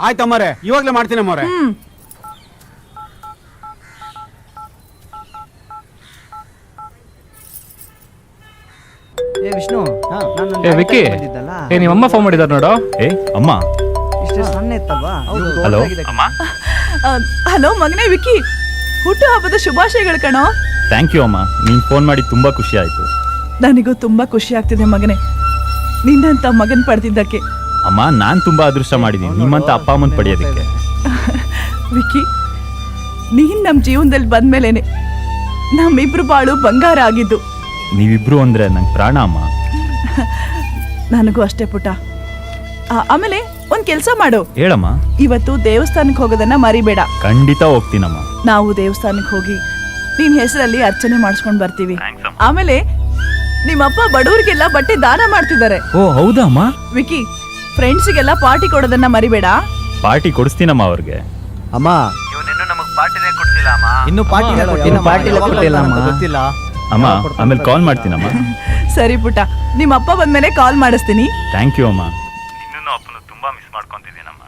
ಆಯ್ತಮ್ಮರೆ, ಇವಾಗ್ಲೇ ಮಾಡ್ತೀನಿ ಅಮ್ಮರೆ. ವಿಷ್ಣು, ವಿಕ್ಕಿ, ನಿಮ್ಮಮ್ಮ ಫೋನ್ ಮಾಡಿದಾರ ನೋಡು. ಅಮ್ಮ ಇಷ್ಟು ಸಣ್ಣ ಇತ್ತಲ್ವಾ? ಹಲೋ ಅಮ್ಮ. ಹಲೋ ಮಗನೇ ವಿಕ್ಕಿ, ಹುಟ್ಟು ಹಬ್ಬದ ಶುಭಾಶಯಗಳು ಕಣೋ. ಥ್ಯಾಂಕ್ ಯು ಅಮ್ಮ, ನೀನ್ ಫೋನ್ ಮಾಡಿ ತುಂಬಾ ಖುಷಿ ಆಯ್ತು. ನನಗೂ ತುಂಬಾ ಖುಷಿ ಆಗ್ತಿದೆ ಮಗನೇ, ನಿನ್ನಂತ ಮಗನ್ ಪಡೆದಿದ್ದಕ್ಕೆ. ಅಮ್ಮ, ನಾನ್ ತುಂಬಾ ಅದೃಷ್ಟ ಮಾಡಿದೀನಿ ನಿಮ್ಮಂತ ಅಪ್ಪ ಅಮ್ಮನ್ ಪಡೆಯೋದಕ್ಕೆ. ವಿಕ್ಕಿ, ನೀನ್ ನಮ್ ಜೀವನದಲ್ಲಿ ಬಂದ್ಮೇಲೆನೆ ನಮ್ಮಿಬ್ರು ಬಾಳು ಬಂಗಾರ ಆಗಿದ್ದು. ನೀವಿಬ್ರು ಅಂದ್ರೆ ನಂಗೆ ಪ್ರಾಣ ಅಮ್ಮ. ನನಗೂ ಅಷ್ಟೇ ಪುಟ. ಆಮೇಲೆ ಒಂದ್ ಕೆಲ್ಸ ಮಾಡು. ಹೇಳಮ್ಮ. ಇವತ್ತು ದೇವಸ್ಥಾನಕ್ಕೆ ಹೋಗೋದನ್ನ ಮರಿಬೇಡ. ಖಂಡಿತ ಹೋಗ್ತೀನಮ್ಮ. ನಾವು ದೇವಸ್ಥಾನಕ್ಕೆ ಹೋಗಿ ನಿನ್ ಹೆಸರಲ್ಲಿ ಅರ್ಚನೆ ಮಾಡಿಸ್ಕೊಂಡ್ ಬರ್ತೀವಿ. ಆಮೇಲೆ ನಿಮ್ಮಪ್ಪ ಬಡವರಿಗೆಲ್ಲ ಬಟ್ಟೆ ದಾನ ಮಾಡ್ತಿದ್ದಾರೆ. ಓ ಹೌದಾ ಅಮ್ಮ? ವಿಕಿ, ಫ್ರೆಂಡ್ಸ್ಗೆಲ್ಲ ಪಾರ್ಟಿ ಕೊಡೋದನ್ನ ಮರಿಬೇಡ. ಪಾರ್ಟಿ ಕೊಡಿಸ್ತೀನಮ್ಮ ಅವ್ರಿಗೆ. ಅಮ್ಮ, ಇನ್ನು ಪಾರ್ಟಿ ಕೊಟ್ಟಿಲ್ಲ ಗೊತ್ತಿಲ್ಲ ಅಮ್ಮ. ಆಮೇಲೆ ಕಾಲ್ ಮಾಡ್ತೀನಮ್ಮ. ಸರಿ ಪುಟ್ಟ, ನಿಮ್ಮಪ್ಪ ಬಂದ್ಮೇಲೆ ಕಾಲ್ ಮಾಡಿಸ್ತೀನಿ. ಥ್ಯಾಂಕ್ ಯು ಅಮ್ಮ. ನಿನ್ನನ್ನು ಅಪ್ಪನ ತುಂಬಾ ಮಿಸ್ ಮಾಡ್ಕೊಂತಿದ್ದೀನಮ್ಮ.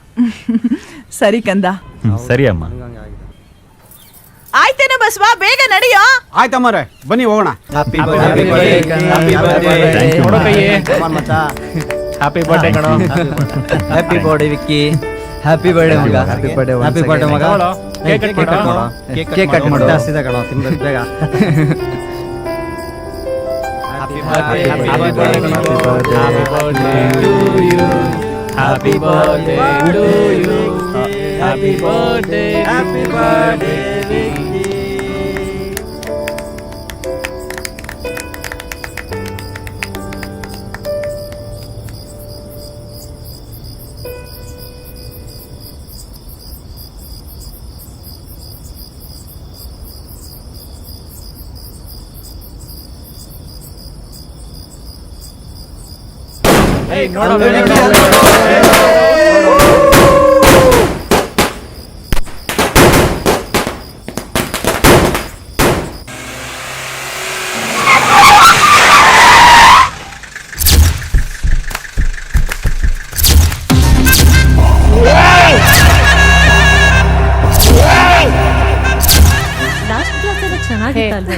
ಸರಿ ಕಂದ. ಸರಿ ಅಮ್ಮ. ಆಯ್ತೇನೋ ಬಸ್ವಾ, ಬೇಗ ನಡಿಯೋ. ಆಯ್ತಮ್ಮರೆ, ಬನ್ನಿ ಹೋಗೋಣ. ಹ್ಯಾಪಿ ಬರ್ಡೇ ಕಣೋ. Happy birthday Vicky. Happy birthday ಮಗ. ಹ್ಯಾಪಿ ಬರ್ಡೇ ಮಗ. ಕೇಕ್ ಕಟ್ ಮಾಡು. ಜಾಸ್ತಿ ತಗೊಳ್ಳೋ, ತಿನ್ಬೇಕು ಬೇಗ. Happy birthday to you. Happy birthday to you. Happy birthday, Vicky.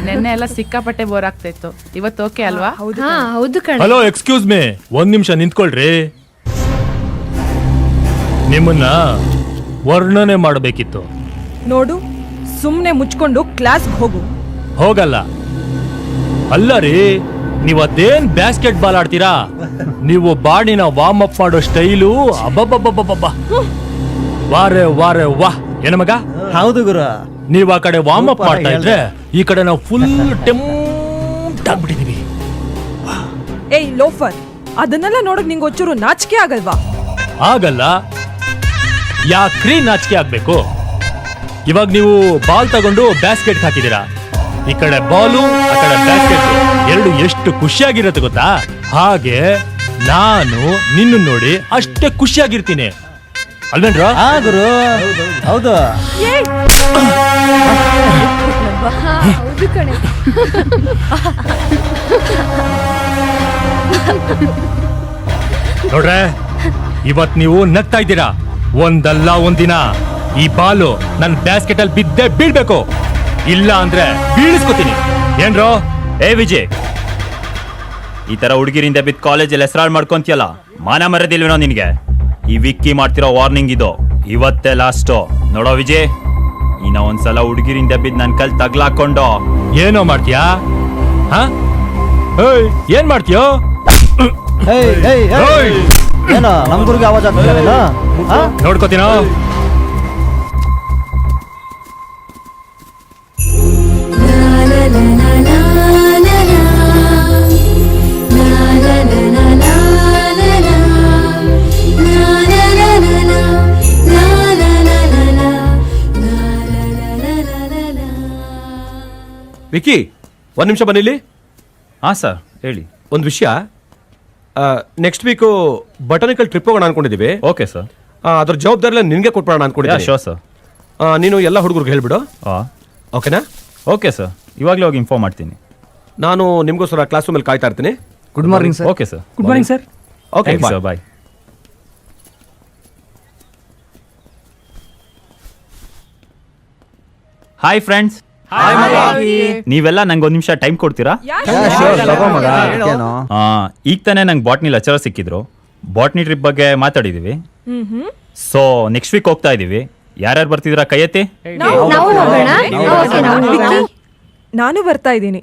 ನೆನ್ನೆ ಎಲ್ಲ ಸಿಕ್ಕಾಪಟ್ಟೆ ಬೋರ್ ಆಗ್ತಾ ಇತ್ತು. ಇವತ್ತು ಓಕೆ ಅಲ್ವಾ? ಹೌದು ಕಣೆ. ಹಲೋ, ಎಕ್ಸ್ಕ್ಯೂಸ್ ಮೀ, ಒಂದ್ ನಿಮಿಷ ನಿಂತ್ಕೊಳ್ರಿ. ನಿಮ್ಮನ್ನ ವರ್ಣನೆ ಮಾಡಬೇಕಿತ್ತು. ನೋಡು, ಸುಮ್ನೆ ಮುಚ್ಕೊಂಡು ಕ್ಲಾಸ್ಗೆ ಹೋಗು. ಹೋಗಲ್ಲ. ಅಲ್ಲ ರೀ, ನೀವ್ ಅದೇನ್ ಬ್ಯಾಸ್ಕೆಟ್ ಬಾಲ್ ಆಡ್ತೀರಾ? ನೀವು ಬಾಡಿನ ವಾರ್ಮ್ ಅಪ್ ಮಾಡೋ ಸ್ಟೈಲು ಅಬ್ಬಬ್ಬಬ್ಬಬ್ಬ. ವಾರೆ ವಾರೆ ವಾಹ್. ಏನ ಮಗ? ಹೌದು ಗುರು. ನೀವ್ ಆ ಕಡೆ ವಾರ್ಮ್ ಅಪ್ ಮಾಡ್ತಾ ಇದ್ರೆ ಈ ಕಡೆ ನಾವು ಫುಲ್ ಟೆಂಪ್ಟ್ ಆಗ್ಬಿಟ್ಟಿದೀವಿ. ಏಯ್ ಲೋಫರ್, ಅದನ್ನೆಲ್ಲ ನೋಡಕ್ ನಿಂಗೆ ಒಂಚೂರು ನಾಚಿಕೆ ಆಗಲ್ವಾ? ಆಗಲ್ಲ. ಯಾಕ್ರಿ ನಾಚಿಕೆ ಆಗ್ಬೇಕು? ಇವಾಗ ನೀವು ಬಾಲ್ ತಗೊಂಡು ಬ್ಯಾಸ್ಕೆಟ್ ಹಾಕಿದೀರಾ. ಈ ಕಡೆ ಬಾಲು, ಆ ಕಡೆ ಬ್ಯಾಸ್ಕೆಟ್, ಎರಡು ಎಷ್ಟು ಖುಷಿಯಾಗಿರುತ್ತೆ ಗೊತ್ತಾ? ಹಾಗೆ ನಾನು ನಿನ್ನ ನೋಡಿ ಅಷ್ಟೇ ಖುಷಿಯಾಗಿರ್ತೀನಿ ಅಲ್ವೇನ್ರ? ಗುರು ಹೌದು. ಹೌದು ಕಣೆ. ನೋಡ್ರೆ, ಇವತ್ ನೀವು ನಗ್ತಾ ಇದ್ದೀರಾ. ಒಂದಲ್ಲ ಒಂದಿನ ಈ ಬಾಲು ನನ್ ಬ್ಯಾಸ್ಕೆಟ್ ಅಲ್ಲಿ ಬಿದ್ದೆ ಬೀಳ್ಬೇಕು. ಇಲ್ಲ ಅಂದ್ರೆ ಬೀಳಿಸ್ಕೊತೀನಿ. ಏನ್ರೋ? ಏ ವಿಜಯ್, ಈ ತರ ಹುಡುಗಿರಿಂದ ಬಿದ್ದು ಕಾಲೇಜಲ್ಲಿ ಹೆಸರಾಳ್ ಮಾಡ್ಕೊಂತಿಯಲ್ಲ, ಮಾನ ಮರದಿಲ್ವೇನೋ ನಿನ್ಗೆ? ಈ ವಿಕ್ಕಿ ಮಾಡ್ತಿರೋ ವಾರ್ನಿಂಗ್ ಇದು. ಇವತ್ತೇ ಲಾಸ್ಟು. ನೋಡೋ ವಿಜಯ್, ಇನ್ನ ಒಂದ್ಸಲ ಹುಡುಗಿರಿಂದ ಬಿದ್ದು ನನ್ ಕಲ್ ತಗ್ಲಾಕೊಂಡು ಏನೋ ಮಾಡ್ತೀಯಾ? ಏನ್ ಮಾಡ್ತೀಯೋ? ಏನೋ ನಮ್ ಗುರುಗೆ ಆವಾಜ್ ಆಗ್ತಿಲ್ಲ. ನೋಡ್ಕೋತೀನೋ. ವಿಕ್ಕಿ, ಒಂದ್ ನಿಮಿಷ ಬನ್ನಿಲ್ಲಿ. ಹಾ ಸರ್, ಹೇಳಿ. ಒಂದು ವಿಷಯ, ನೆಕ್ಸ್ಟ್ ವೀಕು ಬಟಾನಿಕಲ್ ಟ್ರಿಪ್ ಹೋಗೋಣ ಅನ್ಕೊಂಡಿದೀವಿ. Okay sir. ಅದ್ರ ಜವಾಬ್ದಾರಿ ನಿನ್ಗೆ ಕೊಟ್ಬಿಡೋಣ ಅನ್ಕೊಂಡಿದ್ದೀನಿ. Sure sir. ನೀನು ಎಲ್ಲ ಹುಡುಗರಿಗೆ ಹೇಳ್ಬಿಡು. ಓಕೆನಾ? ಓಕೆ ಸರ್, ಇವಾಗಲೇ ಹೋಗಿ ಇನ್ಫಾರ್ಮ್ ಮಾಡ್ತೀನಿ. ನಾನು ನಿಮ್ಗೋಸ್ಕರ ಕ್ಲಾಸ್ ರೂಮಲ್ಲಿ ಕಾಯ್ತಾ ಇರ್ತೀನಿ. Good morning sir. Okay sir. Good morning sir. Okay sir, bye. Hi friends, ನೀವೆಲ್ಲ ನಂಗೆ ಒಂದ್ ನಿಮಿಷ ಟೈಮ್ ಕೊಡ್ತೀರಾ? ತಗೋ ಮಗ, ಅದಕ್ಕೇನು? ಈಗ ತಾನೇ ನಂಗೆ ಬಾಟ್ನಿ ಲೆಕ್ಚರರ್ ಸಿಕ್ಕಿದ್ರು. ಬಾಟ್ನಿ ಟ್ರಿಪ್ ಬಗ್ಗೆ ಮಾತಾಡಿದೀವಿ. ಸೊ ನೆಕ್ಸ್ಟ್ ವೀಕ್ ಹೋಗ್ತಾ ಇದೀವಿ. ಯಾರ್ಯಾರು ಬರ್ತಿದ್ದೀರಾ ಕೈ ಎತ್ತಿ. ನಾವು ಹೋಗೋಣ. ವಿಕ್ಕಿ, ನಾನು ಬರ್ತಾ ಇದ್ದೀನಿ.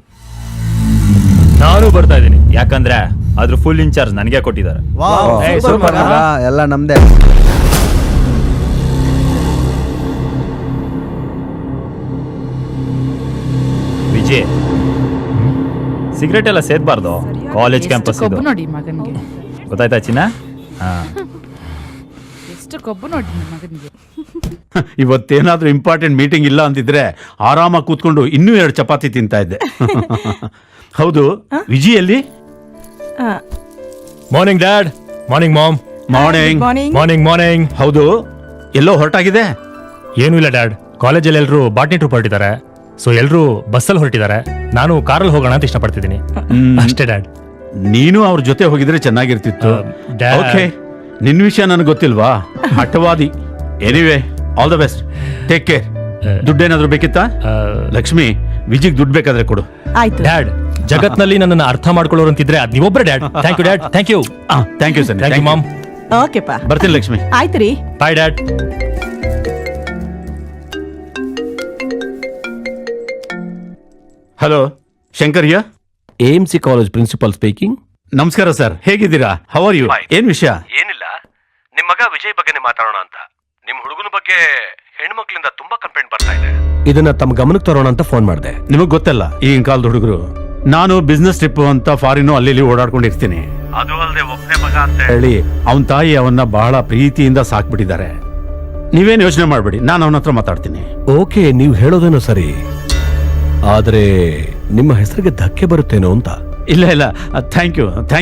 ನಾನು ಬರ್ತಾ ಇದ್ದೀನಿ. ಯಾಕಂದ್ರೆ ಅದ್ರ ಫುಲ್ ಇನ್ಚಾರ್ಜ್ ನನಗೆ ಕೊಟ್ಟಿದ್ದಾರೆ. ವಾವ್, ಸೂಪರ್ ಮಗ, ಎಲ್ಲ ನಮ್ದೇ. ವಿಜಯ್, ಸಿಗರೇಟ್ ಎಲ್ಲ ಸೇದ್ಬಾರ್ದು, ಕಾಲೇಜ್ ಕ್ಯಾಂಪಸ್ ಇದು. ಕೊಬ್ಬು ನೋಡಿ ಮಗನ್ಗೆ, ಗೊತ್ತಾಯ್ತಾ ಚಿನ್ನ? ಎಷ್ಟು ಕೊಬ್ಬು ನೋಡಿ ನನ್ನ ಮಗನಿಗೆ. ಇವತ್ತೇನಾದ್ರೂ ಇಂಪಾರ್ಟೆಂಟ್ ಮೀಟಿಂಗ್ ಇಲ್ಲ ಅಂತಿದ್ರೆ ಆರಾಮಾಗಿ ಕೂತ್ಕೊಂಡು ಇನ್ನೂ 2 ಚಪಾತಿ ತಿಂತಾ ಇದ್ದೆ. ಹೌದು, ವಿಜಿಯಲ್ಲಿ morning dad, morning mom, morning. Morning morning. ಹೌದು, ಎಲ್ಲೋ ಹೊರಟಾಗಿದೆ. ಏನೂ ಇಲ್ಲ ಡ್ಯಾಡ್, ಕಾಲೇಜಲ್ಲಿ ಎಲ್ಲರೂ ಬಾಟ್ನಿ ಟ್ರಿಪ್ ಹೊರಟಿದ್ದಾರೆ. ಸೊ ಎಲ್ಲರೂ ಬಸ್ಸಲ್ಲಿ ಹೊರಟಿದ್ದಾರೆ. ನಾನು ಕಾರಲ್ಲಿ ಹೋಗೋಣ ಅಂತ ಇಷ್ಟಪಡ್ತಿದ್ದೀನಿ. ಅಷ್ಟೇ ಡ್ಯಾಡ್. ನೀನು ಅವ್ರ ಜೊತೆ ಹೋಗಿದ್ರೆ ಚೆನ್ನಾಗಿರ್ತಿತ್ತು. Dad. ಓಕೆ, ನಿನ್ನ ವಿಷಯ ನನಗೆ ಗೊತ್ತಿಲ್ವಾ? ಹಠವಾದಿ. Anyway, all the best, take care. ದುಡ್ಡೇನಾದ್ರೂ ಬೇಕಿತ್ತಾ? ಲಕ್ಷ್ಮಿ, ವಿಜಿಗ್ ದುಡ್ಡು ಬೇಕಾದ್ರೆ ಕೊಡು. ಆಯ್ತು. ಡ್ಯಾಡ್, ಜಗತ್ನಲ್ಲಿ ನನ್ನನ್ನು ಅರ್ಥ ಮಾಡ್ಕೊಳ್ಳೋರು ಅಂತಿದ್ರೆ ಅದ್ ನೀವೊಬ್ಬರೇ dad. Thank you dad. Thank you. Thank you sir. Thank you mom. ಓಕೆಪ್ಪ, ಬರ್ತೀನಿ ಲಕ್ಷ್ಮಿ. ಆಯ್ತು ರೀ. Bye dad. Hello, Shankar here. AMC college principal speaking. ನಮಸ್ಕಾರ ಸರ್, ಹೇಗಿದ್ದೀರಾ? How are you? ಏನ್ ವಿಷಯ? ಏನಿಲ್ಲ, ನಿಮ್ ಮಗ ವಿಜಯ್ ಬಗ್ಗೆನೇ ಮಾತಾಡೋಣ ಅಂತ. ನಿಮ್ ಹುಡುಗನ ಬಗ್ಗೆ ಹೆಣ್ಮಕ್ಳಿಂದ ತುಂಬಾ ಕಂಪ್ಲೇಂಟ್ ಬರ್ತಾ ಇದೆ. ಇದನ್ನ ತಮ್ಮ ಗಮನಕ್ಕೆ ತರೋಣ ಅಂತ ಫೋನ್ ಮಾಡಿದೆ. ನಿಮಗ್ ಗೊತ್ತಲ್ಲ ಈಗಿನ ಕಾಲದ ಹುಡುಗರು. ನಾನು ಬಿಸ್ನೆಸ್ ಟ್ರಿಪ್ ಅಂತ ಫಾರಿನ್ ಅಲ್ಲಿ ಓಡಾಡ್ಕೊಂಡಿರ್ತೀನಿ. ಅದು ಅಲ್ಲದೆ ಒಬ್ಬನೇ ಮಗ ಅಂತ ಹೇಳಿ ಅವನ ತಾಯಿ ಅವನ್ನ ಬಹಳ ಪ್ರೀತಿಯಿಂದ ಸಾಕ್ಬಿಟ್ಟಿದ್ದಾರೆ. ನೀವೇನು ಯೋಚನೆ ಮಾಡ್ಬೇಡಿ, ನಾನು ಅವನ ಹತ್ರ ಮಾತಾಡ್ತೀನಿ. ಓಕೆ, ನೀವು ಹೇಳೋದೇನೋ ಸರಿ, ಆದ್ರೆ ನಿಮ್ಮ ಹೆಸರಿಗೆ ಧಕ್ಕೆ ಬರುತ್ತೇನೋ ಅಂತ. ಇಲ್ಲ ಇಲ್ಲ, ಥ್ಯಾಂಕ್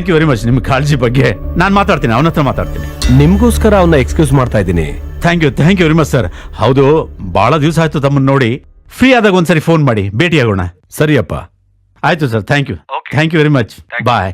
ಯು ವೆರಿ ಮಚ್. ನಿಮ್ಮ ಕಾಳಜಿ ಬಗ್ಗೆ ನಾನು ಮಾತಾಡ್ತೀನಿ, ಅವನ ಹತ್ರ ಮಾತಾಡ್ತೀನಿ. ನಿಮ್ಗೋಸ್ಕರ ಅವನ್ನ ಎಕ್ಸ್ಕ್ಯೂಸ್ ಮಾಡ್ತಾ ಇದ್ದೀನಿ. Thank you very much sir. ಹೌದು, ಬಹಳ ದಿವಸ ಆಯ್ತು ತಮ್ಮನ್ನ ನೋಡಿ. ಫ್ರೀ ಆದಾಗ ಒಂದ್ಸರಿ ಫೋನ್ ಮಾಡಿ, ಭೇಟಿಯಾಗೋಣ. ಸರಿಯಪ್ಪ. ಆಯ್ತು sir, thank you very much. Bye.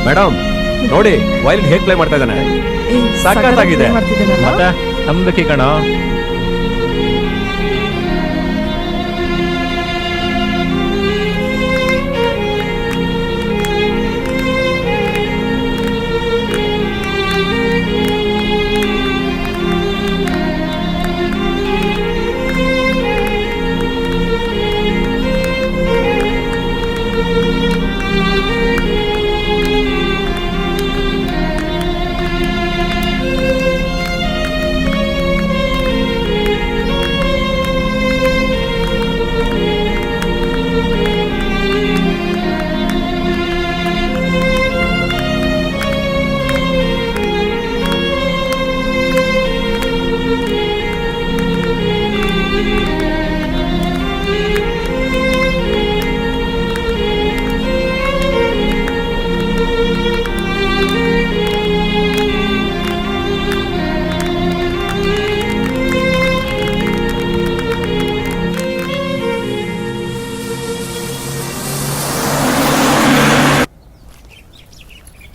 Madam ನೋಡಿ, ವೈಲಿನ್ ಹೇಗ್ ಪ್ಲೇ ಮಾಡ್ತಾ ಇದ್ದಾನೆ. ಸಖತ್ತಾಗಿದೆ. ಮತ್ತೆ ನಮ್ದಕ್ಕೆ ಕಣ.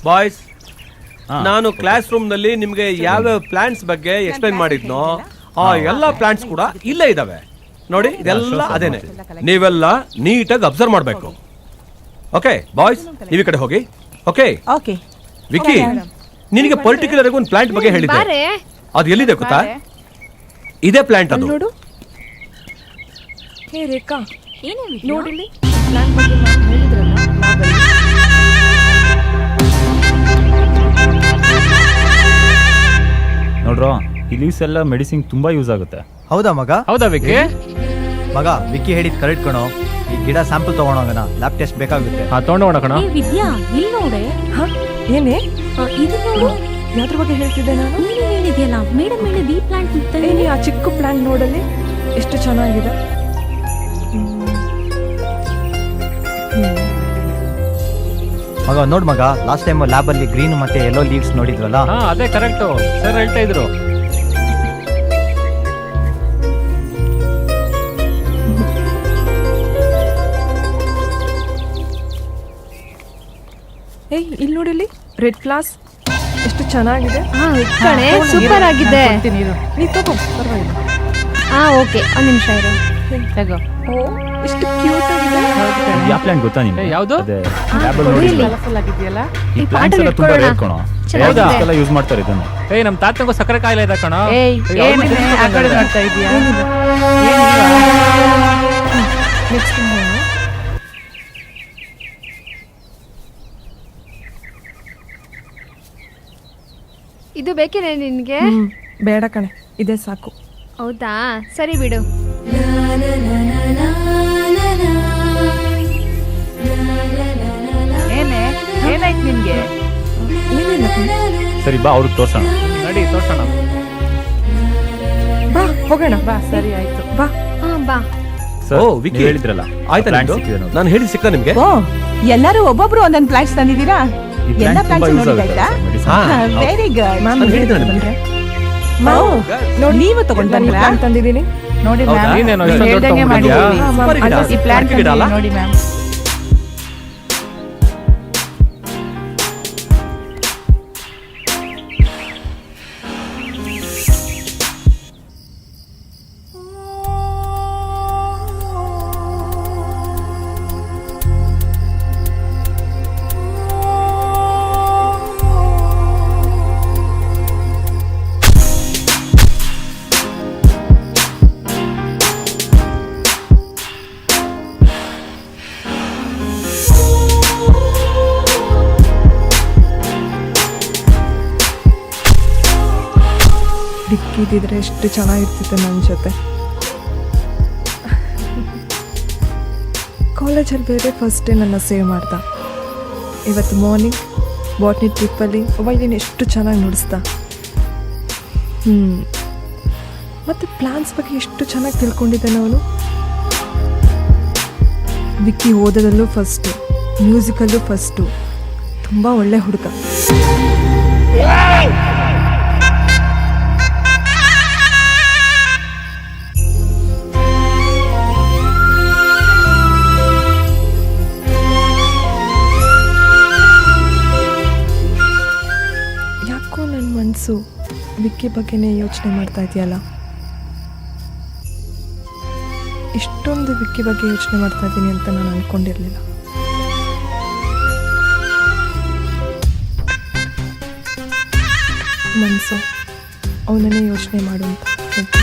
ಬಾಯ್ಸ್, ನಾನು ಕ್ಲಾಸ್ ರೂಮ್ ನಲ್ಲಿ ನಿಮ್ಗೆ ಯಾವ್ಯಾವ ಪ್ಲಾಂಟ್ಸ್ ಬಗ್ಗೆ ಎಕ್ಸ್ಪ್ಲೈನ್ ಮಾಡಿದ್ನೋ ಆ ಎಲ್ಲಾ ಪ್ಲಾಂಟ್ಸ್ ಕೂಡ ಇಲ್ಲೇ ಇದಾವೆ ನೋಡಿ. ಇದೆಲ್ಲ ಅದೇನೆ, ನೀವೆಲ್ಲ ನೀಟಾಗಿ ಅಬ್ಸರ್ವ್ ಮಾಡ್ಬೇಕು. ಓಕೆ ಬಾಯ್ಸ್, ನೀವು ಈ ಕಡೆ ಹೋಗಿ. Okay okay. ವಿಕ್ಕಿ, ನಿನಗೆ ಪರ್ಟಿಕ್ಯುಲರ್ ಆಗಿ ಒಂದು ಪ್ಲಾಂಟ್ ಬಗ್ಗೆ ಹೇಳಿದ್ದೆ. ಅದು ಎಲ್ಲಿದೆ ಗೊತ್ತಾ? ಇದೇ ಪ್ಲಾಂಟ್ ಅದು. ನೋಡು. ಹೇ ರೇಖಾ, ನೋಡಿಲ್ಲಿ ಪ್ಲಾಂಟ್ ಬಗ್ಗೆ ನಾನು ಹೇಳಿದ್ರಲ್ಲ, ನಾವಲ್ಲಿ ನೋಡ್ರೋ, ಈ ಲೀವ್ಸ್ ಎಲ್ಲ ಮೆಡಿಸಿನ್ ತುಂಬಾ ಯೂಸ್ ಆಗುತ್ತೆ. ಹೌದಾ ಮಗ? ಹೌದಾ ವಿಕ್ಕಿ? ಮಗ, ವಿಕ್ಕಿ ಹೇಳಿದ್ ಕರೆಕ್ಟ್ ಕಣೋ. ಈ ಗಿಡ ಸ್ಯಾಂಪಲ್ ತಗೊಂಡೋಗೋಣ, ಲ್ಯಾಬ್ ಟೆಸ್ಟ್ ಬೇಕಾಗುತ್ತೆ. ಹಾ ತಗೊಂಡೋಣ ಕಣ. ವಿದ್ಯಾ ಇಲ್ಲಿ ನೋಡೆ. ಹ ಏನೇ ಇದು ನೋಡು, ಯಾವ್ದ್ರ ಬಗ್ಗೆ ಹೇಳ್ತಿದ್ದೆ ನಾನು? ನೀನು ಹೇಳಿದ್ಯಲ್ಲ ಮೇಡಮ್ ಹೇಳಿದ ಈ ಪ್ಲಾಂಟ್ ಏನೇ ಆ ಚಿಕ್ಕ ಪ್ಲಾಂಟ್ ನೋಡಲ್ಲಿ ಎಷ್ಟು ಚೆನ್ನಾಗಿದೆ. ಮಗ ನೋಡ್ ಮಗ, ಲಾಸ್ಟ್ ಟೈಮ್ ಲ್ಯಾಬ್ ಅಲ್ಲಿ ಗ್ರೀನ್ ಮತ್ತೆ ಯೆಲ್ಲೋ ಲೀವ್ಸ್ ನೋಡಿದ್ವಲ್ಲ. ಹಾ ಅದೇ ಕರೆಕ್ಟ್ ಸರ್ ಹೇಳ್ತಾ ಇದ್ರು. ಏಯ್ ಇಲ್ಲಿ ನೋಡಿಲ್ಲಿ ರೆಡ್ ಫ್ಲಾಸ್ ಎಷ್ಟು ಚೆನ್ನಾಗಿದೆ. ಕಣೆ ಸೂಪರ್ ಆಗಿದೆ. ನೀ ತಗೋ, ಪರವಾಗಿಲ್ಲ. ಓಕೆ ಒಂದ್ ನಿಮಿಷ ಇರು. ತಗೋ. ಓ ಎಷ್ಟು ಕ್ಯೂಟ್ ಆಗಿದೆ. ಯಾವ ಪ್ಲಾಂಟ್ ಗೊತ್ತಾ ನಿಮ್ಗೆ? ಯಾವ್ದು? ಅದೇ ಕಲರ್ಫುಲ್ ಆಗಿದೆಯಲ್ಲ. ಈ ಪ್ಲಾಂಟ್ಸ್ ಎಲ್ಲ ತುಂಬಾ ರೇರ್ ಕಣೋ. ಚೆನ್ನಾಗಿದೆ. ಎಲ್ಲ ಯೂಸ್ ಮಾಡ್ತಾರೆ ಇದನ್ನ. ನಮ್ ತಾತನಿಗೂ ಸಕ್ಕರೆ ಕಾಯಿಲೆ ಇದೆ ಕಣ. ಏಯ್ ಏನಿದೆ ಆ ಕಡೆ ನೋಡ್ತಾ ಇದೀಯಾ? ನೆಕ್ಸ್ಟ್ ಇದು ಬೇಕೇನೆ ನಿನ್ಗೆ? ಬೇಡ ಕಣೆ, ಇದೇ ಸಾಕು. ಹೌದಾ, ಸರಿ ಬಿಡು. ಏನಾಯ್ತು ನಿನ್ಗೆ? ಏನಿಲ್ಲ ಕಣೆ. ಸರಿ ಬಾ ಅವ್ರಿಗೆ ತೋರ್ಸೋಣ. ನಡಿ ತೋರ್ಸೋಣ. ಬಾ ಹೋಗೋಣ. ಬಾ ಸರಿ ಆಯ್ತು. ಬಾ. ಬಾ. ಓ ವಿಕ್ಕಿ ಹೇಳಿದ್ರಲ್ಲ ಆಯ್ತಾ ಪ್ಲಾಂಟ್ ನಿಮ್ದು? ಸಿಕ್ಕಿದೆ ನೋಡಿ. ನಾನು ಹೇಳಿ ಸಿಕ್ಕ ನಿಮ್ಗೆ? ಓ ಎಲ್ಲರೂ ಒಬ್ಬೊಬ್ರು ಒಂದೊಂದು ಪ್ಲಾಂಟ್ಸ್ ತಂದಿದ್ದೀರಾ? ಈ ಎಲ್ಲ plant ತುಂಬಾ ಪ್ಲಾಂಟ್ಸ್ use ಆಗುತ್ತೆ ನೋಡಿದಾಯ್ತಾ? medicine. Very good. ಮ್ಯಾಮ್ ನಾನು ಹೇಳಿದ್ದೆ ನಿಮ್ಗೆ. ನೋಡಿ ನೀವು ತಗೊಂಡ್ ಬಂದ್ರಾ? ಪ್ಲಾಂಟ್ ತಂದಿದ್ದೀನಿ. ನೋಡಿ ಹೌದಾ? ಮ್ಯಾಮ್, ನೀನೇನೋ ನೀವು ಇಷ್ಟೊಂದು ಹೇಳ್ದಂಗೆ ದೊಡ್ಡ ಮಾಡಿದ್ದೀವಿ. ತಗೊಂಡ್ಬಿಟ್ಟಿದ್ಯಾ? ಮ್ಯಾಮ್, ಗಿಡ. ಈ ಪ್ಲಾಂಟ್ ಗಿಡ ಅಲ್ಲ? ನೋಡಿ ಮ್ಯಾಮ್. ಬಿಕ್ಕಿದ್ರೆ ಎಷ್ಟು ಚೆನ್ನಾಗಿರ್ತಿತ್ತು ನನ್ನ ಜೊತೆ. ಕಾಲೇಜಲ್ಲಿ ಬೇರೆ ಫಸ್ಟ್ ಡೇ ನನ್ನ ಸೇವ್ ಮಾಡ್ದ. ಇವತ್ತು ಮಾರ್ನಿಂಗ್ ಬಾಟ್ನಿ ಟ್ರಿಪ್ಪಲ್ಲಿ ಒಬ್ಬ ಎಷ್ಟು ಚೆನ್ನಾಗಿ ನುಡಿಸ್ದ. ಮತ್ತು ಪ್ಲಾನ್ಸ್ ಬಗ್ಗೆ ಎಷ್ಟು ಚೆನ್ನಾಗಿ ತಿಳ್ಕೊಂಡಿದ್ದಾನೆ ಅವನು. ವಿಕ್ಕಿ ಓದೋದಲ್ಲೂ ಫಸ್ಟು, ಮ್ಯೂಸಿಕಲ್ಲೂ ಫಸ್ಟು. ತುಂಬ ಒಳ್ಳೆ ಹುಡುಗ. ಯಾಕೋ ನನ್ನ ಮನಸ್ಸು ವಿಕ್ಕಿ ಬಗ್ಗೆನೇ ಯೋಚನೆ ಮಾಡ್ತಾ ಇದೆಯಲ್ಲ. ಇಷ್ಟೊಂದು ವಿಕ್ಕಿ ಬಗ್ಗೆ ಯೋಚನೆ ಮಾಡ್ತಾ ಇದ್ದೀನಿ ಅಂತ ನಾನು ಅಂದ್ಕೊಂಡಿರಲಿಲ್ಲ. ಮನಸ್ಸು ಅವನನ್ನೇ ಯೋಚನೆ ಮಾಡು ಅಂತ ಹೇಳ್ತೀನಿ.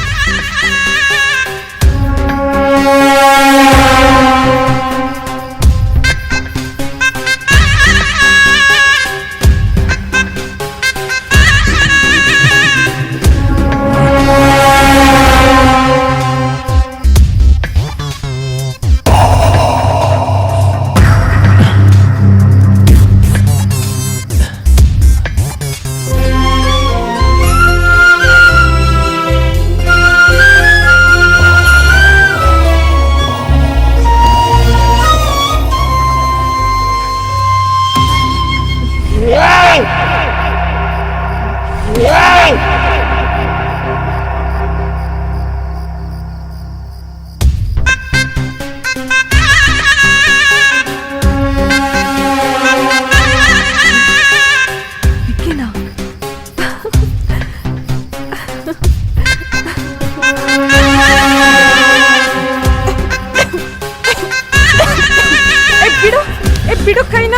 ಬಿಡು ಕೈನ.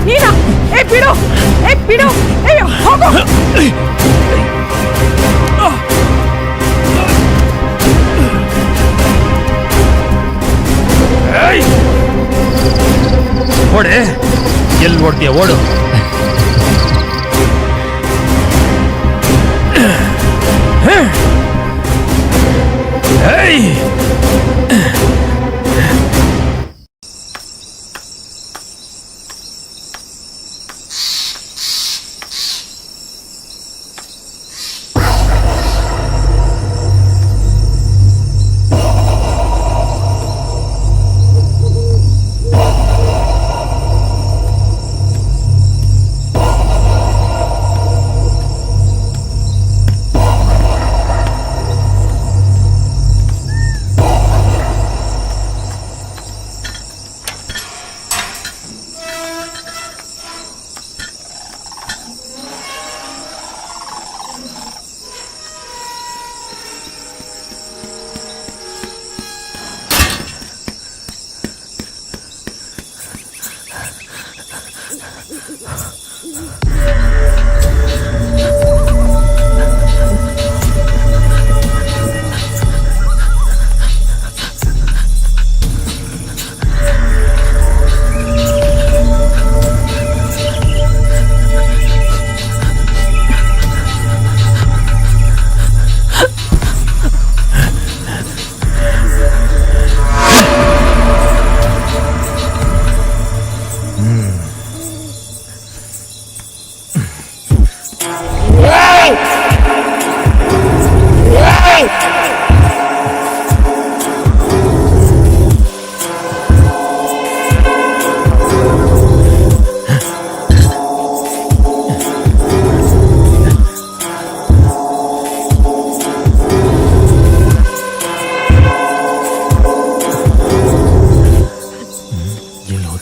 ನೀನಾ? ಬಿಡು, ಬಿಡು. ಹೋಗು. ಓಡೆ, ಎಲ್ಲಿ ಓಡ್ತೀಯ? ಓಡು.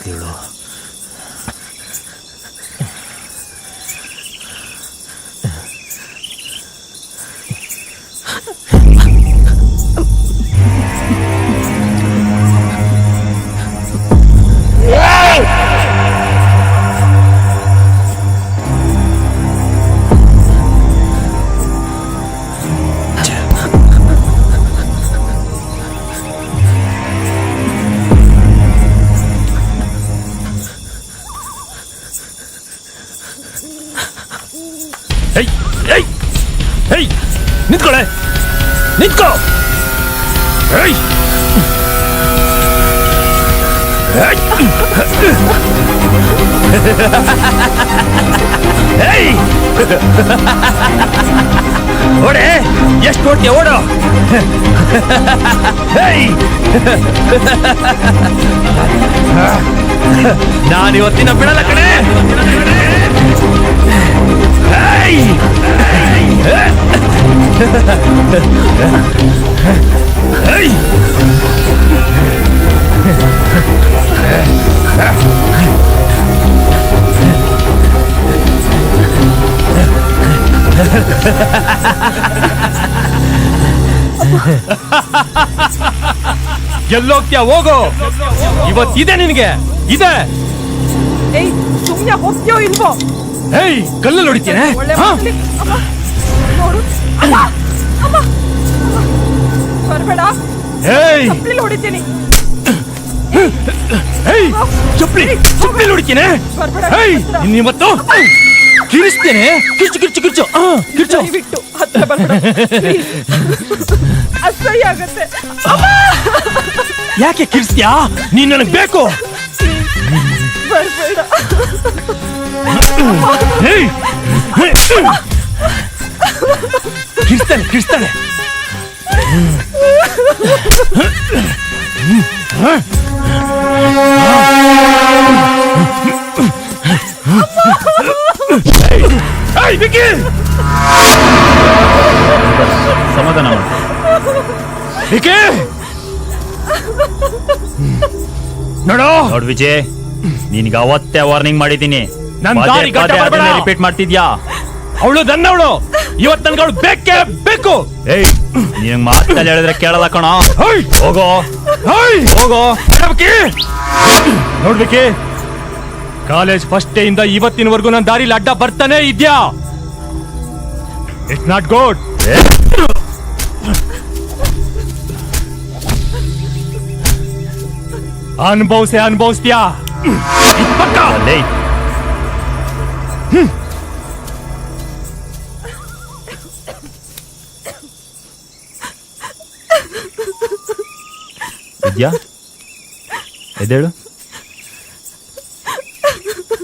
ಹೇಳು. ಹೇಯ್ ಹೇಯ್ ಹೇಯ್ ನಿಂತ್ಕೊಳ್ಳೆ, ನಿಂತ್ಕೋ. ಹೇಯ್ ಹೇಯ್ ಹೇಯ್ ಓಡೆ, ಎಷ್ಟು ಓಡ್ತೀಯ ಓಡು. ಹೇಯ್ ನಾನಿವತ್ತಿನ ಬಿಡಲ್ಲ ಕಣೆ. ಹೇಯ್ ಹೇಯ್ ಎಲ್ಲೋಗ್ತೀಯ ಹೋಗು, ಇವತ್ತಿದೆ ನಿನಗೆ, ಇದೆ. ಏಯ್ ಸುಮ್ನೆ ಹೋಗ್ತೀಯೋ ಇಲ್ವೋ? ಹೇಯ್ ಕಲ್ಲಲ್ಲಿ ಹೊಡಿತೇನೆ. ನೋಡು ಬರ್ಬೇಡ, ಹೇಯ್ ಹೊಡಿತೀನಿ. ಹೇಯ್ ಚಪ್ಪಲಿ ಚಪ್ಪಲಿ ಹೊಡಿತೇನೆ. ಹೇಯ್ ಇನ್ನಿವತ್ತು ಕಿರಿಸ್ತೇನೆ. ಕಿರ್ಚು ಕಿರ್ಚು ಕಿರ್ಚು ಕಿರ್ಚು. ಬಿಟ್ಟು ಹತ್ರ ಬರ್ಬೇಡ, ಅಸಹ್ಯ ಆಗತ್ತೆ. ಯಾಕೆ ಕಿರ್ಸ್ತ್ಯಾ? ನೀನ್ ನನಗ್ ಬೇಕು. ಬರ್ಬೇಡ. ಹೇಯ್ ಕಿರ್ಸ್ತಾನೆ ಕಿರ್ಸ್ತಾನೆ. ಹೇಯ್ ವಿಕ್ಕಿ, ಸಮಾಧಾನ ಮಾಡು. ವಿಕ್ಕಿ ನೋಡು. ನೋಡ್ ವಿಜಯ್, ನಿನ್ಗೆ ಅವತ್ತೇ ವಾರ್ನಿಂಗ್ ಮಾಡಿದ್ದೀನಿ. ನನ್ ದಾರಿ ಗಡ್ಡ ಬರ್ಬೇಡ. ರಿಪೀಟ್ ಮಾಡ್ತಿದ್ಯಾ? ಅವಳು ನನ್ನವಳು, ಇವತ್ತು ನನ್ಗೆ ಅವಳು ಬೇಕೇ ಬೇಕು. ಏಯ್ ನಿನಗ್ ಮಾತಲ್ಲಿ ಹೇಳಿದ್ರೆ ಕೇಳಲ್ಲ ಕಣ. ಹೇಯ್ ಹೋಗೋ ಹೇಯ್ ಹೋಗೋ. ನೋಡ್ಬೇಕಿ, ಕಾಲೇಜ್ ಫಸ್ಟ್ ಡೇ ಇಂದ ಇವತ್ತಿನವರೆಗೂ ನನ್ನ ದಾರಿಲಿ ಅಡ್ಡ ಬರ್ತಾನೆ ಇದ್ಯಾ. It's not good. ಅನುಭವಿಸ್ತೀಯಾ ಪಕ್ಕ. ವಿದ್ಯಾ ಎದ್ದೇಳು,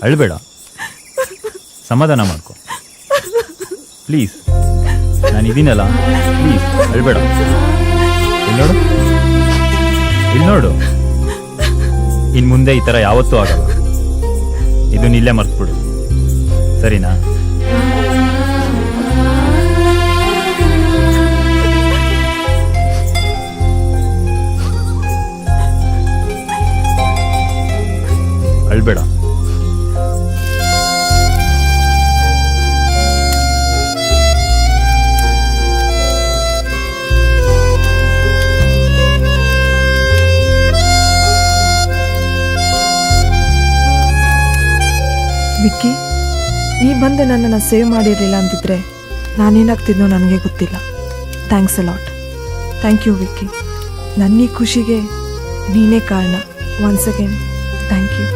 ಅಳ್ಬೇಡ, ಸಮಾಧಾನ ಮಾಡ್ಕೊ ಪ್ಲೀಸ್. ನಾನು ಇದೀನಲ್ಲ, ಪ್ಲೀಸ್ ಅಳ್ಬೇಡ. ಇಲ್ಲಿ ನೋಡು, ಇನ್ ಮುಂದೆ ಈ ತರ ಯಾವತ್ತೂ ಆಗಲ್ಲ. ಇದನ್ನ ಇಲ್ಲೇ ಮರ್ತ್ಬಿಡು, ಸರಿನಾ? ಅಳ್ಬೇಡ. ವಿಕ್ಕಿ, ನೀ ಬಂದು ನನ್ನನ್ನು ಸೇವ್ ಮಾಡಿರಲಿಲ್ಲ ಅಂತಿದ್ರೆ ನಾನೇನಾಗ್ತಿದ್ನೋ ನನಗೆ ಗೊತ್ತಿಲ್ಲ. Thanks a lot. Thank you Vicky. ನನ್ನ ಈ ಖುಷಿಗೆ ನೀನೇ ಕಾರಣ. Once again thank you.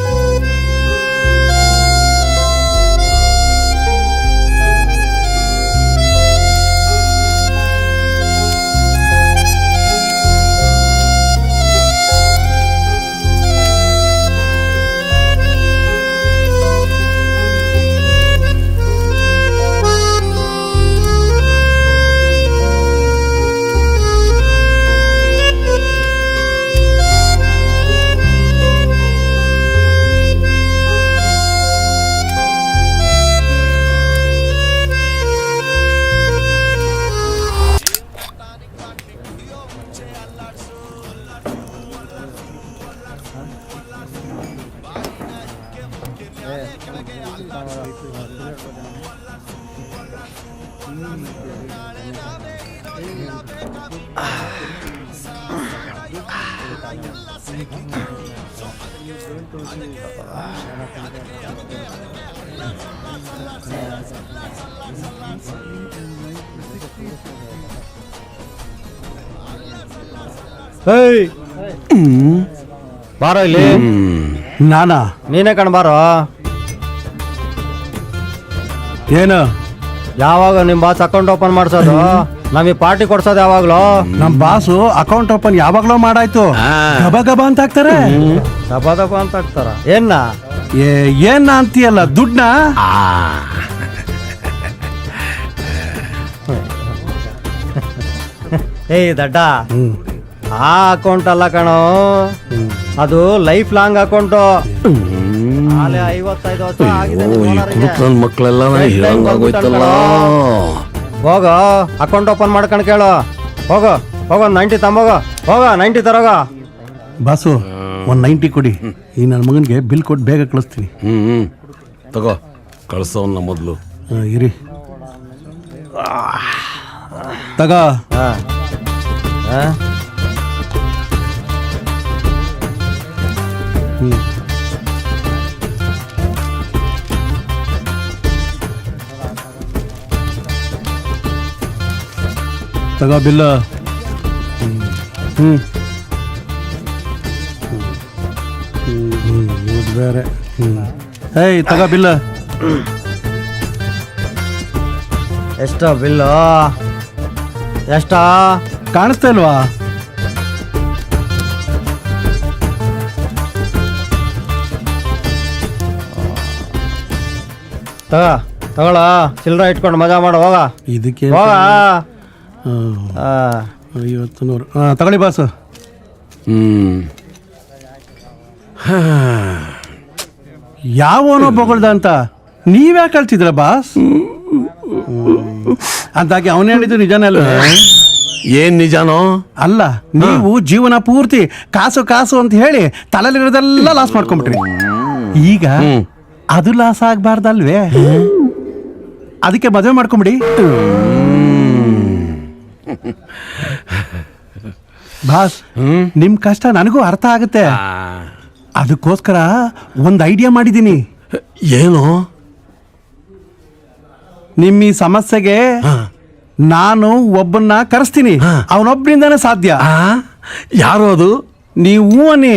ಏಯ್ ಬಾರೋ ಇಲ್ಲಿ. ನಾನಾ? ನೀನೇ ಕಣ್ ಬಾರೋ. ಏನು? ಯಾವಾಗ ನಿಮ್ ಬಾಸ್ ಅಕೌಂಟ್ ಓಪನ್ ಮಾಡ್ಸೋದು, ನಮಗೆ ಪಾರ್ಟಿ ಕೊಡ್ಸೋದು ಯಾವಾಗ್ಲೂ? ನಮ್ ಬಾಸು ಅಕೌಂಟ್ ಓಪನ್ ಯಾವಾಗ್ಲೋ ಮಾಡಾಯ್ತು. ಗಬ ಗಬ ಅಂತ ಹಾಕ್ತಾರೆ. ದಬ ದಬ ಅಂತ ಹಾಕ್ತಾರ. ಏನ್ನ ಏನ್ ಅಂತೀಯಲ್ಲ, ದುಡ್ನ? ಏಯ್ ದಡ್ಡ, ಆ ಅಕೌಂಟ್ ಅಲ್ಲ ಕಣೋ, ಅದು ಲೈಫ್ ಲಾಂಗ್ ಅಕೌಂಟು. 55 ವರ್ಷ ಆಗಿದೆ ನಿಮ್ ಓನರ್ಗೆ. ಮಕ್ಕಳೆಲ್ಲ ಹೋಗ ಅಕೌಂಟ್ ಓಪನ್ ಮಾಡ್ಕೊಂಡು ಕೇಳು. ಹೋಗೋ ಹೋಗೋ 90 ತಮ್ಮೋಗೋ. ಹೋಗ 90 ತರೋಗ. ಬಾಸು ಒಂದ್ 90 ಕೊಡಿ. ಈ ನನ್ನ ಮಗನಿಗೆ ಬಿಲ್ ಕೊಟ್ಟು ಬೇಗ ಕಳಿಸ್ತೀನಿ. ತಗೋ ಕಳ್ಸೋನ್ನ ಮೊದಲು. ಇರಿ ತಗೋ. ತಗೋ ಬಿಲ್ಲ. ಬೇರೆ. ಏಯ್ ತಗೋ ಬಿಲ್ಲ. ಎಷ್ಟೋ ಬಿಲ್ಲು? ಎಷ್ಟೋ ಕಾಣಿಸ್ತಾ ಇಲ್ವಾ? ತಗೊಳ. ಚಿಲ್ಲರ ಇಟ್ಕೊಂಡು ಮಜಾ ಮಾಡು. ಹೋಗ ಇದಕ್ಕೆ ಹೋಗ. 50 100 ತಗೊಳ್ಳಿ ಬಾಸು. ಯಾವನೋ ಬೊಗಳ್ದ ಅಂತ ನೀವ್ಯಾಕೆ ಹೇಳ್ತಿದ್ರ ಬಾಸ್? ಅಂದಾಗೆ ಅವನು ಹೇಳಿದ್ದು ನಿಜಾನೇ ಅಲ್ವ? ಏನ್ ನಿಜಾನೋ? ಅಲ್ಲ, ನೀವು ಜೀವನ ಪೂರ್ತಿ ಕಾಸು ಕಾಸು ಅಂತ ಹೇಳಿ ತಲೆಲಿರೋದೆಲ್ಲ ಲಾಸ್ ಮಾಡ್ಕೊಂಡ್ಬಿಟ್ರಿ. ಈಗ ಅದು ಲಾಸ್ ಆಗ್ಬಾರ್ದಲ್ವೇ? ಅದಕ್ಕೆ ಮದುವೆ ಮಾಡ್ಕೊಂಬಿಡಿ. ಬಾಸ್, ನಿಮ್ ಕಷ್ಟ ನನಗೂ ಅರ್ಥ ಆಗುತ್ತೆ. ಅದಕ್ಕೋಸ್ಕರ ಒಂದು ಐಡಿಯಾ ಮಾಡಿದ್ದೀನಿ. ಏನು? ನಿಮ್ಮ ಈ ಸಮಸ್ಯೆಗೆ ನಾನು ಒಬ್ಬನ್ನ ಕರೆಸ್ತೀನಿ. ಅವನೊಬ್ಬರಿಂದಾನೇ ಸಾಧ್ಯ. ಯಾರು ಅದು? ನೀವು ಅನ್ನಿ,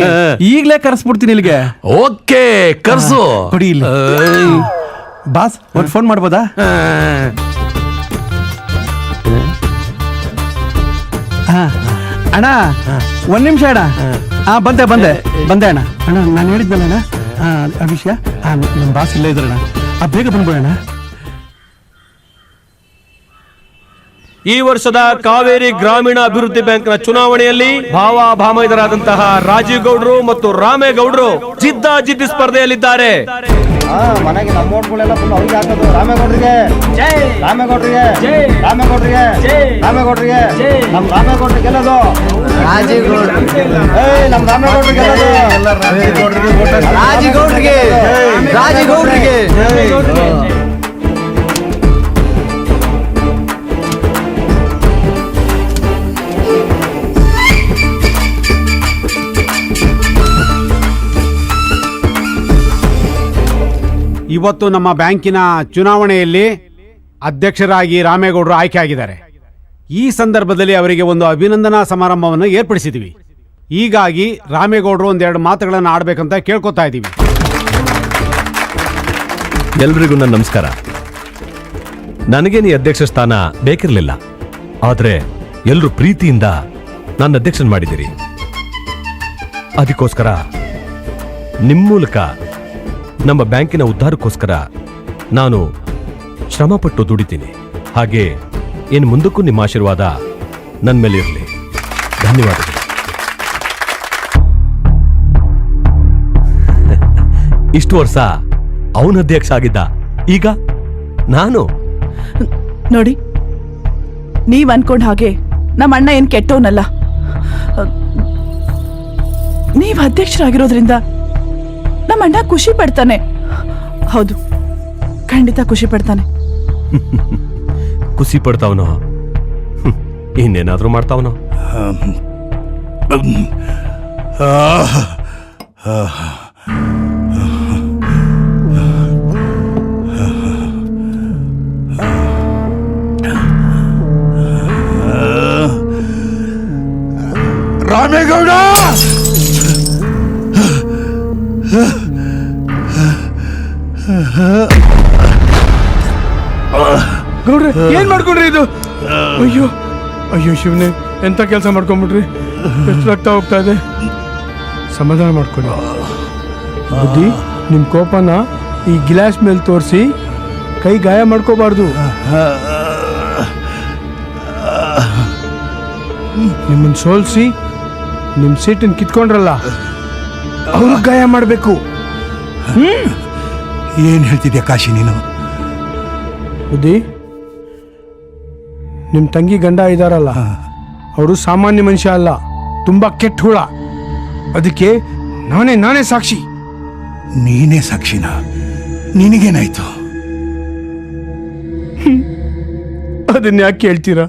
ಈಗಲೇ ಕರೆಸ್ಬಿಡ್ತೀನಿ ಇಲ್ಲಿಗೆ. ಓಕೆ, ಕರ್ಸು. ಕೊಡಿ ಇಲ್ಲಿ. ಬಾಸ್, ಒಂದು ಫೋನ್ ಮಾಡ್ಬೋದಾ? ಅಣ್ಣ ಒಂದ್ ನಿಮಿಷ ಅಣ್ಣ. ಬಂದೆ ಬಂದೆ ಬಂದೆ ಅಣ್ಣ. ಅಣ್ಣ ನಾನು ಹೇಳಿದ್ನಲ್ಲ ಅಣ್ಣ ಆ ವಿಷಯ. ನಮ್ಮ ಬಾಸ್ ಇಲ್ಲೇ ಇದ್ರಣ್ಣ. ಬೇಗ ಬಂದ್ಬಿಡೋಣ. ಈ ವರ್ಷದ ಕಾವೇರಿ ಗ್ರಾಮೀಣ ಅಭಿವೃದ್ಧಿ ಬ್ಯಾಂಕ್ನ ಚುನಾವಣೆಯಲ್ಲಿ ಭಾಮೈದರಾದಂತಹ ರಾಜೀವ್ ಗೌಡ್ರು ಮತ್ತು ರಾಮೇಗೌಡ್ರು ಜಿದ್ದಿ ಸ್ಪರ್ಧೆಯಲ್ಲಿದ್ದಾರೆ. ಮನೆಗೆ ನಮ್ಮ ಓಟ್ಗಳೆಲ್ಲ ಫುಲ್ ಅವ್ರಿಗೆ ಹಾಕೋದು. ರಾಮೇಗೌಡ್ರಿಗೆ ರಾಮೇಗೌಡ್ರಿಗೆ ರಾಮೇಗೌಡ್ರಿಗೆ ರಾಮೇಗೌಡ್ರಿಗೆ ನಮ್ ರಾಮೇಗೌಡ್ರಿಗೆ ಗೆಲ್ಲೋದು. ರಾಜೀವ್ ಗೌಡ್ರಿಗೆ ನಮ್ ರಾಮೇಗೌಡ್ರಿಗೆ ಗೆಲ್ಲೋದು. ರಾಜೀವ್ ಗೌಡ್ರಿಗೆ ರಾಜೀವ್ ಗೌಡ್ರಿಗೆ. ಇವತ್ತು ನಮ್ಮ ಬ್ಯಾಂಕಿನ ಚುನಾವಣೆಯಲ್ಲಿ ಅಧ್ಯಕ್ಷರಾಗಿ ರಾಮೇಗೌಡರು ಆಯ್ಕೆ ಆಗಿದ್ದಾರೆ. ಈ ಸಂದರ್ಭದಲ್ಲಿ ಅವರಿಗೆ ಒಂದು ಅಭಿನಂದನಾ ಸಮಾರಂಭವನ್ನು ಏರ್ಪಡಿಸಿದ್ದೀವಿ. ಹೀಗಾಗಿ ರಾಮೇಗೌಡರು ಒಂದೆರಡು ಮಾತುಗಳನ್ನು ಆಡಬೇಕಂತ ಕೇಳ್ಕೊತಾ ಇದ್ದೀವಿ. ಎಲ್ರಿಗೂ ನನ್ನ ನಮಸ್ಕಾರ. ನನಗೇನು ಅಧ್ಯಕ್ಷ ಸ್ಥಾನ ಬೇಕಿರಲಿಲ್ಲ, ಆದರೆ ಎಲ್ಲರೂ ಪ್ರೀತಿಯಿಂದ ನನ್ನ ಅಧ್ಯಕ್ಷನ್ ಮಾಡಿದ್ದೀರಿ. ಅದಕ್ಕೋಸ್ಕರ ನಿಮ್ಮ ಮೂಲಕ ನಮ್ಮ ಬ್ಯಾಂಕಿನ ಉದ್ಧಾರಕ್ಕೋಸ್ಕರ ನಾನು ಶ್ರಮಪಟ್ಟು ದುಡಿತೀನಿ. ಹಾಗೆ ಇನ್ನು ಮುಂದಕ್ಕೂ ನಿಮ್ಮ ಆಶೀರ್ವಾದ ನನ್ನ ಮೇಲೆ ಇರಲಿ. ಧನ್ಯವಾದಗಳು. ಇಷ್ಟು ವರ್ಷ ಅವನ ಅಧ್ಯಕ್ಷ ಆಗಿದ್ದ, ಈಗ ನಾನು. ನೋಡಿ, ನೀವ್ ಅನ್ಕೊಂಡ್ ಹಾಗೆ ನಮ್ಮ ಅಣ್ಣ ಏನ್ ಕೆಟ್ಟವನಲ್ಲ. ನೀವ್ ಅಧ್ಯಕ್ಷರಾಗಿರೋದ್ರಿಂದ ನಮ್ಮ ಅಣ್ಣ ಖುಷಿ ಪಡ್ತಾನೆ. ಹೌದು, ಖಂಡಿತ ಖುಷಿ ಪಡ್ತಾನೆ. ಖುಷಿ ಪಡ್ತಾವನೋ? ಇನ್ನೇನಾದ್ರೂ ಮಾಡ್ತಾವನೋ? ರಾಮೇಗೌಡ, ಗೌಡ್ರೆ ಏನ್ ಮಾಡ್ಕೊಂಡ್ರಿ ಇದು? ಅಯ್ಯೋ ಅಯ್ಯೋ ಶಿವನೇ, ಎಂತ ಕೆಲಸ ಮಾಡ್ಕೊಂಡ್ಬಿಟ್ರಿ. ಎಷ್ಟು ರಕ್ತ ಹೋಗ್ತಾ ಇದೆ. ಸಮಾಧಾನ ಮಾಡ್ಕೊಳ್ಳಿ. ಬುದ್ಧಿ, ನಿಮ್ ಕೋಪನ ಈ ಗ್ಲಾಸ್ ಮೇಲೆ ತೋರಿಸಿ ಕೈ ಗಾಯ ಮಾಡ್ಕೋಬಾರ್ದು. ನಿಮ್ಮನ್ನ ಸೋಲ್ಸಿ ನಿಮ್ ಸೀಟನ್ ಕಿತ್ಕೊಂಡ್ರಲ್ಲ, ಅವ್ರಿಗೆ ಗಾಯ ಮಾಡ್ಬೇಕು. ಏನ್ ಹೇಳ್ತಿದ್ಯಾ ಕಾಶಿ ನೀನು? ಬುದ್ಧಿ, ನಿಮ್ಮ ತಂಗಿ ಗಂಡ ಇದ್ದಾರಲ್ಲ, ಅವರು ಸಾಮಾನ್ಯ ಮನುಷ್ಯ ಅಲ್ಲ, ತುಂಬಾ ಕೆಟ್ಟ ಹುಳ. ಅದಕ್ಕೆ ನಾನೇ ಸಾಕ್ಷಿ. ನೀನೇ ಸಾಕ್ಷಿನ? ನಿನಗೇನಾಯ್ತು? ಅದನ್ನ ಯಾಕೆ ಹೇಳ್ತೀರಾ?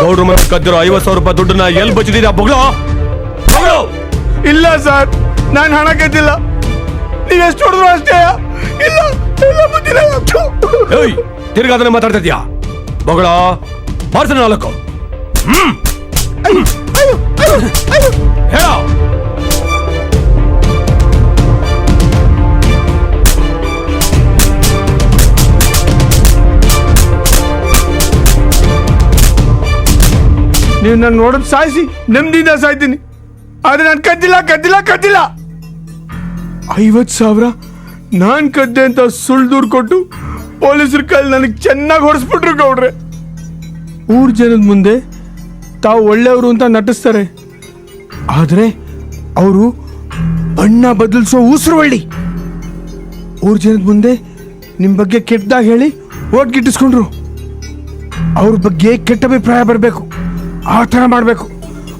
ಗೌಡ್ರು ಮನೆ ಕದ್ದಿರೋ 50,000 ರೂಪಾಯಿ ದುಡ್ಡನ್ನ ಎಲ್ಲಿ ಬಚ್ಚಿದ್ದೀರಾ? ಬೊಗಳು ಇಲ್ಲ ಸರ್, ನಾನು ಹಣ ಗೆದ್ದಿಲ್ಲ. ನೀವೆಷ್ಟು ಹೊಡೆದ್ರು ಅಷ್ಟೇ. ಇಲ್ಲ ಇಲ್ಲ ಬುದ್ಧಿಲ್ಲ. ತಿರ್ಗಾ ಅದನ್ನ ಮಾತಾಡ್ತಾ ಇದೀಯಾ? ಬೊಗಳ ಬಾರ್ಸನ 4. ಹೇಳ. ನೀವು ನಾನು ನೋಡೋದು ಸಾಯಿಸಿ ನೆಮ್ಮದಿಯಿಂದ ಸಾಯ್ತೀನಿ. ಆದ್ರೆ ನಾನು ಕದ್ದಿಲ್ಲ. 50,000 ನಾನ್ ಕದ್ದೆ ಅಂತ ಸುಳ್ಳು ದೂರು ಕೊಟ್ಟು ಪೊಲೀಸರ ಕೈಲಿ ನನಗೆ ಚೆನ್ನಾಗಿ ಹೊಡೆಸ್ಬಿಟ್ರು ಗೌಡ್ರೆ. ಊರ್ ಜನದ ಮುಂದೆ ತಾವು ಒಳ್ಳೆಯವರು ಅಂತ ನಟಿಸ್ತಾರೆ, ಆದ್ರೆ ಅವರು ಬಣ್ಣ ಬದಲಿಸೋ ಉಸಿರುವಳ್ಳಿ. ಊರ್ ಜನದ ಮುಂದೆ ನಿಮ್ ಬಗ್ಗೆ ಕೆಟ್ಟದಾಗ ಹೇಳಿ ಓಟ್ ಗಿಟ್ಟಿಸ್ಕೊಂಡ್ರು. ಅವ್ರ ಬಗ್ಗೆ ಕೆಟ್ಟ ಅಭಿಪ್ರಾಯ ಬರಬೇಕು, ಆ ಥರ ಮಾಡಬೇಕು.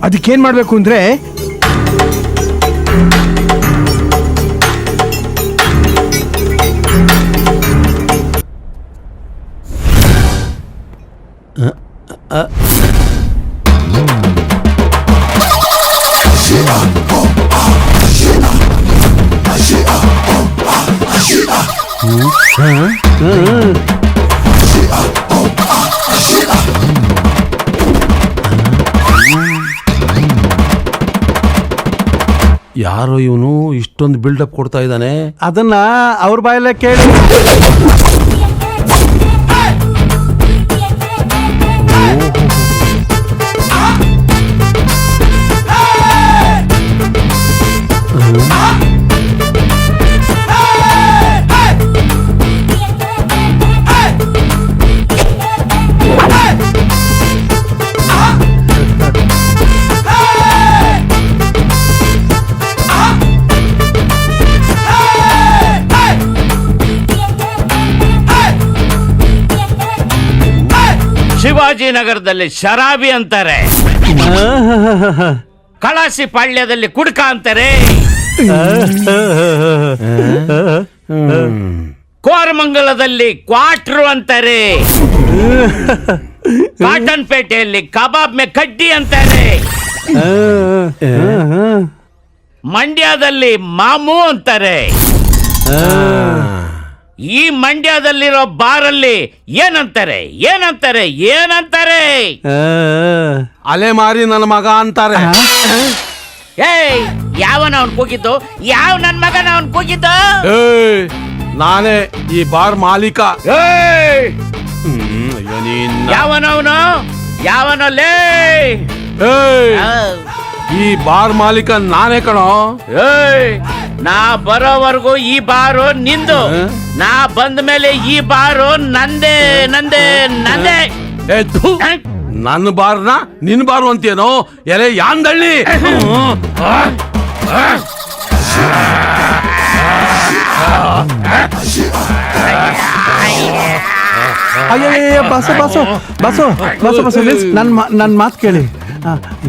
ಅದಕ್ಕೇನ್ ಮಾಡಬೇಕು ಅಂದ್ರೆ, ಯಾರೋ ಇವನು ಇಷ್ಟೊಂದು ಬಿಲ್ಡಪ್ ಕೊಡ್ತಾ ಇದ್ದಾನೆ. ಅದನ್ನ ಅವ್ರ ಬಾಯಲ್ಲೇ ಕೇಳಿ. ಶಿವಾಜಿನಗರದಲ್ಲಿ ಶರಾಬಿ ಅಂತಾರೆ, ಕಳಾಸಿ ಪಾಳ್ಯದಲ್ಲಿ ಕುಡ್ಕ ಅಂತಾರೆ, ಕೋರಮಂಗಲದಲ್ಲಿ ಕ್ವಾಟ್ರು ಅಂತಾರೆ, ಕಾಟನ್ ಪೇಟೆಯಲ್ಲಿ ಕಬಾಬ್ ಮೇ ಕಡ್ಡಿ ಅಂತಾರೆ, ಮಂಡ್ಯದಲ್ಲಿ ಮಾಮು ಅಂತಾರೆ. ಈ ಮಂಡ್ಯದಲ್ಲಿರೋ ಬಾರಲ್ಲಿ ಏನಂತಾರೆ? ಅಲೆ ಮಾರಿ ನನ್ನ ಮಗ ಅಂತಾರೆ. ಏಯ್, ಯಾವನ ಅವನ್ ಕೂಗಿದ್ದು? ಯಾವ ನನ್ ಮಗನ ಅವನ್ ಕೂಗಿದ್ದು? ನಾನೇ ಈ ಬಾರ್ ಮಾಲೀಕ. ಯಾವನವನು? ಈ ಬಾರ್ ಮಾಲೀಕ ನಾನೇ ಕಣೋ. ನಾ ಬರೋವರೆಗೂ ಈ ಬಾರು ನಿಂದು, ನಾ ಬಂದ ಮೇಲೆ ಈ ಬಾರು ನಂದೇ. ನನ್ನ ಬಾರ್ನ ನಿನ್ ಬಾರು ಅಂತೇನೋ? ಎಲೆ ಯಾಂದಳ್ಳಿ. ಅಯ್ಯೋ, ಬಸು ನನ್ ಮಾತು ಕೇಳಿ.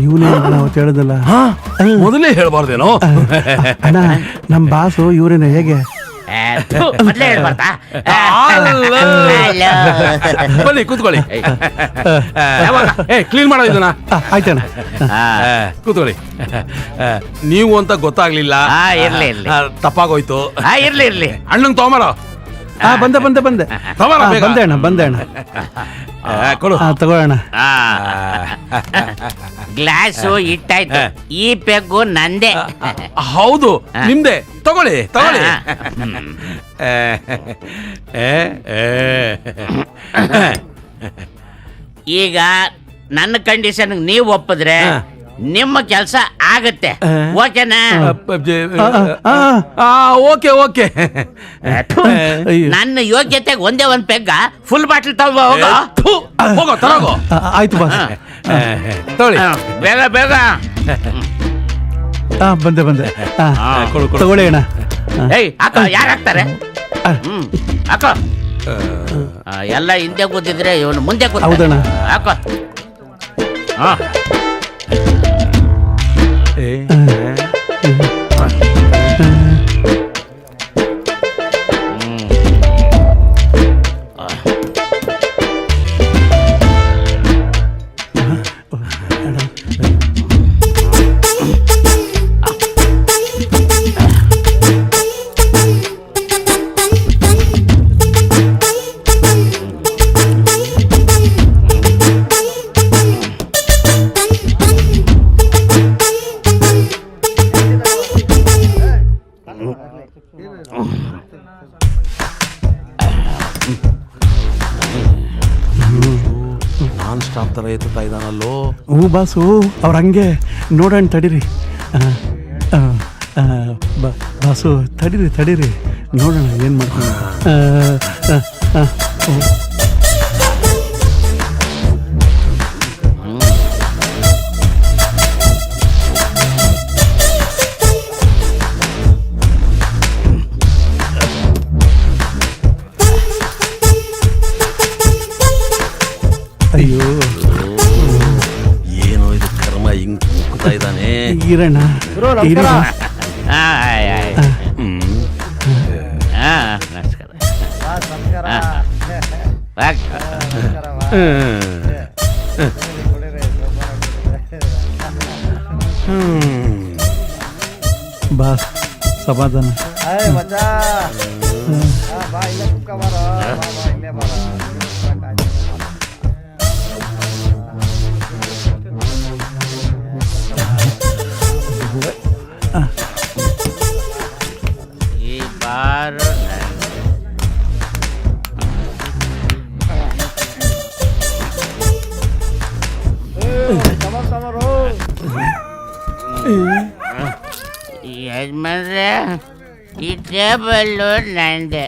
ಇವನೇ ನಾವು ಹೇಳಿದಲ್ಲ. ಮೊದಲೇ ಹೇಳ್ಬಾರ್ದೇನೋ. ಅಣ್ಣ ನಮ್ಮ ಬಾಸು ಇವರೇನೆ ಹೇಗೆ? ಬನ್ನಿ ಕೂತ್ಕೊಳ್ಳಿ. ಕ್ಲೀನ್ ಮಾಡೋ ಇದನ್ನ. ಆಯ್ತಣ್ಣ. ಕೂತ್ಕೊಳ್ಳಿ. ನೀವು ಅಂತ ಗೊತ್ತಾಗ್ಲಿಲ್ಲ. ತಪ್ಪಾಗೋಯ್ತು. ಇರ್ಲಿ ಅಣ್ಣಂಗ್ ತಗೊಂಬಾರೋ. ಬಂದೆ ತಗೊಂಬಾರ ಬೇಗ. ಬಂದೆ ಅಣ್ಣ ಕೊಡು. ತಗೋಣ. ಗ್ಲಾಸು ಇಟ್ಟಾಯ್ತು. ಈ ಪೆಗ್ಗು ನಂದೆ. ಹೌದು ನಿಮ್ದೆ. ತಗೊಳ್ಳಿ. ಈಗ ನನ್ನ ಕಂಡೀಷನ್ ನೀವು ಒಪ್ಪಿದ್ರೆ ನಿಮ್ಮ ಕೆಲಸ ಆಗತ್ತೆ. ಓಕೆನಾ? ಓಕೆ. ನನ್ನ ಯೋಗ್ಯತೆಗೆ ಒಂದೇ ಒಂದ್ ಪೆಗ್ಗ ಫುಲ್ ಬಾಟಲ್ ತಗೋ. ಹೋಗೋ ತರೋಗೋ. ಆಯ್ತು ಬಾಸ್. ತಗೊಳ್ಳಿ. ಬೇಗ ಬಂದೆ. ತಗೊಳ್ಳಿ ಅಣ್ಣ. ಅಕ್ಕ ಯಾರು ಹಾಕ್ತಾರೆ? ಅಕ್ಕ ಎಲ್ಲ ಹಿಂದೆ ಕೂತಿದ್ರೆ ಇವನು ಮುಂದೆ ಹೌದಣ್ಣ. ಅಕ್ಕ ನಾನ್ ಸ್ಟಾಪ್ ತರ ಎತ್ತುತ್ತಾ ಇದ್ದಾನಲ್ಲೋ. ಹ್ಞೂ ಬಾಸು ಅವ್ರ ಹಂಗೆ ನೋಡೋಣ ತಡೀರಿ. ಬಾಸು ತಡೀರಿ ನೋಡೋಣ ಏನು ಮಾಡ್ಕೊಂಡು. ಅಯ್ಯೋ ಏನೋ ಇದು ಕರ್ಮ ಹಿಂಗ್ ಮುಗ್ತಾ ಇದ್ದಾನೆ. ಇರೋಣ. ಬಾಸ್ ಸಮಾಧಾನ. ಈ ಬಾರು ಯಜಮಾನ್ರೆ, ಈ ಟೇಬಲ್ಲು ನಂದೆ,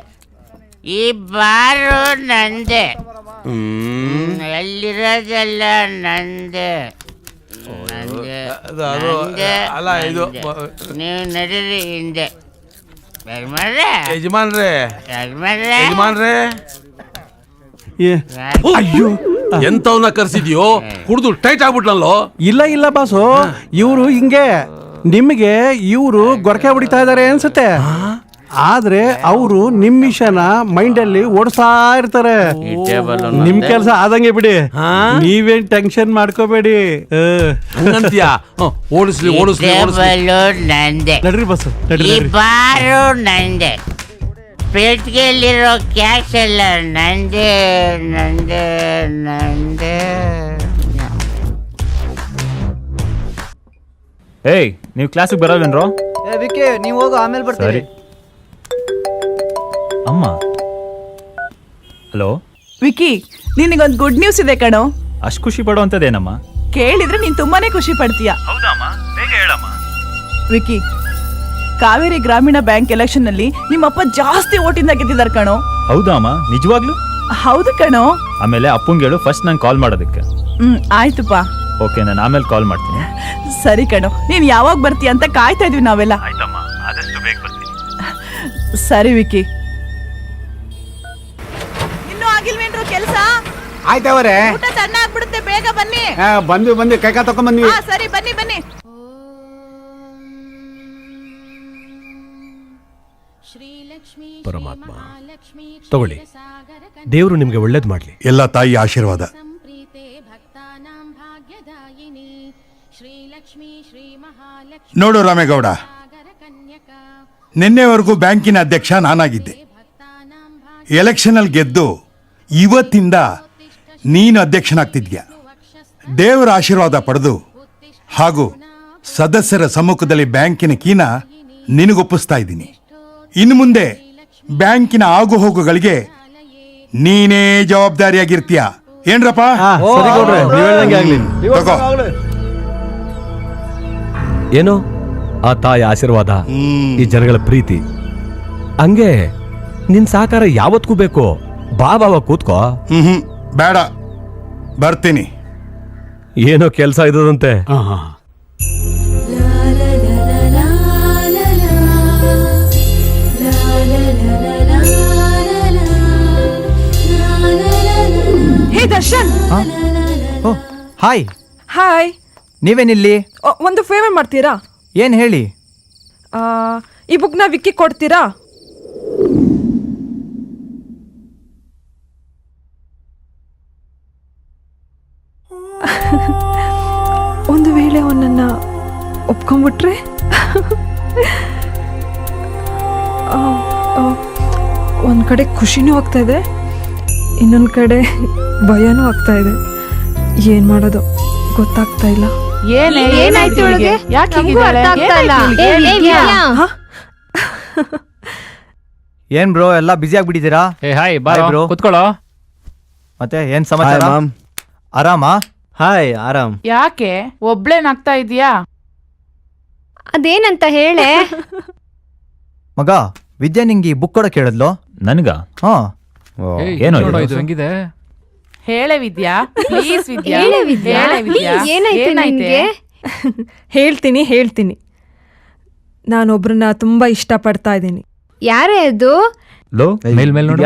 ಈ ಬಾರು ನಂದೆ, ಎಲ್ಲಿರೋದೆಲ್ಲ ನಂದೆ. ನೀವು ನಡೀರಿ ಹಿಂದೆ. ಯಜಮಾನ್ರೆ ಅಯ್ಯೋ ಎಂತವನ್ನ ಕರ್ಸಿದ್ಯೋ? ಕುಡ್ದು ಟೈಟ್ ಆಗ್ಬಿಟ್ಲಲ್ಲೋ. ಇಲ್ಲ ಬಾಸು, ಇವರು ಹಿಂಗೆ ನಿಮಗೆ ಇವರು ಗೊರಕೆ ಹೊಡಿತಾ ಇದಾರೆ ಅನ್ಸುತ್ತೆ. ಆದ್ರೆ ಅವರು ನಿಮ್ ಮಿಷನ ಮೈಂಡಲ್ಲಿ ಓಡಿಸ್ತಾ ಇರ್ತಾರೆ. ನಿಮ್ ಕೆಲಸ ಆದಂಗೆ ಬಿಡಿ, ನೀವೇನ್ ಟೆನ್ಷನ್ ಮಾಡ್ಕೋಬೇಡಿ. ಓಡಿಸ್ಲಿ ನಂದೆ, ನಡ್ರಿ ಬಸ್ ಈ ಬಾರು ನಂದೆ, ಪೇಟ್ಗೆಯಲ್ಲಿರೋ ಕ್ಯಾಶ್ ಎಲ್ಲ ನಂದೆ. ಏಯ್, ನೀವು ಕ್ಲಾಸಿಗೆ ಬರೋಲ್ವೇನ್ರೋ? ವಿಕಿ, ನೀವು ಹೋಗು, ಆಮೇಲೆ ಬರ್ತೀರಿ. ಅಮ್ಮ. ಹಲೋ ವಿಕಿ, ನಿನಗೊಂದು ಗುಡ್ ನ್ಯೂಸ್ ಇದೆ ಕಣೋ. ಅಷ್ಟು ಖುಷಿ ಪಡುವಂಥದ್ದೇನಮ್ಮ? ಕೇಳಿದ್ರೆ ನೀನ್ ತುಂಬಾನೇ ಖುಷಿ ಪಡ್ತೀಯ. ವಿಕಿ, ಕಾವೇರಿ ಗ್ರಾಮೀಣ ಬ್ಯಾಂಕ್ ಎಲೆಕ್ಷನ್ ನಲ್ಲಿ ನಿಮ್ಮಪ್ಪ ಜಾಸ್ತಿ ಓಟಿಂದ ಗೆದ್ದಿದ್ದಾರೆ ಕಣೋ. ಹೌದಾ ಅಮ್ಮ? ನಿಜವಾಗ್ಲೂ? ಹೌದು ಕಣೋ. ಆಮೇಲೆ ಅಪ್ಪಂಗೆ ಹೇಳು ಫಸ್ಟ್ ನಂಗೆ ಕಾಲ್ ಮಾಡೋದಕ್ಕೆ. ಆಯ್ತುಪ್ಪ. ಓಕೆ, ನಾನು ಆಮೇಲೆ ಕಾಲ್ ಮಾಡ್ತೀನಿ. ಸರಿ ಕಣೋ, ನೀನ್ ಯಾವಾಗ ಬರ್ತೀಯ ಅಂತ ಕಾಯ್ತಾ ಇದೀವಿ ನಾವೆಲ್ಲ. ಸರಿ ವಿಕಿ. ಇನ್ನೂ ಆಗಿಲ್ವೇನ್ರು ಕೆಲಸ? ಆಯ್ತವರೇ ಊಟ ತಣ್ಣ ಆಗ್ಬಿಡುತ್ತೆ, ಬೇಗ ಬನ್ನಿ. ಬಂದು ಕೈ ಕಾಲು ತಕೊಂಡ್ ಬಂದ್ವಿ. ಹಾ ಸರಿ, ಬನ್ನಿ ಬನ್ನಿ. ಪರಮಾತ್ಮ ತಗೊಳ್ಳಿ, ದೇವರು ನಿಮ್ಗೆ ಒಳ್ಳೇದ್ ಮಾಡ್ಲಿ. ಎಲ್ಲ ತಾಯಿ ಆಶೀರ್ವಾದ. ನೋಡು ರಾಮೇಗೌಡ, ನಿನ್ನೆವರೆಗೂ ಬ್ಯಾಂಕಿನ ಅಧ್ಯಕ್ಷ ನಾನಾಗಿದ್ದೆ. ಎಲೆಕ್ಷನಲ್ಲಿ ಗೆದ್ದು ಇವತ್ತಿಂದ ನೀನು ಅಧ್ಯಕ್ಷನಾಗ್ತಿದ್ಯಾ. ದೇವರ ಆಶೀರ್ವಾದ ಪಡೆದು ಹಾಗೂ ಸದಸ್ಯರ ಸಮ್ಮುಖದಲ್ಲಿ ಬ್ಯಾಂಕಿನ ಕೀನ ನಿನಗೊಪ್ಪಿಸ್ತಾ ಇದ್ದೀನಿ. ಇನ್ನು ಮುಂದೆ ಬ್ಯಾಂಕಿನ ಆಗುಹೋಗುಗಳಿಗೆ ನೀನೇ ಜವಾಬ್ದಾರಿಯಾಗಿರ್ತೀಯ. ಏನ್ರಪ್ಪ? ತಗೋ. ಏನೋ ಆ ತಾಯಿ ಆಶೀರ್ವಾದ, ಈ ಜನಗಳ ಪ್ರೀತಿ, ಹಂಗೆ ನಿನ್ ಸಹಕಾರ ಯಾವತ್ಗೂ ಬೇಕು. ಬಾಬಾವ ಕೂತ್ಕೋ. ಬೇಡ, ಬರ್ತೀನಿ. ಏನೋ ಕೆಲಸ ಇದ್ದದಂತೆ. ಹೇ ದರ್ಶನ್. ಹಾಯ್. ಹಾಯ್. ನೀವೇನಿಲ್ಲಿ? ಒಂದು ಫೇವರ್ ಮಾಡ್ತೀರಾ? ಏನ್ ಹೇಳಿ? ಈ ಬುಕ್ನ ವಿಕ್ಕಿ ಕೊಡ್ತೀರಾ? ಒಂದು ವೇಳೆ ಅವನನ್ನ ಒಪ್ಕೊಂಡ್ಬಿಟ್ರೆ ಒಂದು ಕಡೆ ಖುಷಿನೂ ಆಗ್ತಾ ಇದೆ, ಇನ್ನೊಂದು ಕಡೆ ಭಯನೂ ಆಗ್ತಾ ಇದೆ. ಏನು ಮಾಡೋದು ಗೊತ್ತಾಗ್ತಾ ಇಲ್ಲ. ಏನಾಯ್ತು ಒಳಗೆ? ಏನ್ ಬ್ರೋ ಎಲ್ಲ ಬಿಸಿ ಆಗ್ಬಿಟ್ಟಿದ್ದೀರಾ? Hi bro. ಕುತ್ಕೊಳ್ಳೋ. ಮತ್ತೆ ಏನ್ ಸಮಾಚಾರ? ಆರಾಮಾ? ಹಾಯ್, ಆರಾಮ್. ಯಾಕೆ ಒಬ್ಳೇನಾಗ್ತಾ ಇದೀಯಾ? ಅದೇನಂತ ಹೇಳೆ. ಮಗ ವಿದ್ಯಾ ನಿಂಗೆ ಬುಕ್ ಕೊಡಕ್ ಹೇಳಿದ್ಲು. ನನ್ಗ? ಹಾ. ಏನೋ ಇದು ಹೆಂಗಿದೆ? ಹೇಳೆ ವಿದ್ಯಾ, ಪ್ಲೀಸ್ ವಿದ್ಯಾ. ಹೇಳೆ ವಿದ್ಯಾ, please, ಏನಾಯ್ತು ನಿನ್ಗೆ? ಹೇಳ್ತೀನಿ. ನಾನೊಬ್ರನ್ನ ತುಂಬಾ ಇಷ್ಟಪಡ್ತಾ ಇದ್ದೀನಿ. ಯಾರೇ ಅದು? ಲೋ,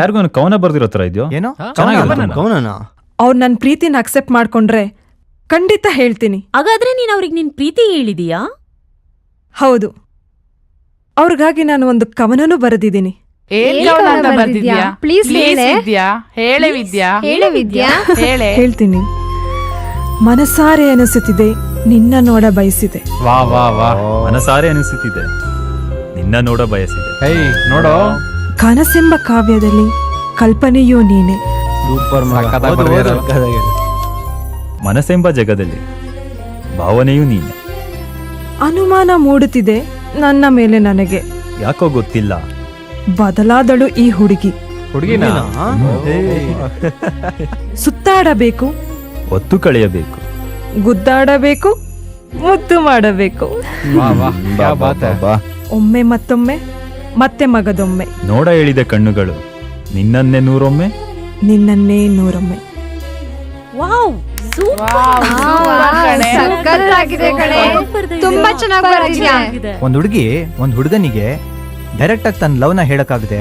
ಯಾರಿಗೂ ಕವನ ಬರ್ದಿರೋ ತರ ಇದೆಯೋ? ಏನೋ ಚೆನ್ನಾಗಿಲ್ಲ. ಅವ್ರು ನನ್ನ ಪ್ರೀತಿನ ಅಕ್ಸೆಪ್ಟ್ ಮಾಡ್ಕೊಂಡ್ರೆ ಖಂಡಿತ ಹೇಳ್ತೀನಿ. ಹಾಗಾದ್ರೆ ನೀನ್ ಅವ್ರಿಗೆ ನಿನ್ ಪ್ರೀತಿ ಹೇಳಿದೀಯಾ? ಹೌದು, ಅವ್ರಿಗಾಗಿ ನಾನು ಒಂದು ಕವನನೂ ಬರೆದಿದ್ದೀನಿ. ಏನ್ ಕವನ ಅಂತ ಬರ್ದಿದ್ಯಾ? Please ಪ್ಲೀಸ್ ಹೇಳೆ. ವಿದ್ಯಾ, ಹೇಳೆ ವಿದ್ಯಾ. ಹೇಳೆ ವಿದ್ಯಾ. ಹೇಳೆ. ಹೇಳ್ತೀನಿ. ಮನಸಾರೆ ಅನಿಸುತ್ತಿದೆ, ನಿನ್ನ ನೋಡ ಬಯಸಿದೆ. ವಾ ವಾ ವಾ, ಮನಸಾರೆ ಅನಿಸುತ್ತಿದೆ, ನಿನ್ನ ನೋಡ ಬಯಸಿದೆ. ನೋಡೋ, ಕನಸೆಂಬ ಕಾವ್ಯದಲ್ಲಿ ಕಲ್ಪನೆಯೂ ನೀನೆ. ಮನಸ್ಸೆಂಬ ಜಗದಲ್ಲಿ ಭಾವನೆಯೂ ನೀನೆ. ಅನುಮಾನ ಮೂಡುತ್ತಿದೆ ನನ್ನ ಮೇಲೆ ನನಗೆ. ಯಾಕೋ ಗೊತ್ತಿಲ್ಲ, ಬದಲಾದಳು ಈ ಹುಡುಗಿ. ಸುತ್ತಾಡಬೇಕು, ಒತ್ತು ಕಳೆಯಬೇಕು, ಗುದ್ದಾಡಬೇಕು, ಮುದ್ದು ಮಾಡಬೇಕು. ಒಮ್ಮೆ ಮತ್ತೊಮ್ಮೆ, ಮತ್ತೆ ಮಗದೊಮ್ಮೆ. ನೋಡ ಹೇಳಿದ ಕಣ್ಣುಗಳು ನಿನ್ನನ್ನೇ ನೂರೊಮ್ಮೆ, ನಿನ್ನನ್ನೇ ನೂರೊಮ್ಮೆ. ವಾವ್, ಸಕ್ಕತ್ತಾಗಿದೆ ಕಣೆ. ತುಂಬಾ ಚೆನ್ನಾಗಿ ಬರ್ದಿದ್ಯಾ. ಒಂದ್ ಹುಡುಗಿ ಒಂದ್ ಹುಡುಗನಿಗೆ ಡೈರೆಕ್ಟ್ ಆಗಿ ತನ್ನ ಲವ್ನ ಹೇಳಕ್ಕಾಗದೆ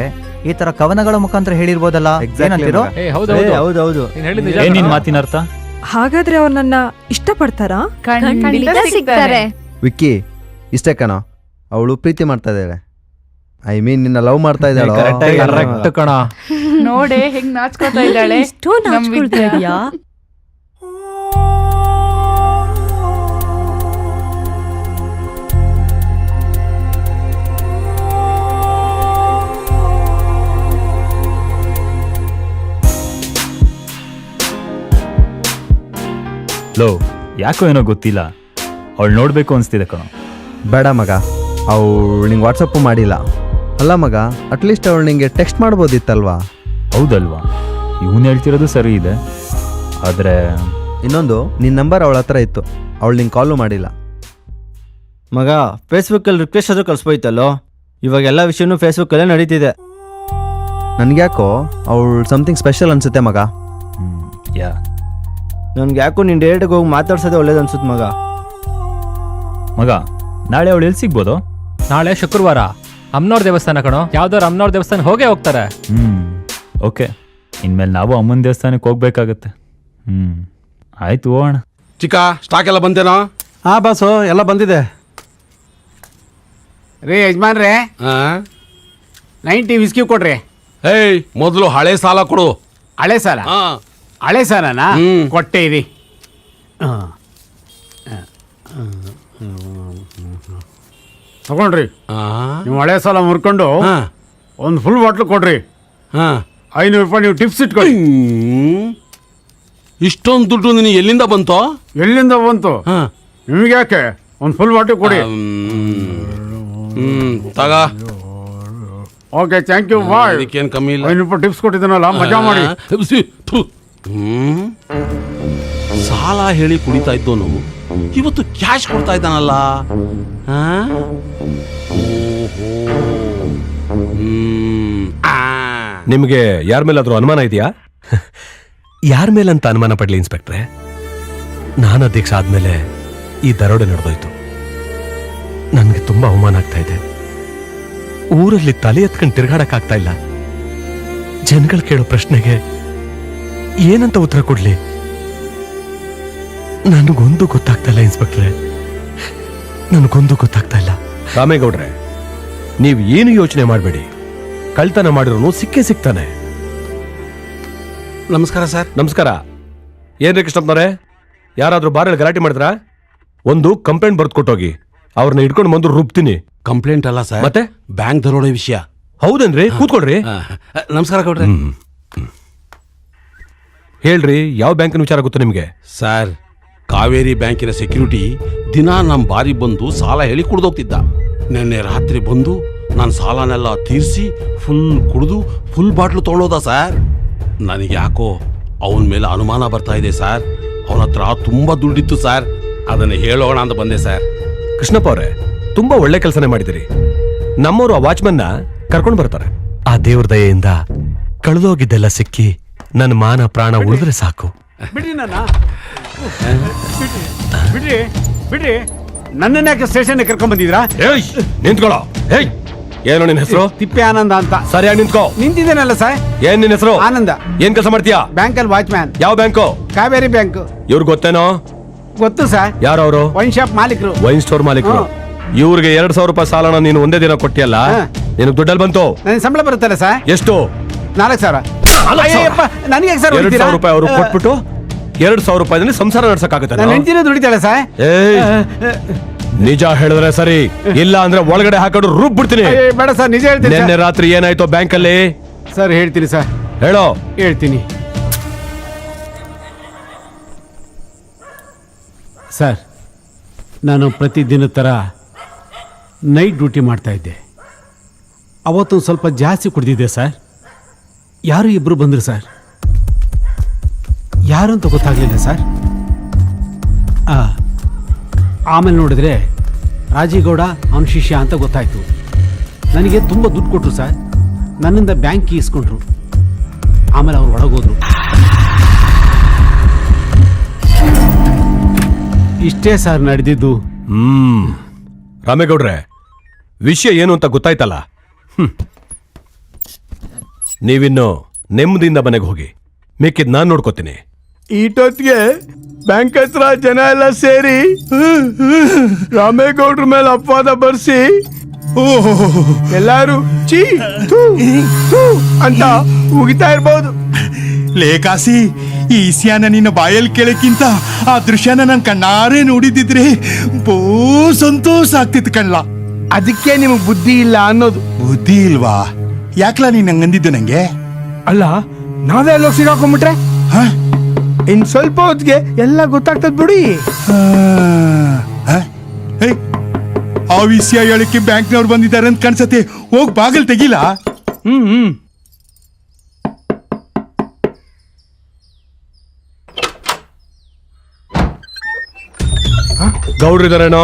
ಈ ತರ ಕವನಗಳ ಮುಖಾಂತರ ಹೇಳಿರ್ಬೋದಲ್ಲ. ಏನಂತೀರೋ? ಹೌದೌದು. ಏನ್ ನಿನ್ ಮಾತಿನ ಅರ್ಥ? ಹಾಗಾದ್ರೆ ಅವ್ರು ನನ್ನ ಇಷ್ಟಪಡ್ತಾರಾ? ಖಂಡಿತ ಸಿಗ್ತಾರೆ. ವಿಕ್ಕಿ ಇಷ್ಟೇ ಕಣ, ಅವಳು ಪ್ರೀತಿ ಮಾಡ್ತಾ ಇದ್ದಾಳೆ. ಐ ಮೀನ್ ನಿನ್ನ ಲವ್ ಮಾಡ್ತಾ ಇದ್ದಾಳೆ. ಕರೆಕ್ಟ್ ಕಣ. ನೋಡೆ ಹೆಂಗ್ ನಾಚ್ಕೋತಾ ಇದ್ದಾಳೆ. ನಮ್ ವಿದ್ಯಾ. ಲೋ, ಯಾಕೋ ಏನೋ ಗೊತ್ತಿಲ್ಲ, ಅವಳು ನೋಡ್ಬೇಕು ಅನ್ಸ್ತಿದೆ ಕಣೋ. ಬೇಡ ಮಗ, ಅವಳು ನಿಂಗೆ ವಾಟ್ಸಪ್ಪು ಮಾಡಿಲ್ಲ ಅಲ್ಲ ಮಗ. ಅಟ್ಲೀಸ್ಟ್ ಅವಳು ನಿಂಗೆ ಟೆಕ್ಸ್ಟ್ ಮಾಡ್ಬೋದಿತ್ತಲ್ವಾ? ಹೌದಲ್ವಾ? ಇವನು ಹೇಳ್ತಿರೋದು ಸರಿ ಇದೆ, ಆದ್ರೆ ಇನ್ನೊಂದು, ನಿನ್ನ ನಂಬರ್ ಅವಳ ಹತ್ರ ಇತ್ತು, ಅವಳು ನಿಂಗೆ ಕಾಲು ಮಾಡಿಲ್ಲ. ಮಗ ಫೇಸ್ಬುಕ್ಕಲ್ಲಿ ರಿಕ್ವೆಸ್ಟ್ ಆದರೂ ಕಳಿಸ್ಬೋಯ್ತಲ್ಲೋ. ಇವಾಗ ಎಲ್ಲ ವಿಷಯನೂ ಫೇಸ್ಬುಕ್ಕಲ್ಲೇ ನಡೀತಿದೆ. ನನಗ್ಯಾಕೋ ಅವಳು ಸಮಥಿಂಗ್ ಸ್ಪೆಷಲ್ ಅನ್ಸುತ್ತೆ ಮಗ. ಯಾ, ನನ್ಗೆ ಯಾಕೋ ನೀನು ಡೈರೆಕ್ಟಾಗಿ ಹೋಗಿ ಮಾತಾಡ್ಸೋದೇ ಒಳ್ಳೇದು ಅನ್ಸುತ್ತೆ ಮಗ. ಮಗ, ನಾಳೆ ಅವಳು ಎಲ್ಲಿ ಸಿಗ್ಬೋದು? ನಾಳೆ ಶುಕ್ರವಾರ ಅಮ್ಮನವ್ರ ದೇವಸ್ಥಾನ ಕಣೋ. ಯಾವ್ದಾರು ಅಮ್ಮನವ್ರ ದೇವಸ್ಥಾನ ಹೋಗೇ ಹೋಗ್ತಾರೆ. ಓಕೆ, ಇನ್ಮೇಲೆ ನಾವು ಅಮ್ಮನ ದೇವಸ್ಥಾನಕ್ಕೆ ಹೋಗ್ಬೇಕಾಗತ್ತೆ. ಆಯ್ತು ಹೋಗೋಣ. ಚಿಕ್ಕ ಸ್ಟಾಕ್ ಎಲ್ಲ ಬಂತೇನೋ? ಹಾ ಬಾಸು ಎಲ್ಲ ಬಂದಿದೆ. ರೀ ಯಜಮಾನ್ರೆ 90 ವಿಸ್ಕಿ ಕೊಡ್ರಿ. ಏಯ್ ಮೊದಲು ಹಳೆ ಸಾಲ ಕೊಡು. ಹಳೆ ಸಾಲ? ಹಳೆ ಸಾಲನಾ? ಕೊಟ್ಟೆ ಇರಿ. ತಗೊಂಡ್ರಿ. ನೀವು ಹಳೆ ಸಾಲ ಮುರ್ಕೊಂಡು ಒಂದು ಫುಲ್ ಬಾಟ್ಲು ಕೊಡ್ರಿ. 500 ರೂಪಾಯಿ ನೀವು ಟಿಪ್ಸ್ ಇಟ್ಕೊಳ್ಳಿ. ಇಷ್ಟೊಂದು ದುಡ್ಡು ನಿನಗೆ ಎಲ್ಲಿಂದ ಬಂತು? ಎಲ್ಲಿಂದ ಬಂತು ನಿಮ್ಗೆ? ಯಾಕೆ ಒಂದು ಫುಲ್ ಬಾಟ್ಲು ಕೊಡಿ. ತಗ. Okay thank you. ಬಾಯ್. ಇದಕ್ಕೇನು ಕಮ್ಮಿ ಇಲ್ಲ. 500 ರೂಪಾಯಿ ಟಿಪ್ಸ್ ಕೊಟ್ಟಿದ್ದೀನಲ್ಲ, ಮಜಾ ಮಾಡಿ. ಸಾಲ ಹೇಳಿ ಕುಡಿತಾ ಇದ್ದೋನು ಇವತ್ತು ಕ್ಯಾಶ್ ಕೊಡ್ತಾ ಇದ್ದಾನಲ್ಲ. ನಿಮಗೆ ಯಾರ ಮೇಲಾದ್ರೂ ಅನುಮಾನ ಇದೆಯಾ? ಯಾರ ಮೇಲಂತ ಅನುಮಾನ ಪಡ್ಲಿ ಇನ್ಸ್ಪೆಕ್ಟ್ರೆ? ನಾನು ಅಧ್ಯಕ್ಷ ಆದ್ಮೇಲೆ ಈ ದರೋಡೆ ನಡೆದೋಯ್ತು. ನನಗೆ ತುಂಬಾ ಅವಮಾನ ಆಗ್ತಾ ಇದೆ. ಊರಲ್ಲಿ ತಲೆ ಎತ್ಕೊಂಡು ತಿರ್ಗಾಡಕ್ಕಾಗ್ತಾ ಇಲ್ಲ. ಜನಗಳು ಕೇಳೋ ಪ್ರಶ್ನೆಗೆ ಏನಂತ ಉತ್ತರ ಕೊಡ್ಲಿ ನನಗೊಂದು ಗೊತ್ತಾಗ್ತಾ ಇಲ್ಲ ಇನ್ಸ್ಪೆಕ್ಟ್ರೆ, ನನಗೊಂದು ಗೊತ್ತಾಗ್ತಾ ಇಲ್ಲ. ರಾಮೇಗೌಡ್ರೆ, ನೀವು ಏನು ಯೋಚನೆ ಮಾಡಬೇಡಿ. ಕಳ್ತನ ಮಾಡಿರೋನು ಸಿಕ್ಕೇ ಸಿಗ್ತಾನೆ. ನಮಸ್ಕಾರ ಸರ್. ನಮಸ್ಕಾರ. ಏನ್ರಿ ಕೃಷ್ಣಪ್ಪನವ್ರೆ, ಯಾರಾದ್ರೂ ಬಾರಲ್ಲಿ ಗಲಾಟೆ ಮಾಡಿದ್ರಾ? ಒಂದು ಕಂಪ್ಲೇಂಟ್ ಬರ್ದು ಕೊಟ್ಟೋಗಿ, ಅವ್ರನ್ನ ಹಿಡ್ಕೊಂಡು ಬಂದು ರುಬ್ತೀನಿ. ಕಂಪ್ಲೇಂಟ್ ಅಲ್ಲ ಸರ್, ಮತ್ತೆ ಬ್ಯಾಂಕ್ ದರೋಡೆ ವಿಷಯ. ಹೌದೇನ್ರಿ? ಕೂತ್ಕೊಳ್ರಿ. ನಮಸ್ಕಾರ ಗೌಡ್ರೆ. ಹೇಳ್ರಿ, ಯಾವ ಬ್ಯಾಂಕಿನ ವಿಚಾರ ಗೊತ್ತು ನಿಮ್ಗೆ? ಸರ್, ಕಾವೇರಿ ಬ್ಯಾಂಕಿನ ಸೆಕ್ಯೂರಿಟಿ ದಿನ ನಮ್ಮ ಬಾರಿ ಬಂದು ಸಾಲ ಹೇಳಿ ಕುಡ್ದೋಗ್ತಿದ್ದ. ನಿನ್ನೆ ರಾತ್ರಿ ಬಂದು ನಾನು ಸಾಲನೆಲ್ಲ ತೀರಿಸಿ ಫುಲ್ ಕುಡಿದು ಫುಲ್ ಬಾಟ್ಲು ತೊಗೊಂಡೋದ ಸರ್. ನನಗೆ ಯಾಕೋ ಅವನ ಮೇಲೆ ಅನುಮಾನ ಬರ್ತಾ ಇದೆ ಸರ್. ಅವನ ಹತ್ರ ತುಂಬಾ ದುಡ್ಡಿತ್ತು ಸರ್, ಅದನ್ನು ಹೇಳೋಣ ಅಂತ ಬಂದೆ ಸರ್. ಕೃಷ್ಣಪ್ಪ ಅವರೇ, ತುಂಬಾ ಒಳ್ಳೆ ಕೆಲಸನೇ ಮಾಡಿದಿರಿ. ನಮ್ಮವರು ಆ ವಾಚ್ಮನ್ನ ಕರ್ಕೊಂಡು ಬರ್ತಾರೆ. ಆ ದೇವ್ರ ದಯೆಯಿಂದ ಕಳೆದೋಗಿದ್ದೆಲ್ಲ ಸಿಕ್ಕಿ ನನ್ನ ಮಾನ ಪ್ರಾಣ ಉಳಿದ್ರೆ ಸಾಕು. ಬಿಡ್ರಿ ನನ್ನ, ಬಿಡ್ರಿ ಬಿಡ್ರಿ. ನನ್ನನ್ನ ಯಾಕೆ ಸ್ಟೇಷನ್ ಕರ್ಕೊಂಡ್ ಬಂದಿದ್ರಾ? ನಿಂತ್ಕೊಳ್ಳೋ. ಹೇಯ್, ಏನು ನಿನ್ನ ಹೆಸರು? ತಿಪ್ಪೆ ಆನಂದ ಅಂತ. ಸರಿಯಾಗಿ ನಿಂತ್ಕೋ. ನಿಂತಿದ್ದೇನಲ್ಲ ಸರ್. ಏನ್ ನಿನ್ನ ಹೆಸರು? ಆನಂದ. ಏನ್ ಕೆಲಸ ಮಾಡ್ತೀಯಾ? ಬ್ಯಾಂಕಲ್ಲಿ ವಾಚ್ಮ್ಯಾನ್. ಯಾವ ಬ್ಯಾಂಕು? ಕಾವೇರಿ ಬ್ಯಾಂಕ್. ಇವ್ರು ಗೊತ್ತೇನೋ? ಗೊತ್ತು ಸರ್. ಯಾರು ಅವರು? ವೈನ್ ಶಾಪ್ ಮಾಲೀಕರು. ವೈನ್ ಸ್ಟೋರ್ ಮಾಲೀಕರು. ಇವ್ರಿಗೆ 2,000 ರೂಪಾಯಿ ಸಾಲನ ನೀನು ಒಂದೇ ದಿನ ಕೊಟ್ಟಿಯಲ್ಲ, ನಿನಗೆ ದುಡ್ಡಲ್ಲಿ ಬಂತು? ನನಗೆ ಸಂಬಳ ಬರುತ್ತಲ್ಲ ಸರ್. ಎಷ್ಟು? 4,000. ನನಗೆ ಸರ್ 2,000 ರೂಪಾಯಿ ಅವರು ಕೊಟ್ಬಿಟ್ಟು 2,000 ರೂಪಾಯಿನಲ್ಲಿ ಸಂಸಾರ ನಡ್ಸಕ್ಕಾಗುತ್ತೆ? ನನ್ನ ಹೆಂಡತಿನೂ ದುಡಿತಾಳೆ ಸರ್. ನಿಜ ಹೇಳಿದ್ರೆ ಸರಿ, ಇಲ್ಲ ಅಂದ್ರೆ ಒಳಗಡೆ ಹಾಕೊಂಡು ರುಬ್ಬಿಡ್ತೀನಿ. ಬೇಡ ಸರ್, ನಿಜ ಹೇಳ್ತೀನಿ. ನಿನ್ನೆ ರಾತ್ರಿ ಏನಾಯ್ತು ಬ್ಯಾಂಕಲ್ಲಿ? ಸರ್ ಹೇಳ್ತೀನಿ ಸರ್. ಹೇಳೋ. ಹೇಳ್ತೀನಿ ಸರ್. ನಾನು ಪ್ರತಿದಿನ ಥರ ನೈಟ್ ಡ್ಯೂಟಿ ಮಾಡ್ತಾ ಇದ್ದೆ. ಅವತ್ತು ಸ್ವಲ್ಪ ಜಾಸ್ತಿ ಕುಡಿದಿದ್ದೆ ಸರ್. ಯಾರು ಇಬ್ಬರು ಬಂದರು ಸರ್. ಯಾರು ಅಂತ ಗೊತ್ತಾಗಲಿಲ್ಲ ಸರ್. ಆಮೇಲೆ ನೋಡಿದ್ರೆ ರಾಜೀಗೌಡ ಅವನ ಶಿಷ್ಯ ಅಂತ ಗೊತ್ತಾಯ್ತು. ನನಗೆ ತುಂಬ ದುಡ್ಡು ಕೊಟ್ಟರು ಸರ್. ನನ್ನಿಂದ ಬ್ಯಾಂಕ್ ಕೀ ಇಸ್ಕೊಂಡ್ರು. ಆಮೇಲೆ ಅವ್ರು ಒಳಗೋದ್ರು. ಇಷ್ಟೇ ಸರ್ ನಡೆದಿದ್ದು. ರಾಮೇಗೌಡ್ರೆ, ವಿಷಯ ಏನು ಅಂತ ಗೊತ್ತಾಯ್ತಲ್ಲ. ನೀವಿನ್ನು ನೆಮ್ಮದಿಯಿಂದ ಮನೆಗೆ ಹೋಗಿ, ಮಿಕ್ಕಿದ್ ನಾನ್ ನೋಡ್ಕೋತೀನಿ. ಈಟೊತ್ತಿಗೆ ಬ್ಯಾಂಕ್ ಹತ್ರ ಜನ ಎಲ್ಲ ಸೇರಿ ರಾಮೇಗೌಡ್ರ ಮೇಲೆ ಅಪವಾದ ಬರ್ಸಿ ಎಲ್ಲಾರು ಚೀ ಥೂ, ಥೂ ಅಂತ ಉಗಿತಾ ಇರ್ಬೋದು. ಲೇಕಾಸಿ, ಈ ಇಸ್ಯಾನ ನಿನ್ನ ಬಾಯಲ್ಲಿ ಕೇಳಕ್ಕಿಂತ ಆ ದೃಶ್ಯನ ನಾನು ಕಣ್ಣಾರೆ ನೋಡಿದಿದ್ರೆ ಬೋ ಸಂತೋಷ ಆಗ್ತಿತ್ತು ಕಣ್ಲ. ಅದಕ್ಕೆ ನಿಮಗ್ ಬುದ್ಧಿ ಇಲ್ಲ ಅನ್ನೋದು. ಬುದ್ಧಿ ಇಲ್ವಾ? ಯಾಕ್ಲಾ ನೀನ್ ಹಂಗಂದಿದ್ದು ನಂಗೆ? ಅಲ್ಲ, ನಾವೇ ಅಲ್ಲೋ ಸಿಗಾಕೊಂಡ್ಬಿಟ್ರೆ ಇನ್ ಸ್ವಲ್ಪ ಹೊತ್ತಿಗೆ ಎಲ್ಲ ಗೊತ್ತಾಗ್ತದ ಬಿಡಿ. ಆ ವಿಷಯ ಹೇಳಕ್ಕೆ ಬ್ಯಾಂಕ್ನವ್ರು ಬಂದಿದ್ದಾರೆ ಅಂತ ಕಾಣಿಸತ್ತೆ. ಹೋಗ್ ಬಾಗಲ್ ತೆಗಿಲ್ಲ. ಗೌಡ್ರಿದಾರೇನೋ?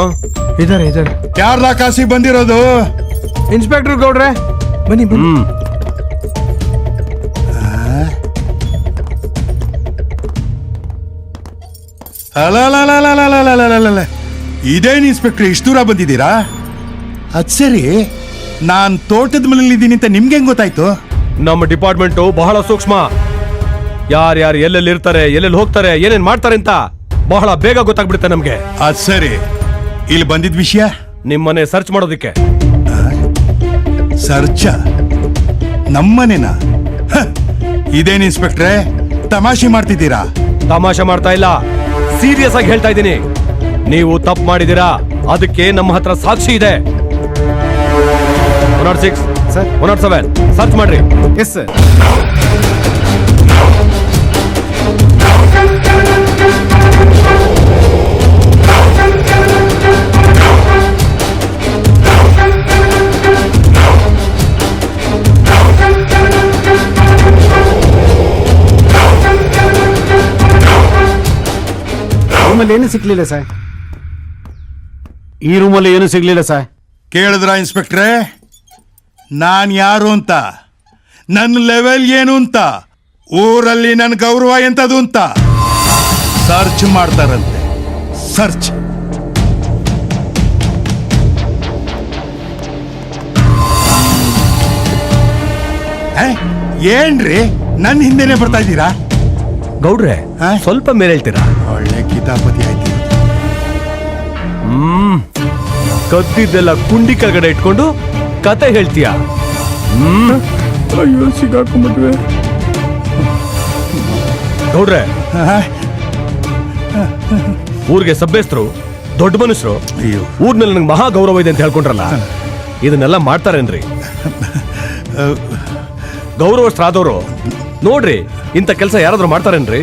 ಇದಾರೆ ಇದಾರೆ. ಯಾರ ಕಾಸಿ ಬಂದಿರೋದು? ಇನ್ಸ್ಪೆಕ್ಟರ್ ಗೌಡ್ರೆ, ಬನ್ನಿ ಬನ್ನಿ. ಅಲ್ಲ, ಇದೇನು ಇನ್ಸ್ಪೆಕ್ಟರ್ ಇಷ್ಟು ದೂರ ಬಂದಿದ್ದೀರಾ? ಅದ್ ಸರಿ, ನಾನ್ ತೋಟದ ಮನೇಲಿದ್ದೀನಿ ಅಂತ ನಿಮ್ಗೆ ಹೆಂಗ್ ಗೊತ್ತಾಯ್ತು? ನಮ್ಮ ಡಿಪಾರ್ಟ್ಮೆಂಟು ಬಹಳ ಸೂಕ್ಷ್ಮ. ಯಾರ್ಯಾರು ಎಲ್ಲೆಲ್ಲಿ ಇರ್ತಾರೆ, ಎಲ್ಲೆಲ್ಲಿ ಹೋಗ್ತಾರೆ, ಏನೇನ್ ಮಾಡ್ತಾರೆ ಅಂತ ಬಹಳ ಬೇಗ ಗೊತ್ತಾಗ್ಬಿಡುತ್ತೆ ನಮ್ಗೆ. ಅದ್ ಸರಿ, ಇಲ್ಲಿ ಬಂದಿದ್ ವಿಷಯ ನಿಮ್ಮನೆ ಸರ್ಚ್ ಮಾಡೋದಿಕ್ಕೆ. ಸರ್ಚ ನಮ್ಮನೆನ? ಇದೇನ್ ಇನ್ಸ್ಪೆಕ್ಟ್ರೆ, ತಮಾಷೆ ಮಾಡ್ತಿದ್ದೀರಾ? ತಮಾಷೆ ಮಾಡ್ತಾ ಇಲ್ಲ, ಸೀರಿಯಸ್ ಆಗಿ ಹೇಳ್ತಾ ಇದ್ದೀನಿ. ನೀವು ತಪ್ಪು ಮಾಡಿದೀರಾ, ಅದಕ್ಕೆ ನಮ್ಮ ಹತ್ರ ಸಾಕ್ಷಿ ಇದೆ. 106 ಸರ್, 107 ಸರ್ಚ್ ಮಾಡ್ರಿ. Yes sir. ರೂಮಲ್ಲಿ ಏನು ಸಿಕ್ಲಿಲ್ಲ ಸರ್. ಈ ರೂಮಲ್ಲಿ ಏನು ಸಿಗ್ಲಿಲ್ಲ ಸರ್. ಕೇಳಿದ್ರ ಇನ್ಸ್ಪೆಕ್ಟ್ರೆ, ನಾನ್ ಯಾರು ಅಂತ, ನನ್ನ ಲೆವೆಲ್ ಏನು ಅಂತ, ಊರಲ್ಲಿ ನನ್ನ ಗೌರವ ಎಂತದು ಅಂತ ಸರ್ಚ್ ಮಾಡ್ತಾರಂತೆ. ಸರ್ಚ್. ಏನ್ರಿ ನನ್ನ ಹಿಂದೆನೆ ಬರ್ತಾ ಇದ್ದೀರಾ? ಗೌಡ್ರೆ, ಸ್ವಲ್ಪ ಮೇಲೆ ಹೇಳ್ತೀರಾ? ಒಳ್ಳೆ ಕಿತಾಪತಿ ಆಯ್ತು. ಕದ್ದಿದ್ದೆಲ್ಲ ಕುಂಡಿ ಕೆಳಗಡೆ ಇಟ್ಕೊಂಡು ಕತೆ ಹೇಳ್ತೀಯ? ಅಯ್ಯೋ, ಸಿಗಾಕೊಂಡ್ಬಿಟ್ವೆ. ಗೌಡ್ರೆ, ಊರಿಗೆ ಸಭ್ಯಸ್ಥರು, ದೊಡ್ಡ ಮನುಷ್ಯರು, ಊರ್ನಲ್ಲಿ ನಂಗೆ ಮಹಾ ಗೌರವ ಇದೆ ಅಂತ ಹೇಳ್ಕೊಂಡ್ರಲ್ಲ, ಇದನ್ನೆಲ್ಲ ಮಾಡ್ತಾರೇನ್ರಿ? ಗೌರವಸ್ಥರಾದವರು ನೋಡ್ರಿ, ಇಂಥ ಕೆಲಸ ಯಾರಾದ್ರೂ ಮಾಡ್ತಾರೇನ್ರಿ?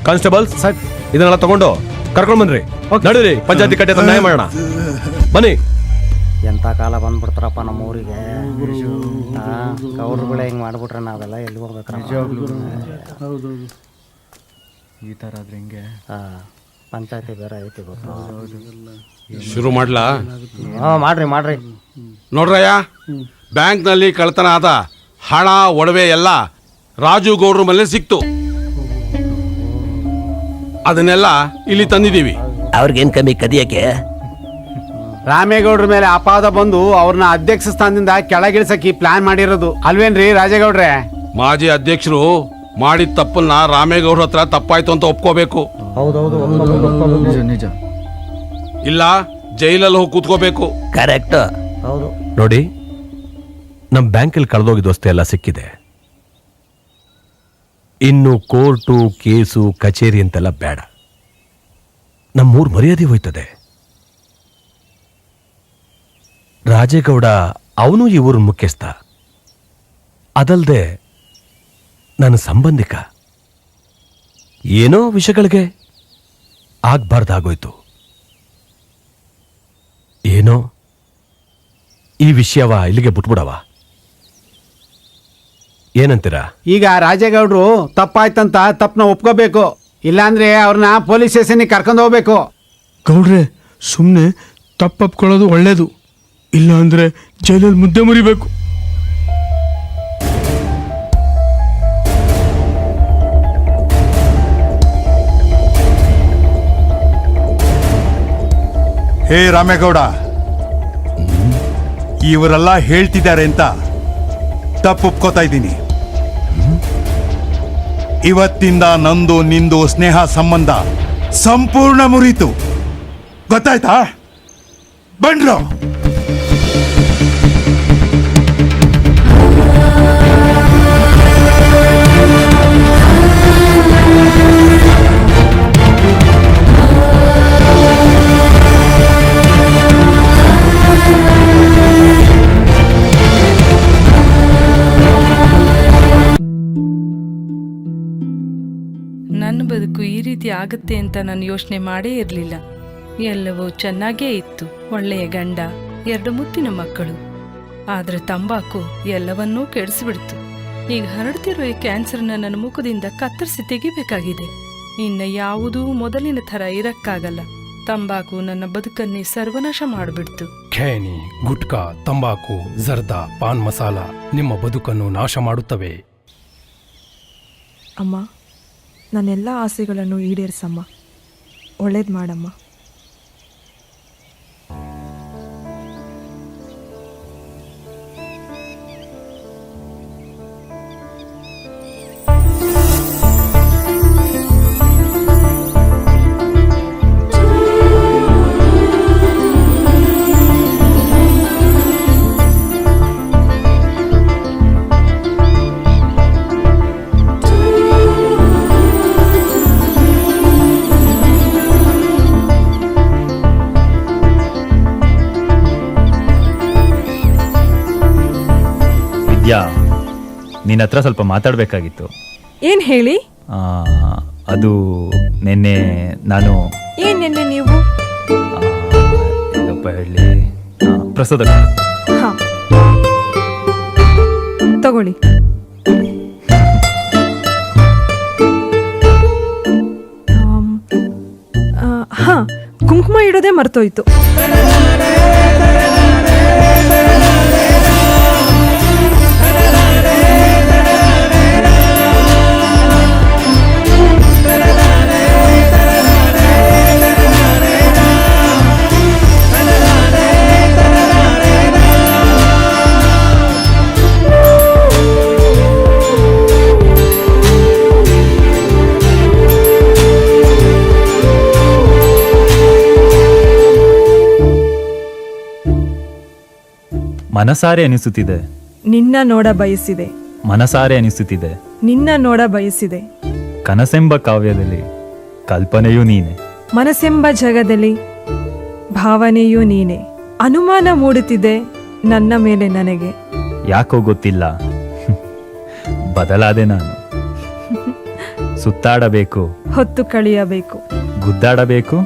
ಕಾನ್ಸ್ಟೇಬಲ್ ಸರ್, ಇದನ್ನೆಲ್ಲ ತಗೊಂಡು ಕರ್ಕೊಂಡ್ ಬನ್ರಿ. ನಡೀರಿ, ಪಂಚಾಯತಿ ಕಟ್ಟೆ ಹತ್ರ ನ್ಯಾಯ ಮಾಡೋಣ. ಬನ್ನಿ. ಎಂತ ಕಾಲ ಬಂದ್ಬಿಡ್ತಾರಪ್ಪ ನಮ್ಮ ಊರಿಗೆ. ಗೌಡ್ರುಗಳೇ ಹಿಂಗ್ ಮಾಡ್ಬಿಟ್ರೆ ನಾವೆಲ್ಲ ಎಲ್ಲಿ ಹೋಗ್ಬೇಕ್ರ? ಈ ತರ ಆದ್ರೆ ಹಿಂಗೆ. ಪಂಚಾಯತಿ ಬೇರೆ ಐತಿ ಗೊತ್ತು. ಶುರು ಮಾಡ್ಲಾ? ಮಾಡ್ರಿ ಮಾಡ್ರಿ. ನೋಡ್ರಯ್ಯ, ಬ್ಯಾಂಕ್ನಲ್ಲಿ ಕಳ್ತನ ಆದ ಹಣ ಒಡವೆ ಎಲ್ಲ ರಾಜು ಗೌಡ್ರ ಮೇಲೆ ಸಿಕ್ತು. ಅದನ್ನೆಲ್ಲ ಇಲ್ಲಿ ತಂದಿದ್ದೀವಿ. ಅವ್ರಿಗೇನ್ ಕಮ್ಮಿ ಕದಿಯಕ್ಕೆ? ರಾಮೇಗೌಡ್ರ ಮೇಲೆ ಅಪಾದ ಬಂದು ಅವ್ರನ್ನ ಅಧ್ಯಕ್ಷ ಸ್ಥಾನದಿಂದ ಕೆಳಗಿಳಿಸಕ್ಕೆ ಪ್ಲಾನ್ ಮಾಡಿರೋದು ಅಲ್ವೇನ್ರಿ ರಾಜೇಗೌಡ್ರೆ? ಮಾಜಿ ಅಧ್ಯಕ್ಷರು ಮಾಡಿದ ತಪ್ಪನ್ನ ರಾಮೇಗೌಡ್ರ ಹತ್ರ ತಪ್ಪಾಯ್ತು ಅಂತ ಒಪ್ಕೋಬೇಕು. ಹೌದೌದು, ನಿಜ. ಇಲ್ಲ ಜೈಲಲ್ಲಿ ಹೋಗಿ ಕೂತ್ಕೋಬೇಕು. ಕರೆಕ್ಟ್. ಹೌದು. ನೋಡಿ, ನಮ್ ಬ್ಯಾಂಕಲ್ಲಿ ಕಳೆದೋಗಿದ್ದು ಅಷ್ಟೇ ಎಲ್ಲ ಸಿಕ್ಕಿದೆ. ಇನ್ನು ಕೋರ್ಟು, ಕೇಸು, ಕಚೇರಿ ಅಂತೆಲ್ಲ ಬೇಡ. ನಮ್ಮೂರ್ ಮರ್ಯಾದೆ ಹೋಯ್ತದೆ. ರಾಜೇಗೌಡ ಅವನು ಈ ಊರಿನ ಮುಖ್ಯಸ್ಥ, ಅದಲ್ದೆ ನನ್ನ ಸಂಬಂಧಿಕ. ಏನೋ ವಿಷಯಗಳಿಗೆ ಆಗ್ಬಾರ್ದಾಗೋಯ್ತು. ಏನೋ ಈ ವಿಷಯವ ಇಲ್ಲಿಗೆ ಬಿಟ್ಬಿಡವ? ಏನಂತೀರಾ? ಈಗ ರಾಜೇಗೌಡ್ರು ತಪ್ಪಾಯ್ತಂತ ತಪ್ಪನ ಒಪ್ಕೋಬೇಕು, ಇಲ್ಲಾಂದ್ರೆ ಅವ್ರನ್ನ ಪೊಲೀಸ್ ಸ್ಟೇಷನ್ಗೆ ಕರ್ಕೊಂಡು ಹೋಗ್ಬೇಕು. ಗೌಡ್ರೆ, ಸುಮ್ಮನೆ ತಪ್ಪೊಪ್ಕೊಳ್ಳೋದು ಒಳ್ಳೇದು, ಇಲ್ಲ ಅಂದ್ರೆ ಜೈಲಲ್ಲಿ ಮುದ್ದೆ ಮುರಿಬೇಕು. ಹೇ ರಾಮೇಗೌಡ, ಇವರೆಲ್ಲ ಹೇಳ್ತಿದ್ದಾರೆ ಅಂತ ತಪ್ಪು ಒಪ್ಕೋತಾ ಇದ್ದೀನಿ. ಇವತ್ತಿಂದ ನಂದು ನಿಂದು ಸ್ನೇಹ ಸಂಬಂಧ ಸಂಪೂರ್ಣ ಮುರಿತು, ಗೊತ್ತಾಯ್ತಾ? ಬಂಡ್ರು. ನನ್ನ ಬದುಕು ಈ ರೀತಿ ಆಗುತ್ತೆ ಅಂತ ನಾನು ಯೋಚನೆ ಮಾಡೇ ಇರಲಿಲ್ಲ. ಎಲ್ಲವೂ ಚೆನ್ನಾಗೇ ಇತ್ತು. ಒಳ್ಳೆಯ ಗಂಡ, 2 ಮುತ್ತಿನ ಮಕ್ಕಳು. ಆದ್ರೆ ತಂಬಾಕು ಎಲ್ಲವನ್ನೂ ಕೆಡಿಸಿಬಿಡ್ತು. ಈಗ ಹರಡ್ತಿರೋ ಈ ಕ್ಯಾನ್ಸರ್ನ ನನ್ನ ಮುಖದಿಂದ ಕತ್ತರಿಸಿ ತೆಗಿಬೇಕಾಗಿದೆ. ಇನ್ನು ಯಾವುದೂ ಮೊದಲಿನ ಥರ ಇರಕ್ಕಾಗಲ್ಲ. ತಂಬಾಕು ನನ್ನ ಬದುಕನ್ನೇ ಸರ್ವನಾಶ ಮಾಡಿಬಿಡ್ತು. ಖೇಣಿ, ಗುಟ್ಕಾ, ತಂಬಾಕು, ಜರ್ದಾ, ಪಾನ್ ಮಸಾಲ ನಿಮ್ಮ ಬದುಕನ್ನು ನಾಶ ಮಾಡುತ್ತವೆ. ಅಮ್ಮ, ನನ್ನೆಲ್ಲ ಆಸೆಗಳನ್ನು ಈಡೇರಿಸಮ್ಮ, ಒಳ್ಳೇದು ಮಾಡಮ್ಮ. ವಿದ್ಯಾ, ನಿನ್ನ ಹತ್ರ ಸ್ವಲ್ಪ ಮಾತಾಡಬೇಕಾಗಿತ್ತು. ಏನ್ ಹೇಳಿ? ಅದು ನಿನ್ನೆ ನಾನು ಏನ್ ನಿನ್ನೆ ನೀವು? ಹೇಗಪ್ಪ ಹೇಳಿ, ಪ್ರಸಾದ ಹಾ ತಗೊಳ್ಳಿ. ಹಾ, ಕುಂಕುಮ ಇಡೋದೇ ಮರ್ತೋಯ್ತು. ಮನಸಾರೆ ಅನಿಸುತ್ತಿದೆ. ನಿನ್ನ ನೋಡ ಬಯಸಿದೆ. ಮನಸಾರೆ ಅನಿಸುತ್ತಿದೆ. ನಿನ್ನ ನೋಡ ಬಯಸಿದೆ. ಕನಸೆಂಬ ಕಾವ್ಯದಲ್ಲಿ ಕಲ್ಪನೆಯೂ ನೀನೆ. ಮನಸ್ಸೆಂಬ ಜಗದಲ್ಲಿ ಭಾವನೆಯೂ ನೀನೆ. ಅನುಮಾನ ಮೂಡುತ್ತಿದೆ ನನ್ನ ಮೇಲೆ ನನಗೆ. ಯಾಕೋ ಗೊತ್ತಿಲ್ಲ, ಬದಲಾದೆ ನಾನು. ಸುತ್ತಾಡಬೇಕು, ಹೊತ್ತು ಕಳೆಯಬೇಕು, ಗುದ್ದಾಡಬೇಕು,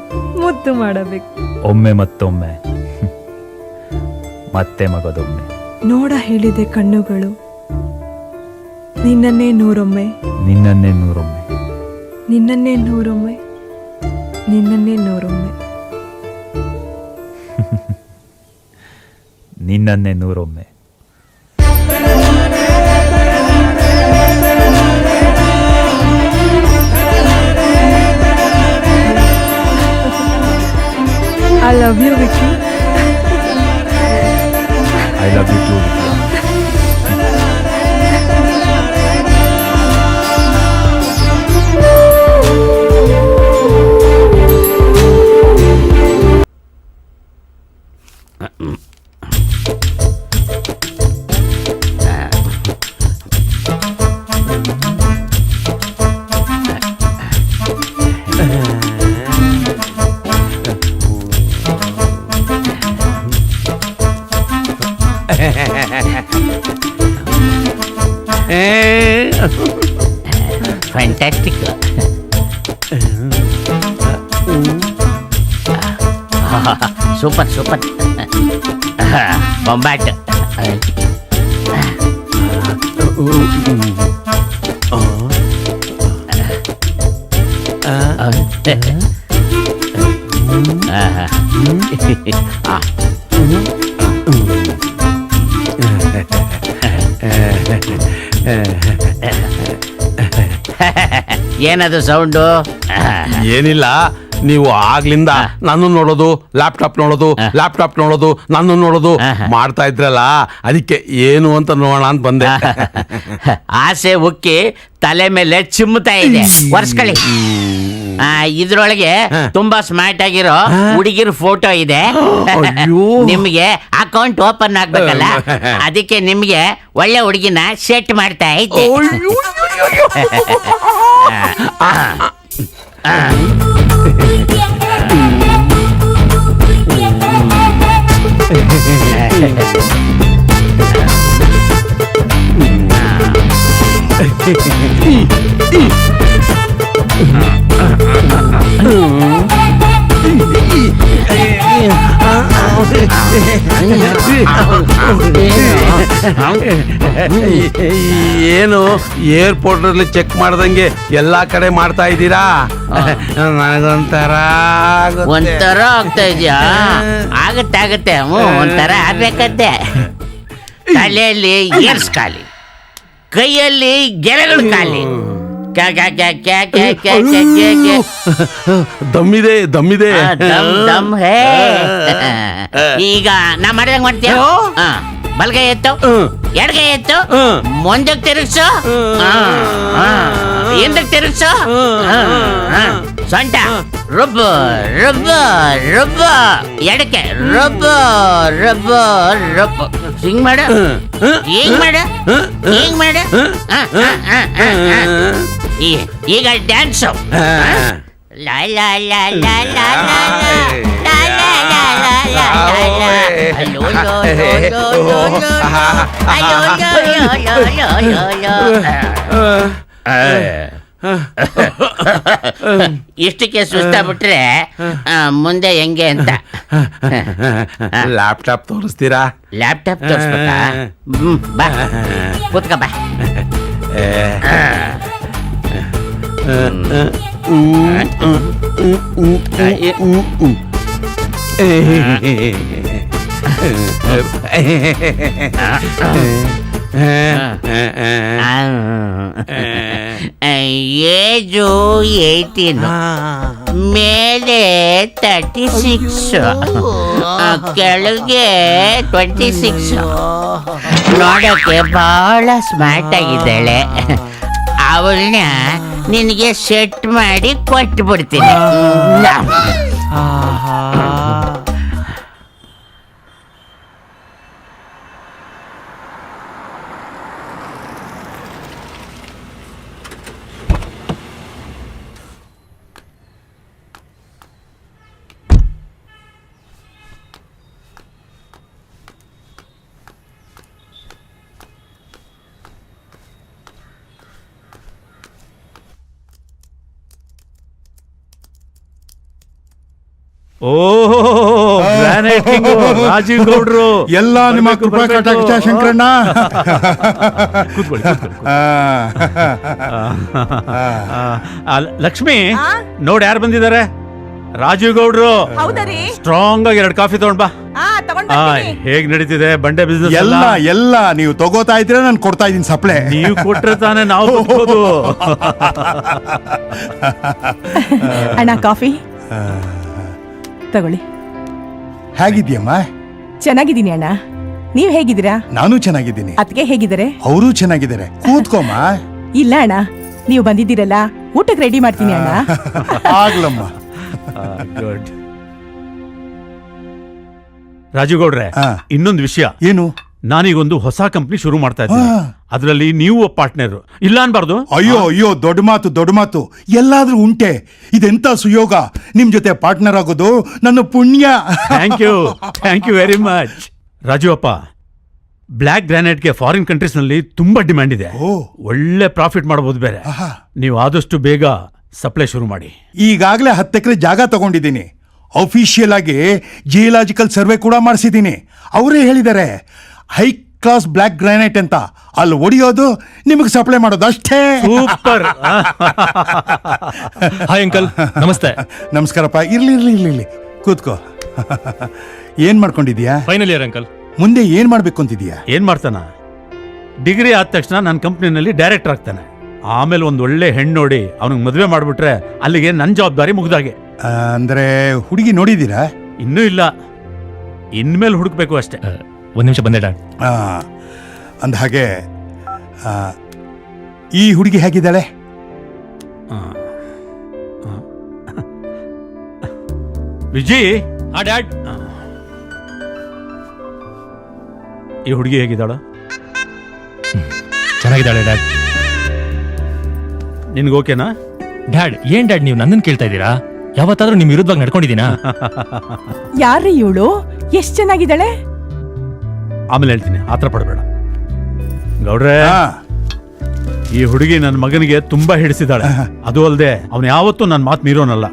ಮುದ್ದು ಮಾಡಬೇಕು, ಒಮ್ಮೆ ಮತ್ತೊಮ್ಮೆ, ಮತ್ತೆ ಮಗದೊಮ್ಮೆ. ನೋಡ ಹೇಳಿದೆ ಕಣ್ಣುಗಳು ನಿನ್ನನ್ನೇ ನೂರೊಮ್ಮೆ, ನಿನ್ನನ್ನೇ ನೂರೊಮ್ಮೆ, ನಿನ್ನನ್ನೇ ನೂರೊಮ್ಮೆ, ನಿನ್ನನ್ನೇ ನೂರೊಮ್ಮೆ, ನಿನ್ನನ್ನೇ ನೂರೊಮ್ಮೆ. I love you, Vicky. I love you too, Vidya. Fantastic. Super super. ಬೊಂಬಾಟ್. ಏನದು ಸೌಂಡು? ಏನಿಲ್ಲ, ನೀವು ಆಗ್ಲಿಂದ ನಾನು ನೋಡೋದು, ಲ್ಯಾಪ್ಟಾಪ್ ನೋಡೋದು, ಲ್ಯಾಪ್ಟಾಪ್ ನೋಡೋದು, ನಾನು ನೋಡೋದು ಮಾಡ್ತಾ ಇದ್ರಲ್ಲ, ಅದಕ್ಕೆ ಏನು ಅಂತ ನೋಡೋಣ ಅಂತ ಬಂದೆ. ಆಸೆ ಉಕ್ಕಿ ತಲೆ ಮೇಲೆ ಚಿಮ್ಮುತ್ತಾ ಇದೆ. ವರ್ಷಕಳಿ. ಇದ್ರೊಳಗೆ ತುಂಬಾ ಸ್ಮಾರ್ಟ್ ಆಗಿರೋ ಹುಡುಗಿರ ಫೋಟೋ ಇದೆ. ನಿಮ್ಗೆ ಅಕೌಂಟ್ ಓಪನ್ ಆಗ್ಬೇಕಲ್ಲ, ಅದಕ್ಕೆ ನಿಮ್ಗೆ ಒಳ್ಳೆ ಹುಡುಗಿನ ಸೆಟ್ ಮಾಡ್ತಾ ಇದ್ದೆ. ಏನು ಏರ್ಪೋರ್ಟ್ ಅಲ್ಲಿ ಚೆಕ್ ಮಾಡ್ದಂಗೆ ಎಲ್ಲಾ ಕಡೆ ಮಾಡ್ತಾ ಇದ್ದೀರಾ? ನನಗೊಂಥರ ಒಂಥರ ಆಗ್ತಾ ಇದೆಯಾ? ಆಗತ್ತೆ ಒಂಥರ ಆಗ್ಬೇಕಂತೆ. ತಲೆಯಲ್ಲಿ ಏರ್ಸ್ ಖಾಲಿ, ಕೈಯಲ್ಲಿ ಗೆರೆಗಳು ಖಾಲಿ. ದಮ್ಮಿದೆ ದಮ್ಮಿದೆ. ದಮ್ ಹೇ. ಈಗ ನಾ ಮಾಡಿದಂಗ ಮಾಡ್ತೀಯ? ಬಲ್ಗೈ ಎತ್ತು, ಎಡಗೈ ಎತ್ತು, ಮುಂದಕ್ಕೆ ತಿರುಗಿಸು, ಹಿಂದಕ್ಕೆ ತಿರುಗಿಸು. ಸೊಂಟ ರುಬ್ಬ ರುಬ್ಬ ರುಬ್ಬ, ಎಡಕ್ಕೆ ರುಬ್ಬ ರುಬ್ಬ ರುಬ್ಬ. ಹಿಂಗ್ ಮಾಡ, ಹಿಂಗ್ ಮಾಡ, ಹಿಂಗ್ ಮಾಡ. ಈಗ ಡ್ಯಾನ್ಸು. ಲಾ ಲಾ ಲಾ ಲಾ ಲಾ ಲಾ ಲಾ ಲಾ ಲಾ ಲಾ ಲಾ ಲಾ ಲಾ ಲಾ ಲಾ ಲಾ ಇಷ್ಟಕ್ಕೆ ಸುಸ್ತಾಗ್ಬಿಟ್ರೆ ಮುಂದೆ ಹೆಂಗೆ ಅಂತ. ಲ್ಯಾಪ್ಟಾಪ್ ತೋರಿಸ್ತೀರಾ? ಲ್ಯಾಪ್ಟಾಪ್ ತೋರಿಸ್ಬೇಕಾ? ಬಾ ಕೂತ್ಕ ಬಾ. ಏಜು 18, ಮೇಲೆ 36, ಕೆಳಗೆ 26. ನೋಡಕ್ಕೆ ಬಹಳ ಸ್ಮಾರ್ಟ್ ಆಗಿದ್ದಾಳೆ. ಅವಳನ್ನ ನಿನಗೆ ಸೆಟ್ ಮಾಡಿ ಕೊಟ್ಬಿಡ್ತೀನಿ. ರಾಜೀವ್ ಗೌಡ್ರು ಎಲ್ಲ ನಿಮ್ಮ ಕೃಪಾ ಕಟಾಕ್ಷ ಶಂಕರಣ್ಣ. ಲಕ್ಷ್ಮಿ ನೋಡ್ ಯಾರು ಬಂದಿದ್ದಾರೆ? ರಾಜೀವ್ ಗೌಡ್ರು. ಹೌದರಿ? ಸ್ಟ್ರಾಂಗ್ ಆಗಿ 2 ಕಾಫಿ ತಗೊಂಡ್ ಬಾ. ಹೇಗ್ ನಡೀತಿದೆ ಬಂಡೆ ಬಿಸ್ನೆಸ್? ಎಲ್ಲ ನೀವು ತಗೋತಾ ಇದ್ರೆ ನಾನು ಕೊಡ್ತಾ ಇದೀನಿ ಸಪ್ಲೈ. ನೀವು ಕೊಟ್ರೆ ತಾನೇ ನಾವು ಕೊಡ್ಬೋದು. ಅಣ್ಣ ಕಾಫಿ ತಗೊಳ್ಳಿ. ಹೇಗಿದ್ಯಮ್ಮ? ಚೆನ್ನಾಗಿದ್ದೀನಿ ಅಣ್ಣ, ನೀವ್ ಹೇಗಿದ್ದೀರಾ? ನಾನು ಚೆನ್ನಾಗಿದ್ದೀನಿ. ಅತ್ಗೆ ಹೇಗಿದ್ದಾರೆ? ಅವರು ಚೆನ್ನಾಗಿದ್ದಾರೆ. ಕೂತ್ಕೋಮ್ಮ. ಇಲ್ಲ ಅಣ್ಣ, ನೀವು ಬಂದಿದ್ದೀರಲ್ಲ, ಊಟಕ್ಕೆ ರೆಡಿ ಮಾಡ್ತೀನಿ ಅಣ್ಣ. ಆಗ್ಲಮ್ಮ. ಗುಡ್. ರಾಜೀವ್ ಗೌಡ್ರೆ, ಇನ್ನೊಂದು ವಿಷಯ. ಏನು? ನಾನೀಗೊಂದು ಹೊಸ ಕಂಪ್ನಿ ಶುರು ಮಾಡ್ತಾ ಇದ್ದೀನಿ. ಅದರಲ್ಲಿ ನೀವು ಪಾರ್ಟ್ನರ್ ಇಲ್ಲ ಅನ್ಬಾರ್ದು. ಅಯ್ಯೋ ಅಯ್ಯೋ, ದೊಡ್ಡ ಮಾತು. ಎಲ್ಲಾದ್ರೂ ಉಂಟೆ. ಇದೆಂತ ಸುಯೋಗ, ನಿಮ್ ಜೊತೆ ಪಾರ್ಟ್ನರ್ ಆಗೋದು ನನ್ನ ಪುಣ್ಯ. Thank you very much. Raju ಅಪ್ಪ, ಬ್ಲ್ಯಾಕ್ ಗ್ರಾನೈಟ್ಗೆ ಫಾರಿನ್ ಕಂಟ್ರೀಸ್ ನಲ್ಲಿ ತುಂಬಾ ಡಿಮ್ಯಾಂಡ್ ಇದೆ. ಒಳ್ಳೆ ಪ್ರಾಫಿಟ್ ಮಾಡಬಹುದು. ಬೇರೆ ನೀವು ಆದಷ್ಟು ಬೇಗ ಸಪ್ಲೈ ಶುರು ಮಾಡಿ. ಈಗಾಗಲೇ 10 ಎಕರೆ ಜಾಗ ತಗೊಂಡಿದ್ದೀನಿ. ಅಫಿಷಿಯಲ್ ಆಗಿ ಜಿಯೋಲಾಜಿಕಲ್ ಸರ್ವೆ ಕೂಡ ಮಾಡಿಸಿದ್ದೀನಿ. ಅವರೇ ಹೇಳಿದ್ದಾರೆ ಹೈ ಕ್ಲಾಸ್ ಬ್ಲ್ಯಾಕ್ ಗ್ರಾನೈಟ್ ಅಂತ. ಅಲ್ಲಿ ಒಡೆಯೋದು, ನಿಮಗೆ ಸಪ್ಲೈ ಮಾಡೋದು ಅಷ್ಟೇ. ಸೂಪರ್. ಹಾಯ್ ಅಂಕಲ್, ನಮಸ್ತೆ. ನಮಸ್ಕಾರಪ್ಪ. ಇರ್ಲಿ ಕೂತ್ಕೋ. ಏನ್ ಮಾಡ್ಕೊಂಡಿದ್ಯಾ? Final year uncle. ಮುಂದೆ ಏನ್ ಮಾಡ್ಬೇಕು ಅಂತಿದ್ಯಾ? ಏನ್ ಮಾಡ್ತಾನ? ಡಿಗ್ರಿ ಆದ ತಕ್ಷಣ ನನ್ನ ಕಂಪ್ನಿನಲ್ಲಿ ಡೈರೆಕ್ಟರ್ ಆಗ್ತಾನೆ. ಆಮೇಲೆ ಒಂದ್ ಒಳ್ಳೆ ಹೆಣ್ಣು ನೋಡಿ ಅವನಿಗೆ ಮದುವೆ ಮಾಡ್ಬಿಟ್ರೆ ಅಲ್ಲಿಗೆ ನನ್ನ ಜವಾಬ್ದಾರಿ ಮುಗ್ದಾಗೆ. ಅಂದ್ರೆ ಹುಡುಗಿ ನೋಡಿದೀರಾ? ಇನ್ನೂ ಇಲ್ಲ, ಇನ್ಮೇಲೆ ಹುಡುಕ್ಬೇಕು ಅಷ್ಟೇ. ಒಂದ್ ನಿಮಿಷ ಬಂದೆ ಡ್ಯಾಡ್. ಅಂದ ಹಾಗೆ ಈ ಹುಡುಗಿ ಹೇಗಿದ್ದಾಳೆ? ವಿಜಯ್. ಡ್ಯಾಡ್, ಈ ಹುಡುಗಿ ಹೇಗಿದ್ದಾಳ? ಚೆನ್ನಾಗಿದ್ದಾಳೆ ಡ್ಯಾಡ್. ನಿನ್ಗೆ ಓಕೆನಾ? ಡ್ಯಾಡ್, ಏನ್ ಡ್ಯಾಡ್ ನೀವು ನನ್ನನ್ನು ಕೇಳ್ತಾ ಇದ್ದೀರಾ? ಯಾವತ್ತಾದ್ರೂ ನಿಮ್ ವಿರುದ್ಧವಾಗಿ ನಡ್ಕೊಂಡಿದ್ದೀನಾ? ಯಾರ್ರೀ ಇವಳು? ಎಷ್ಟ್ ಚೆನ್ನಾಗಿದ್ದಾಳೆ. ಆಮೇಲೆ ಹೇಳ್ತೀನಿ, ಆತರ ಪಡಬೇಡ. ಗೌಡ್ರೆ, ಈ ಹುಡುಗಿ ನನ್ನ ಮಗನಿಗೆ ತುಂಬಾ ಹಿಡಿಸಿದಾಳೆ. ಅದು ಅಲ್ಲದೆ ಅವನು ಯಾವತ್ತೂ ನನ್ನ ಮಾತು ಮೀರೋನಲ್ಲ.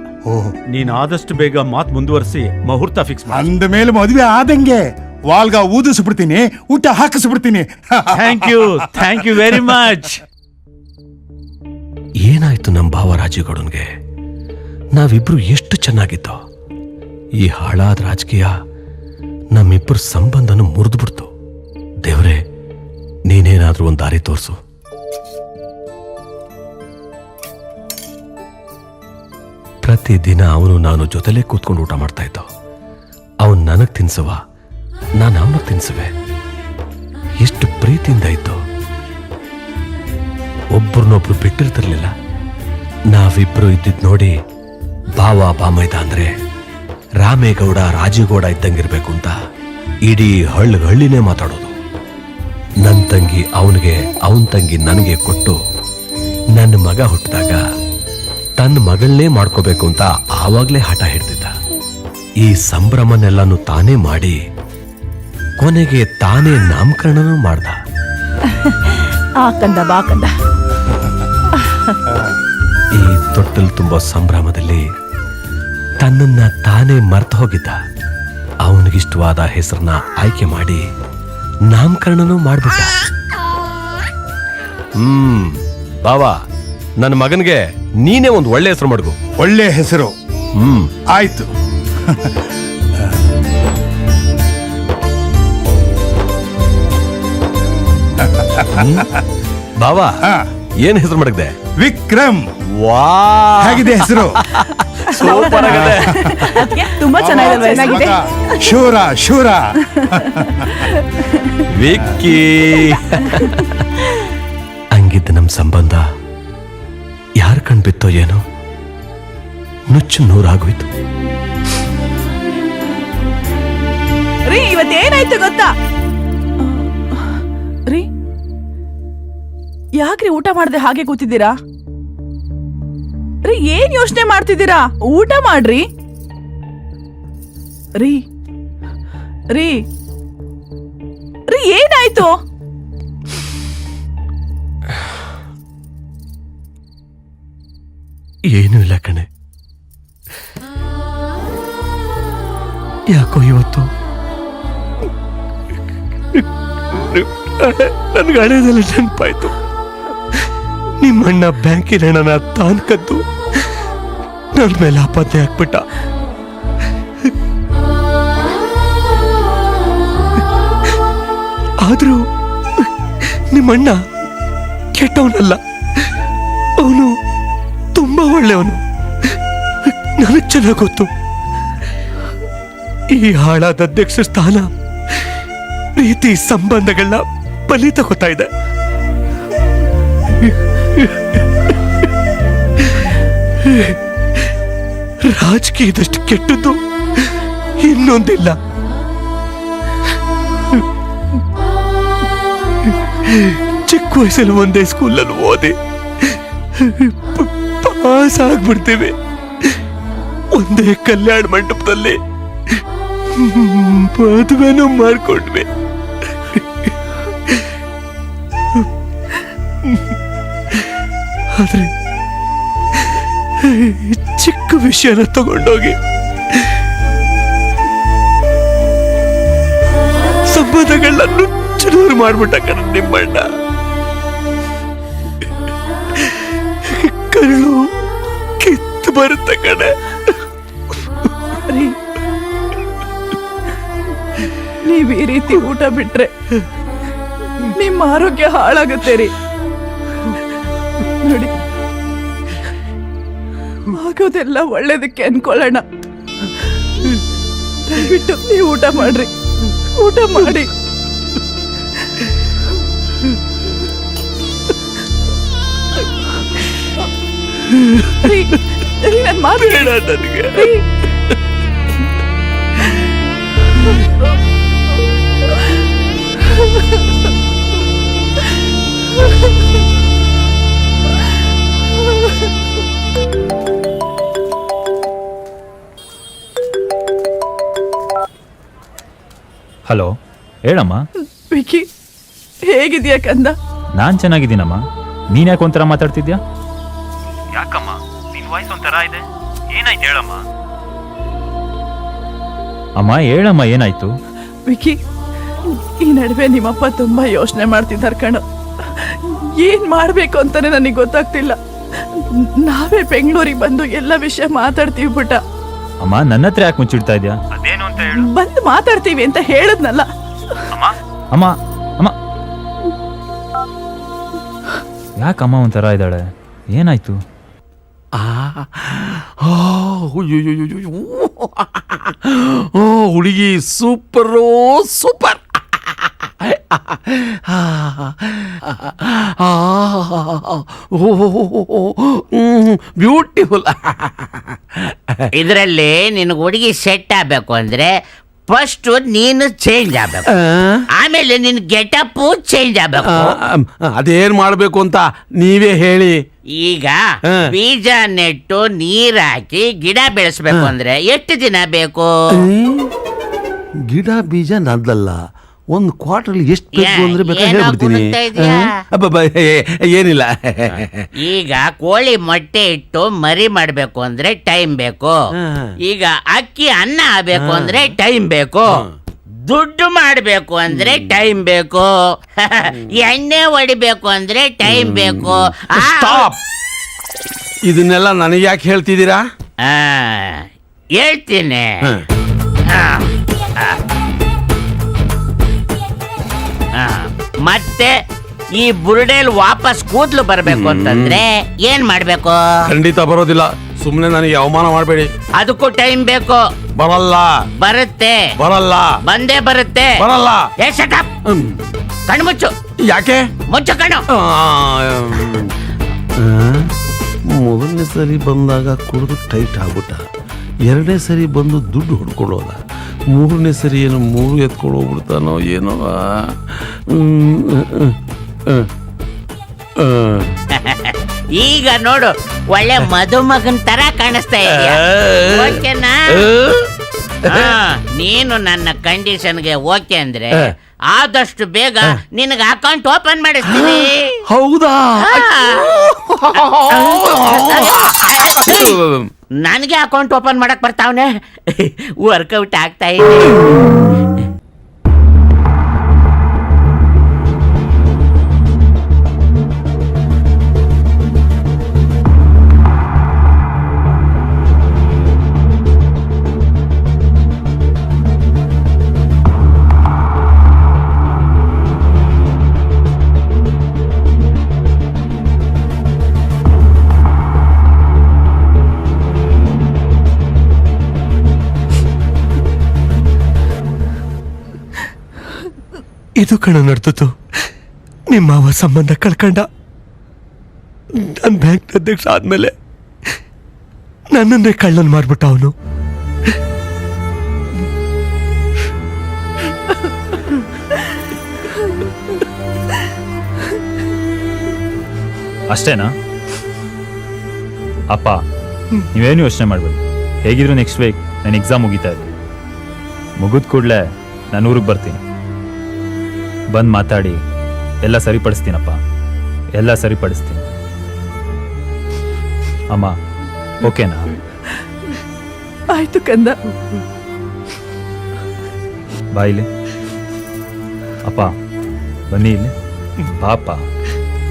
ನೀನ್ ಆದಷ್ಟು ಬೇಗ ಮಾತು ಮುಂದುವರಿಸಿ ಮುಹೂರ್ತ ಫಿಕ್ಸ್ ಮಾಡಿ. ಅಂದ ಮೇಲೆ ಮದುವೆ ಆದಂಗೆ ವಾಲ್ಗ ಊದಿಸ್ಬಿಡ್ತೀನಿ, ಊಟ ಹಾಕಿಸ್ಬಿಡ್ತೀನಿ. Thank you very much. ಏನಾಯ್ತು ನಮ್ಮ ಭಾವ ರಾಜೀವ್ಗೌಡನ್ಗೆ? ನಾವಿಬ್ರು ಎಷ್ಟು ಚೆನ್ನಾಗಿದ್ದೋ. ಈ ಹಾಳಾದ ರಾಜಕೀಯ ನಮ್ಮಿಬ್ಬರ ಸಂಬಂಧನ ಮುರಿದ್ಬಿಡ್ತು. ದೇವ್ರೆ, ನೀನೇನಾದ್ರೂ ಒಂದು ದಾರಿ ತೋರಿಸು. ಪ್ರತಿದಿನ ಅವನು ನಾನು ಜೊತೆಲೇ ಕೂತ್ಕೊಂಡು ಊಟ ಮಾಡ್ತಾ ಇದ್ದೋ. ಅವನ್ ನನಗ್ ತಿನ್ಸವ, ನಾನು ಅವನಿಗೆ ತಿನ್ಸುವೆ. ಎಷ್ಟು ಪ್ರೀತಿಯಿಂದ ಇದ್ದೋ. ಒಬ್ಬರನ್ನೊಬ್ರು ಬಿಟ್ಟಿರ್ತಿರ್ಲಿಲ್ಲ. ನಾವಿಬ್ರು ಇದ್ದಿದ್ ನೋಡಿ ಭಾವ ಬಾಮೈದ ಅಂದ್ರೆ ರಾಮೇಗೌಡ ರಾಜೀವ್ಗೌಡ ಇದ್ದಂಗಿರ್ಬೇಕು ಅಂತ ಇಡೀ ಹಳ್ಳಿನೇ ಮಾತಾಡೋದು. ನನ್ನ ತಂಗಿ ಅವನಿಗೆ, ಅವನ ತಂಗಿ ನನಗೆ ಕೊಟ್ಟು ನನ್ನ ಮಗ ಹುಟ್ಟಿದಾಗ ತನ್ನ ಮಗಳನ್ನೇ ಮಾಡ್ಕೋಬೇಕು ಅಂತ ಆವಾಗ್ಲೇ ಹಠ ಹಿಡ್ದಿದ್ದ. ಈ ಸಂಭ್ರಮನೆಲ್ಲಾನು ತಾನೇ ಮಾಡಿ ಕೊನೆಗೆ ತಾನೇ ನಾಮಕರಣನೂ ಮಾಡ್ದ. ಆ ಕಂದ ಬಾ ಕಂದ. ಈ ತೊಟ್ಟಲು ತುಂಬಾ ಸಂಭ್ರಮದಲ್ಲಿ ತನ್ನನ್ನ ತಾನೇ ಮರ್ತು ಹೋಗಿದ್ದ. ಅವನಿಗಿಷ್ಟವಾದ ಹೆಸರನ್ನ ಆಯ್ಕೆ ಮಾಡಿ ನಾಮಕರಣನೂ ಮಾಡ್ಬಿಟ್ಟ. ಬಾವಾ, ನನ್ನ ಮಗನ್ಗೆ ನೀನೇ ಒಂದು ಒಳ್ಳೆ ಹೆಸರು ಮಾಡ್ಕೊ. ಒಳ್ಳೆ ಹೆಸರು. ಆಯ್ತು. ಬಾವಾ, ಏನ್ ಹೆಸರು ಮಾಡಿದೆ? ವಿಕ್ರಮ್. ವಾ, ಹೇಗಿದೆ ಹೆಸರು? ಸೂಪರ್ ಆಗಿದೆ. ತುಂಬಾ ಚೆನ್ನಾಗಿದೆ. ಶೂರ ಶೂರ. ವಿಕ್ಕಿ. ಹಂಗಿದ್ದ ನಮ್ ಸಂಬಂಧ ಯಾರ ಕಣ್ಬಿತ್ತೋ ಏನೋ, ನುಚ್ಚು ನೂರಾಗೋಯ್ತು. ರೀ, ಇವತ್ತೇನಾಯ್ತು ಗೊತ್ತಾ ರೀ? ಯಾಕ್ರಿ ಊಟ ಮಾಡದೆ ಹಾಗೆ ಕೂತಿದ್ದೀರಾ? ರೀ, ಏನ್ ಯೋಚನೆ ಮಾಡ್ತಿದ್ದೀರಾ? ಊಟ ಮಾಡ್ರಿ. ರೀ ರೀ ರೀ ಏನಾಯ್ತು? ಏನೂ ಇಲ್ಲ ಕಣೆ. ಯಾಕೋ ಇವತ್ತು ನನ್ಗೆ ಹಳೆದೆಲ್ಲ ನೆನಪಾಯ್ತು. ನಿಮ್ಮಣ್ಣ ಬ್ಯಾಂಕಿನ ಹಣನ ತಾನ್ ಕದ್ದು ನನ್ನ ಮೇಲೆ ಆಪಾದನೆ ಹಾಕ್ಬಿಟ್ಟ. ಆದ್ರೂ ನಿಮ್ಮಣ್ಣ ಕೆಟ್ಟವನಲ್ಲ, ಅವನು ತುಂಬಾ ಒಳ್ಳೆಯವನು. ನನಗ್ ಚೆನ್ನಾಗ್ ಗೊತ್ತು. ಈ ಹಾಳಾದ ಅಧ್ಯಕ್ಷ ಸ್ಥಾನ ಪ್ರೀತಿ ಸಂಬಂಧಗಳನ್ನ ಬಲಿ ತಗೋತಾ ಇದೆ. ರಾಜಕೀಯದಷ್ಟು ಕೆಟ್ಟದ್ದು ಇನ್ನೊಂದಿಲ್ಲ. ಚಿಕ್ಕ ವಯಸ್ಸಲ್ಲಿ ಒಂದೇ ಸ್ಕೂಲಲ್ಲಿ ಓದಿ ಪಾಸ್ ಆಗ್ಬಿಡ್ತೇವೆ. ಒಂದೇ ಕಲ್ಯಾಣ ಮಂಟಪದಲ್ಲಿ ಮದುವೆನೂ ಮಾಡ್ಕೊಂಡ್ವಿ. ಆದ್ರೆ ಚಿಕ್ಕ ವಿಷಯನ ತಗೊಂಡೋಗಿ ಸಂಬಂಧಗಳನ್ನ ನುಚ್ಚುನೂರು ಮಾಡ್ಬಿಟ್ಟ ಕಣ ನಿಮ್ಮಣ್ಣ. ಕರುಳು ಕಿತ್ತು ಬರುತ್ತೆ ಕಣೆ. ನೀವ್ ಈ ರೀತಿ ಊಟ ಬಿಟ್ರೆ ನಿಮ್ಮ ಆರೋಗ್ಯ ಹಾಳಾಗುತ್ತೆ ರೀ. ನೋಡಿ, ಆಗೋದೆಲ್ಲ ಒಳ್ಳೇದಕ್ಕೆ ಅನ್ಕೊಳ್ಳೋಣ. ದಯವಿಟ್ಟು ನೀವು ಊಟ ಮಾಡ್ರಿ, ಊಟ ಮಾಡಿ. ನನ್ ಮಾತು ನನಗೆ ಹಲೋ, ಹೇಳಮ್ಮ. ವಿಕಿ, ಹೇಗಿದ್ಯಾ ಕಂದ? ನಾನ್ ಚೆನ್ನಾಗಿದ್ದೀನಮ್ಮ. ನೀನ್ ಯಾಕೆ ಒಂಥರ ಮಾತಾಡ್ತಿದ್ಯಾ? ಯಾಕಮ್ಮ, ನಿನ್ ವಾಯ್ಸ್ ಒಂಥರ ಇದೆ. ಏನಾಯ್ತು ಹೇಳಮ್ಮ. ಅಮ್ಮ ಹೇಳಮ್ಮ, ಏನಾಯ್ತು? ವಿಕಿ, ಈ ನಡುವೆ ನಿಮ್ಮಪ್ಪ ತುಂಬಾ ಯೋಚನೆ ಮಾಡ್ತಿದ್ದಾರೆ ಕಣೋ. ಏನ್ ಮಾಡ್ಬೇಕು ಅಂತಾನೆ ನನಗೆ ಗೊತ್ತಾಗ್ತಿಲ್ಲ. ನಾವೇ ಬೆಂಗಳೂರಿಗೆ ಬಂದು ಎಲ್ಲ ವಿಷಯ ಮಾತಾಡ್ತೀವಿ ಪುಟ್ಟ. ಅಮ್ಮ, ನನ್ನ ಹತ್ರ ಯಾಕೆ ಮುಚ್ಚಿಡ್ತಾ ಇದ್ಯಾ? ಅದೇನು ಅಂತ ಹೇಳು. ಬಂದು ಮಾತಾಡ್ತೀವಿ ಅಂತ ಹೇಳದ್ನಲ್ಲ. ಅಮ್ಮ ಅಮ್ಮ ಅಮ್ಮ, ಯಾಕಮ್ಮ ಒಂಥರ ಇದ್ದಾಳೆ? ಏನಾಯ್ತು? ಹುಡುಗಿ ಸೂಪರು ಸೂಪರ್. ಬ್ಯೂಟಿಫುಲ್. ಇದರಲ್ಲಿ ನಿನಗೆ ಹುಡುಗಿ ಸೆಟ್ ಆಗ್ಬೇಕು ಅಂದ್ರೆ ಫಸ್ಟ್ ನೀನು ಚೇಂಜ್ ಆಗ್ಬೇಕು, ಆಮೇಲೆ ನಿನ್ ಗೆಟಪ್ ಚೇಂಜ್ ಆಗ್ಬೇಕು. ಅದೇನ್ ಮಾಡ್ಬೇಕು ಅಂತ ನೀವೇ ಹೇಳಿ. ಈಗ ಬೀಜ ನೆಟ್ಟು ನೀರ್ ಹಾಕಿ ಗಿಡ ಬೆಳೆಸ್ಬೇಕು ಅಂದ್ರೆ ಎಷ್ಟು ದಿನ ಬೇಕು? ಗಿಡ ಬೀಜ ನದ್ದಲ್ಲ, ಒಂದು ಕ್ವಾರ್ಟರ್ಲಿ ಎಷ್ಟು ಬೇಕು ಅಂದ್ರೆ ಬೇಕಾದ್ರೆ ಏನೋ ಹೇಳ್ಬಿಡ್ತೀನಿ. ಗುಣಗ್ತಾ ಇದ್ಯಾ? ಅಬ್ಬಬ್ಬ, ಏನಿಲ್ಲ. ಈಗ ಕೋಳಿ ಮೊಟ್ಟೆ ಇಟ್ಟು ಮರಿ ಮಾಡ್ಬೇಕು ಅಂದ್ರೆ ಟೈಮ್ ಬೇಕು. ಈಗ ಅಕ್ಕಿ ಅನ್ನ ಆಗ್ಬೇಕು ಅಂದ್ರೆ ಟೈಮ್ ಬೇಕು. ದುಡ್ಡು ಮಾಡಬೇಕು ಅಂದ್ರೆ ಟೈಮ್ ಬೇಕು. ಎಣ್ಣೆ ಹೊಡಿಬೇಕು ಅಂದ್ರೆ ಟೈಮ್ ಬೇಕು. ಸ್ಟಾಪ್. ಇದನ್ನೆಲ್ಲ ನನಗೆ ಯಾಕೆ ಹೇಳ್ತಿದ್ದೀರಾ? ಹೇಳ್ತೀನಿ. ಮತ್ತೆ ಈ ಬುರುಡೇಲ್ ವಾಪಸ್ ಕೂದ್ಲು ಬರ್ಬೇಕು ಅಂತಂದ್ರೆ ಏನ್ ಮಾಡ್ಬೇಕು? ಖಂಡಿತ ಬರೋದಿಲ್ಲ. ಸುಮ್ಮನೆ ನನಗೆ ಅವಮಾನ ಮಾಡಬೇಡಿ. ಅದಕ್ಕೂ ಟೈಮ್ ಬೇಕು. ಬರಲ್ಲ. ಬರುತ್ತೆ. ಬರಲ್ಲ. ಬಂದೇ ಬರುತ್ತೆ. ಬರಲ್ಲ. ಕಣ್ಮುಚ್ಚು. ಯಾಕೆ? ಮುಚ್ಚು ಕಣ್ಣು. ಮೊದಲನೇ ಸರಿ ಬಂದಾಗ ಕುಡಿದು ಟೈಟ್ ಆಗ್ಬಿಟ್ಟ, ಎರಡನೇ ಸರಿ ಬಂದು ದುಡ್ಡು ಹೊಡ್ಕೊಳ್ಳೋದ, ಮೂರನೇ ಸರಿ ಏನು ಮೂರು ಎತ್ಕೊಂಡು ಹೋಗ್ಬಿಡ್ತಾನೋ ಏನೋ. ಈಗ ನೋಡು, ಒಳ್ಳೆ ಮದುಮಗನ್ ತರ ಕಾಣಿಸ್ತಾ ಇದೆಯಾ? ಓಕೆನಾ? ನೀನು ನನ್ನ ಕಂಡೀಷನ್ಗೆ ಓಕೆ ಅಂದ್ರೆ ಆದಷ್ಟು ಬೇಗ ನಿನಗೆ ಅಕೌಂಟ್ ಓಪನ್ ಮಾಡಿಸ್ತೀನಿ. ಹೌದಾ? ನನಗೆ ಅಕೌಂಟ್ ಓಪನ್ ಮಾಡಕ್ ಬರ್ತಾವನೆ. ವರ್ಕೌಟ್ ಆಗ್ತಾ ಇದೆ. ಇದು ಕಣ ನಡೆದಿತ್ತು. ನಿಮ್ಮ ಮಾವ ಸಂಬಂಧ ಕಳ್ಕಂಡ. ನನ್ನ ಬ್ಯಾಂಕ್ ಅಧ್ಯಕ್ಷ ಆದ್ಮೇಲೆ ನನ್ನನ್ನೇ ಕಳ್ಳನ್ ಮಾರ್ಬಿಟ್ಟ ಅವನು. ಅಷ್ಟೇನಾ? ಅಪ್ಪ, ನೀವೇನು ಯೋಚನೆ ಮಾಡಬೇಡಿ. ಹೇಗಿದ್ರು ನೆಕ್ಸ್ಟ್ ವೀಕ್ ನನ್ನ ಎಕ್ಸಾಮ್ ಮುಗಿತಾ ಇದೆ. ಮುಗಿದ ಕೂಡಲೇ ನಾನು ಊರಿಗೆ ಬರ್ತೀನಿ. ಬಂದು ಮಾತಾಡಿ ಎಲ್ಲ ಸರಿಪಡಿಸ್ತೀನಪ್ಪ, ಎಲ್ಲ ಸರಿಪಡಿಸ್ತೀನಿ. ಅಮ್ಮ, ಓಕೆನಾ? ಆಯ್ತು ಕಂದ. ಬಾ ಇಲ್ಲಿ. ಅಪ್ಪ ಬನ್ನಿ ಇಲ್ಲಿ. ಪಾಪ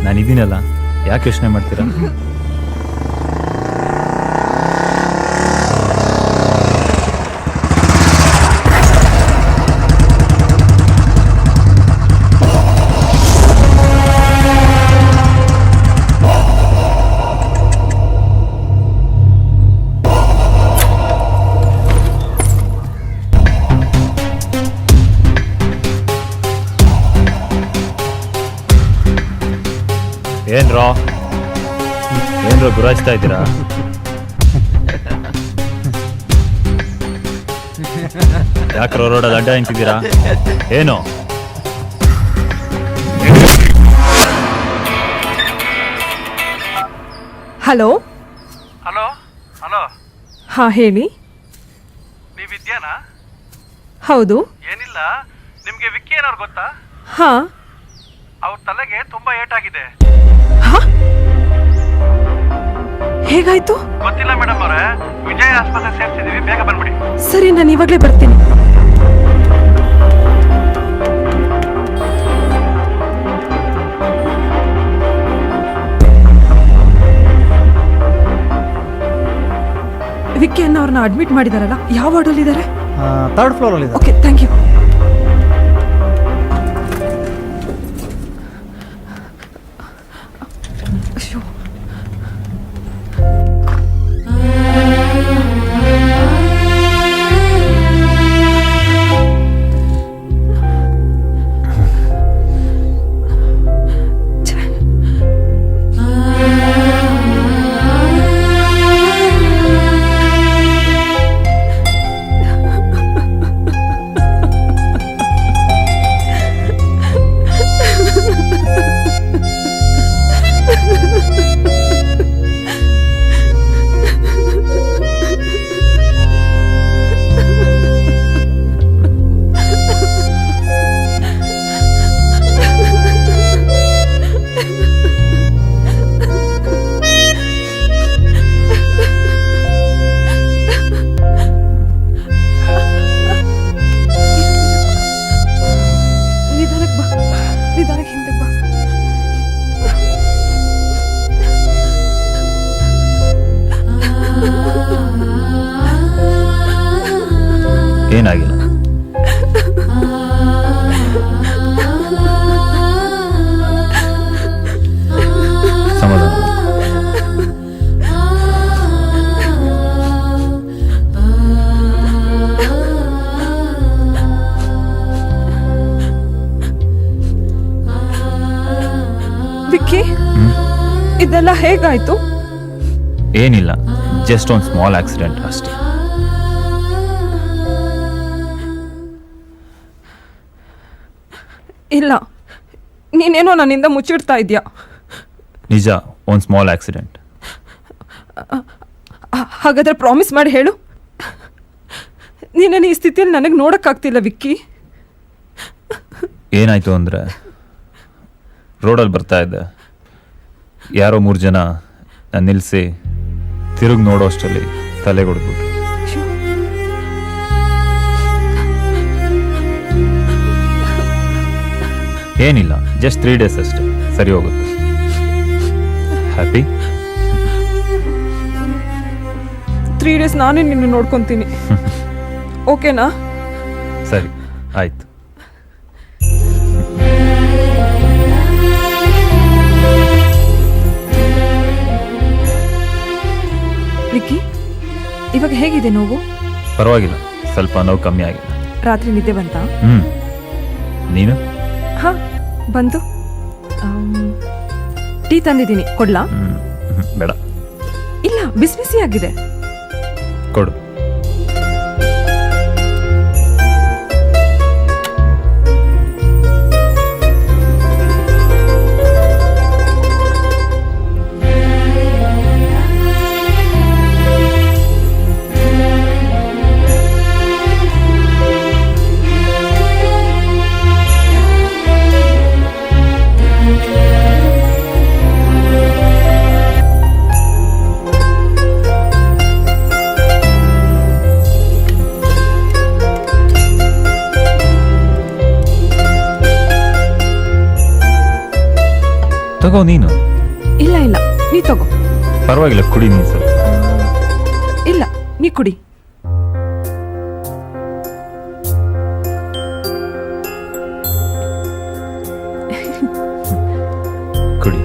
ನಾನಿದ್ದೀನಲ್ಲ, ಯಾಕೆ ಯೋಚನೆ ಮಾಡ್ತೀರಾ? ಏನ್ರೋ ಗುರಾಯಿಸ್ತಾ ಇದ್ದೀರಾ? ಯಾಕ್ರೋ ರೋಡಲ್ಲಿ ಅಡ್ಡ ನಿಂತಿದ್ದೀರಾ? ಏನು? ಹಲೋ. Hello hello. ಹಾ ಹೇಳಿ. ನೀವಿದ್ಯಾನಾ? ಹೌದು. ಏನಿಲ್ಲ, ನಿಮ್ಗೆ ವಿಕ್ಕಿ ಏನಾರು ಗೊತ್ತಾ? ಹಾ. ಅವ್ರ ತಲೆಗೆ ತುಂಬಾ ಏಟಾಗಿದೆ. ಹೇಗಾಯ್ತು? ಗೊತ್ತಿಲ್ಲ ಮೇಡಮ್ ಅವರೇ, ವಿಜಯ ಆಸ್ಪತ್ರೆ ಸೇರ್ಸಿದೀವಿ, ಬೇಗ ಬಂದ್ಬಿಡಿ. ಸರಿ, ನಾನು ಇವಾಗಲೇ ಬರ್ತೀನಿ. ವಿಕ್ಕಿ ಅನ್ನ ಅವ್ರನ್ನ ಅಡ್ಮಿಟ್ ಮಾಡಿದಾರಲ್ಲ, ಯಾವ ವಾರ್ಡಲ್ಲಿ ಇದ್ದಾರೆ? 3rd ಫ್ಲೋರ್ ಅಲ್ಲಿ. Okay, thank you. ಇದೆಲ್ಲ ಹೇಗಾಯ್ತು? ಏನಿಲ್ಲ, ಜಸ್ಟ್ ಒಂದು ಸ್ಮಾಲ್ ಆಕ್ಸಿಡೆಂಟ್ ಅಷ್ಟೇ. ಇಲ್ಲ, ನೀನೇನೋ ನನ್ನಿಂದ ಮುಚ್ಚಿಡ್ತಾ ಇದೆಯಾ. ನಿಜ, ಒಂದು ಸ್ಮಾಲ್ ಆಕ್ಸಿಡೆಂಟ್. ಹಾಗಾದ್ರೆ ಪ್ರಾಮಿಸ್ ಮಾಡಿ ಹೇಳು. ನೀನನ್ನು ಈ ಸ್ಥಿತಿಯಲ್ಲಿ ನನಗೆ ನೋಡೋಕ್ಕಾಗ್ತಿಲ್ಲ ವಿಕ್ಕಿ. ಏನಾಯ್ತು ಅಂದರೆ, ರೋಡಲ್ಲಿ ಬರ್ತಾ ಇದ್ದೆ, ಯಾರೋ 3 ಜನ ನಾನು ನಿಲ್ಲಿಸಿ ತಿರುಗಿ ನೋಡೋ ಅಷ್ಟರಲ್ಲಿ ತಲೆ ಹೊಡೆದ್ಬಿಟ್ರು. ಏನಿಲ್ಲ, ಜಸ್ಟ್ 3 ಡೇಸ್ ಅಷ್ಟೇ, ಸರಿ ಹೋಗುತ್ತೆ. ಹ್ಯಾಪಿ? 3 ಡೇಸ್ ನಾನೇ ನಿನ್ನ ನೋಡ್ಕೊತೀನಿ. ಓಕೆನಾ? ಸರಿ, ಆಯ್ತು. ವಿಕ್ಕಿ, ಇವಾಗ ಹೇಗಿದೆ ನೋವು? ಪರವಾಗಿಲ್ಲ, ಸ್ವಲ್ಪ ನೋವು ಕಮ್ಮಿ ಆಗಿದೆ. ರಾತ್ರಿ ನಿದ್ದೆ ಬಂತಾ? ನೀನು? ಹಾ, ಬಂತು. ಟೀ ತಂದಿದ್ದೀನಿ, ಕೊಡ್ಲಾ? ಬೇಡ. ಇಲ್ಲ, ಬಿಸಿ ಬಿಸಿ ಆಗಿದೆ. ಕೊಡು. ತಗೋ ನೀನು. ಇಲ್ಲ ಇಲ್ಲ, ನೀ ತಗೋ. ಪರವಾಗಿಲ್ಲ, ಕುಡಿ ನೀನು ಸ್ವಲ್ಪ. ಇಲ್ಲ, ನೀ ಕುಡಿ. ಕುಡಿ.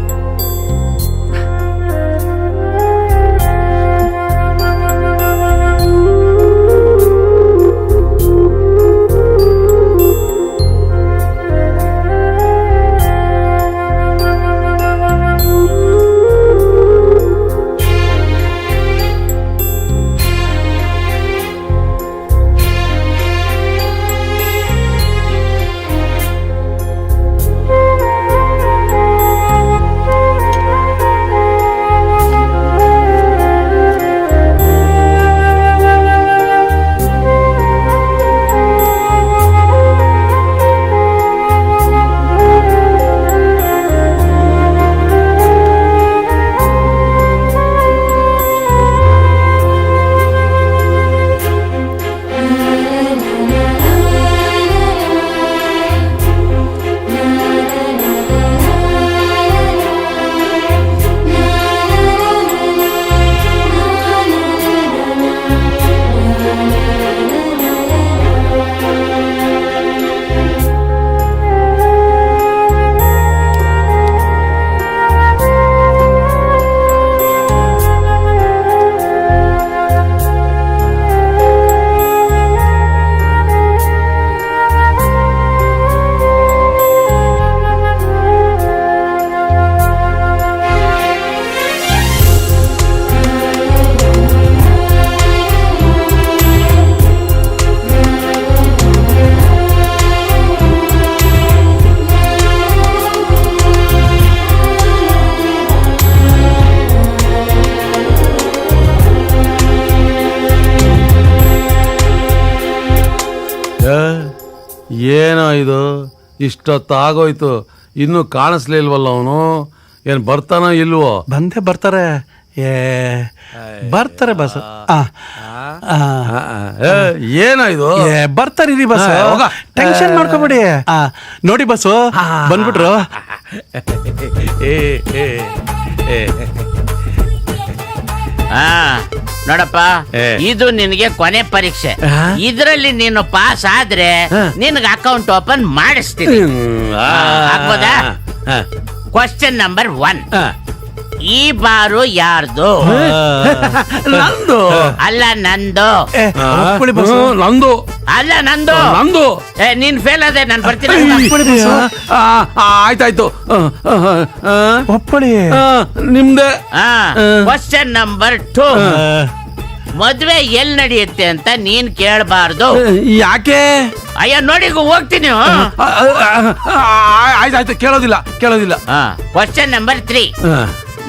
ಏನೋ ಇದು ಇಷ್ಟೊತ್ತಾಗೋಯ್ತು, ಇನ್ನೂ ಕಾಣಿಸ್ಲಿಲ್ವಲ್ಲ ಅವನು. ಏನು ಬರ್ತಾನೋ ಇಲ್ವೋ? ಬಂದೇ ಬರ್ತಾರೆ. ಬರ್ತಾರೆ ಬಸ್. ಏನೋ ಇದು? ಬರ್ತಾರಿರಿ ಬಸ್, ಟೆನ್ಷನ್ ಮಾಡ್ಕೋಬೇಡಿ. ನೋಡಿ ಬಸ್ಸು ಬಂದ್ಬಿಟ್ರು. ನೋಡಪ್ಪ, ಇದು ನಿನಗೆ ಕೊನೆ ಪರೀಕ್ಷೆ. ಇದರಲ್ಲಿ ನೀನು ಪಾಸ್ ಆದ್ರೆ ನಿನಗೆ ಅಕೌಂಟ್ ಓಪನ್ ಮಾಡಿಸ್ತೀನಿ. ಆಗ್ಬೋದಾ? Question number 1. ಈ ಬಾರು ಯಾರ್ದು? ನಂದು. ಅಲ್ಲ ನಂದು. ನಂದು. ಅಲ್ಲ ನಂದು. ನಂದು. ನೀನ್ ಫೇಲ್ ಅದೇ ನಾನು ಬರ್ತೀನಿ. ಆಯ್ತಾಯ್ತು. ಒಪ್ಪಣೆ. ನಿಮ್ದೆ. Question number 2. ಮದ್ವೆ ಎಲ್ ನಡೆಯುತ್ತೆ ಅಂತ ನೀನ್ ಕೇಳಬಾರ್ದು. ಯಾಕೆ? ಅಯ್ಯ ನೋಡಿ ಹೋಗ್ತೀನಿ. ಆಯ್ತಾಯ್ತು, ಕೇಳೋದಿಲ್ಲ. Question number 3.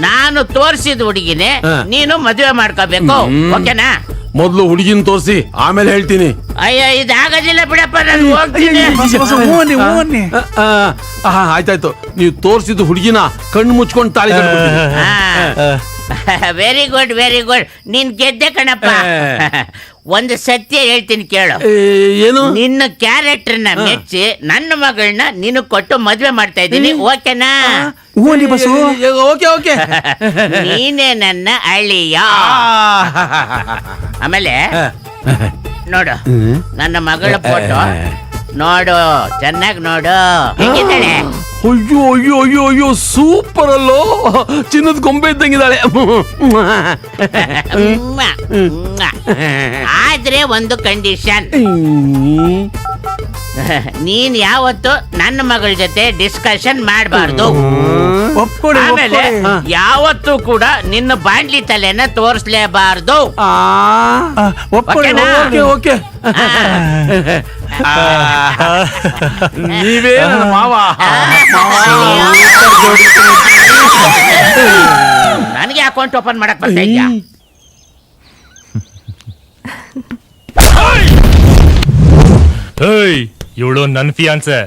ನಾನು ತೋರಿಸಿದ ಹುಡುಗಿನೇ ನೀನು ಮದುವೆ ಮಾಡ್ಕೋಬೇಕು. ಓಕೆನಾ? ಮೊದ್ಲು ಹುಡುಗಿನ ತೋರಿಸಿ ಆಮೇಲೆ ಹೇಳ್ತೀನಿ. ಅಯ್ಯ ಇದಾಗೋದಿಲ್ಲ ಬಿಡಪ್ಪ, ನಾನು ಹೋಗ್ತೀನಿ. ಆಯ್ತಾಯ್ತು, ನೀವು ತೋರಿಸಿದ ಹುಡುಗಿನ ಕಣ್ಣು ಮುಚ್ಕೊಂಡು ತಾಳಿ ಕಟ್ಬಿಡ್ತೀನಿ. Very good very good. ನೀನ್ ಗೆದ್ದೆ ಕಣಪ್ಪ. ಒಂದು ಸತ್ಯ ಹೇಳ್ತೀನಿ ಕೇಳು. ಏನು? ನಿನ್ನ ಕ್ಯಾರೆಕ್ಟರ್ನ ಮೆಚ್ಚಿ ನನ್ನ ಮಗಳನ್ನ ನೀನು ಕೊಟ್ಟು ಮದ್ವೆ ಮಾಡ್ತಾ ಇದ್ದೀನಿ. ಓಕೆನಾ? ಓಕೆ. ನೀನೇ ನನ್ನ ಅಳಿಯ. ಆಮೇಲೆ ನೋಡು ನನ್ನ ಮಗಳ ಫೋಟೋ ನೋಡು, ಚೆನ್ನಾಗಿ ನೋಡು. ಹೇಗಿದ್ದಾಳೆ? ಅಯ್ಯೋ ಸೂಪರ್ ಅಲ್ಲೋ, ಚಿನ್ನದ ಗೊಂಬೆ ಇದ್ದಂಗಿದ್ದಾಳೆ. ಆದ್ರೆ ಒಂದು ಕಂಡೀಷನ್, ನೀನ್ ಯಾವತ್ತು ನನ್ನ ಮಗಳ ಜೊತೆ ಡಿಸ್ಕಷನ್ ಮಾಡಬಾರ್ದು. ಆಮೇಲೆ ಯಾವತ್ತೂ ಕೂಡ ನಿನ್ನ ಬಾಂಡ್ಲಿ ತಲೆನ ತೋರಿಸ್ಲೇಬಾರ್ದು. ಓಕೆ. ನೀವೇ ನನ್ನ ಮಾವ. ನನಗೆ ಅಕೌಂಟ್ ಓಪನ್ ಮಾಡಕ್ ಬರ್ತಾ ಇದ್ಯಾ? ಇವಳು ನನ್ ಫಿಯಾನ್ಸೆ.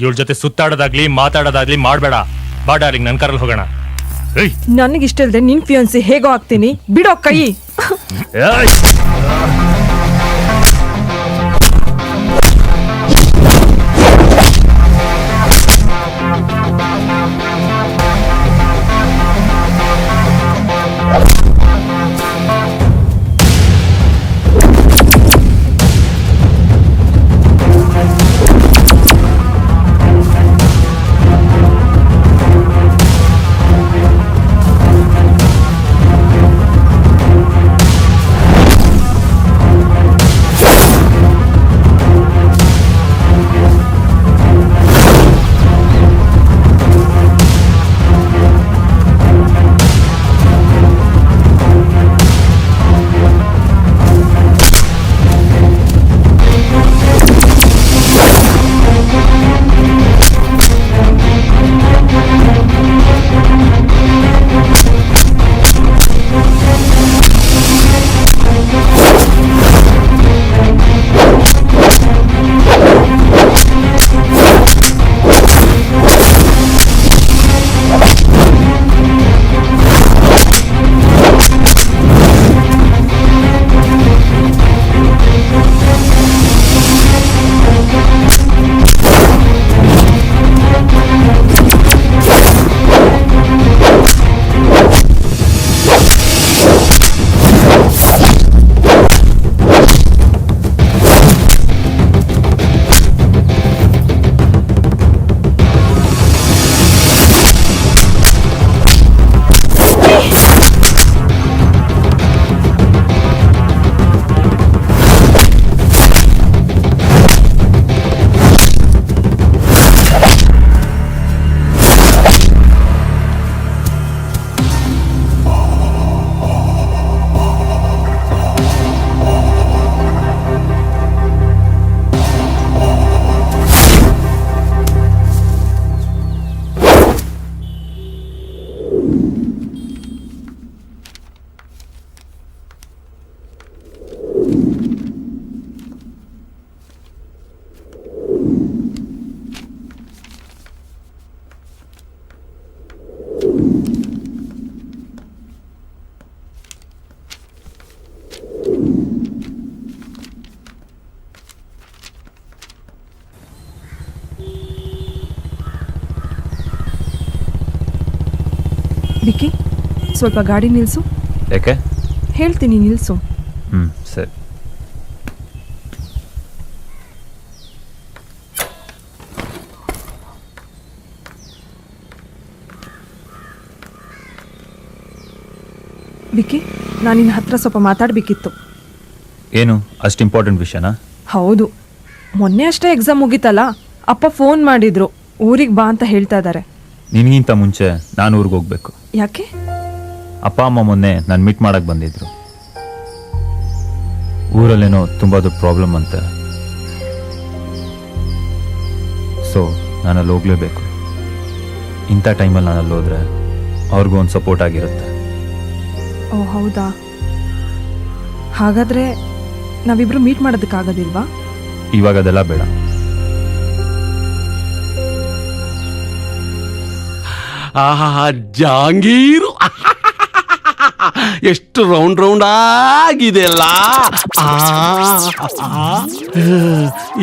ಇವಳ ಜೊತೆ ಸುತ್ತಾಡೋದಾಗ್ಲಿ ಮಾತಾಡೋದಾಗ್ಲಿ ಮಾಡ್ಬೇಡ. ಬಾ ಡಾರ್ಲಿಂಗ್, ನನ್ ಕಾರಲ್ಲಿ ಹೋಗೋಣ. ನನಗಿಷ್ಟ ಇಲ್ದೆ ನಿನ್ ಫಿಯಾನ್ಸಿ ಹೇಗೋ ಆಗ್ತೀನಿ. ಬಿಡೋ ಕೈ. ವಿಕ್ಕಿ, ಸ್ವಲ್ಪ ಗಾಡಿ ನಿಲ್ಸು. ಯಾಕೆ? ಹೇಳ್ತೀನಿ, ನಿಲ್ಸು. ಸರಿ. ವಿಕ್ಕಿ ನಾನು ನಿನ್ನ ಹತ್ರ ಸ್ವಲ್ಪ ಮಾತಾಡಬೇಕಿತ್ತು. ಏನು ಅಷ್ಟು ಇಂಪಾರ್ಟೆಂಟ್ ವಿಷಯನಾ? ಹೌದು, ಮೊನ್ನೆ ಅಷ್ಟೇ ಎಕ್ಸಾಮ್ ಮುಗೀತಲ್ಲ, ಅಪ್ಪ ಫೋನ್ ಮಾಡಿದ್ರು, ಊರಿಗೆ ಬಾ ಅಂತ ಹೇಳ್ತಾ ಇದ್ದಾರೆ. ನಿನಗಿಂತ ಮುಂಚೆ ನಾನು ಊರಿಗೆ ಹೋಗ್ಬೇಕು. ಯಾಕೆ? ಅಪ್ಪ ಅಮ್ಮ ಮೊನ್ನೆ ನಾನು ಮೀಟ್ ಮಾಡಕ್ಕೆ ಬಂದಿದ್ರು. ಊರಲ್ಲೇನೋ ತುಂಬ ದೊಡ್ಡ ಪ್ರಾಬ್ಲಮ್ ಅಂತೆ. ಸೊ ನಾನು ಅಲ್ಲಿ ಹೋಗ್ಲೇಬೇಕು. ಇಂಥ ಟೈಮಲ್ಲಿ ನಾನು ಅಲ್ಲಿ ಹೋದ್ರೆ ಅವ್ರಿಗೂ ಒಂದು ಸಪೋರ್ಟ್ ಆಗಿರುತ್ತೆ. ಓ ಹೌದಾ? ಹಾಗಾದ್ರೆ ನಾವಿಬ್ರು ಮೀಟ್ ಮಾಡೋದಕ್ಕಾಗೋದಿಲ್ವಾ? ಇವಾಗ ಅದೆಲ್ಲ ಬೇಡ. ಆಹಾ ಜಾಂಗೀರು ಎಷ್ಟು ರೌಂಡ್ ರೌಂಡ್ ಆಗಿದೆಯಲ್ಲ.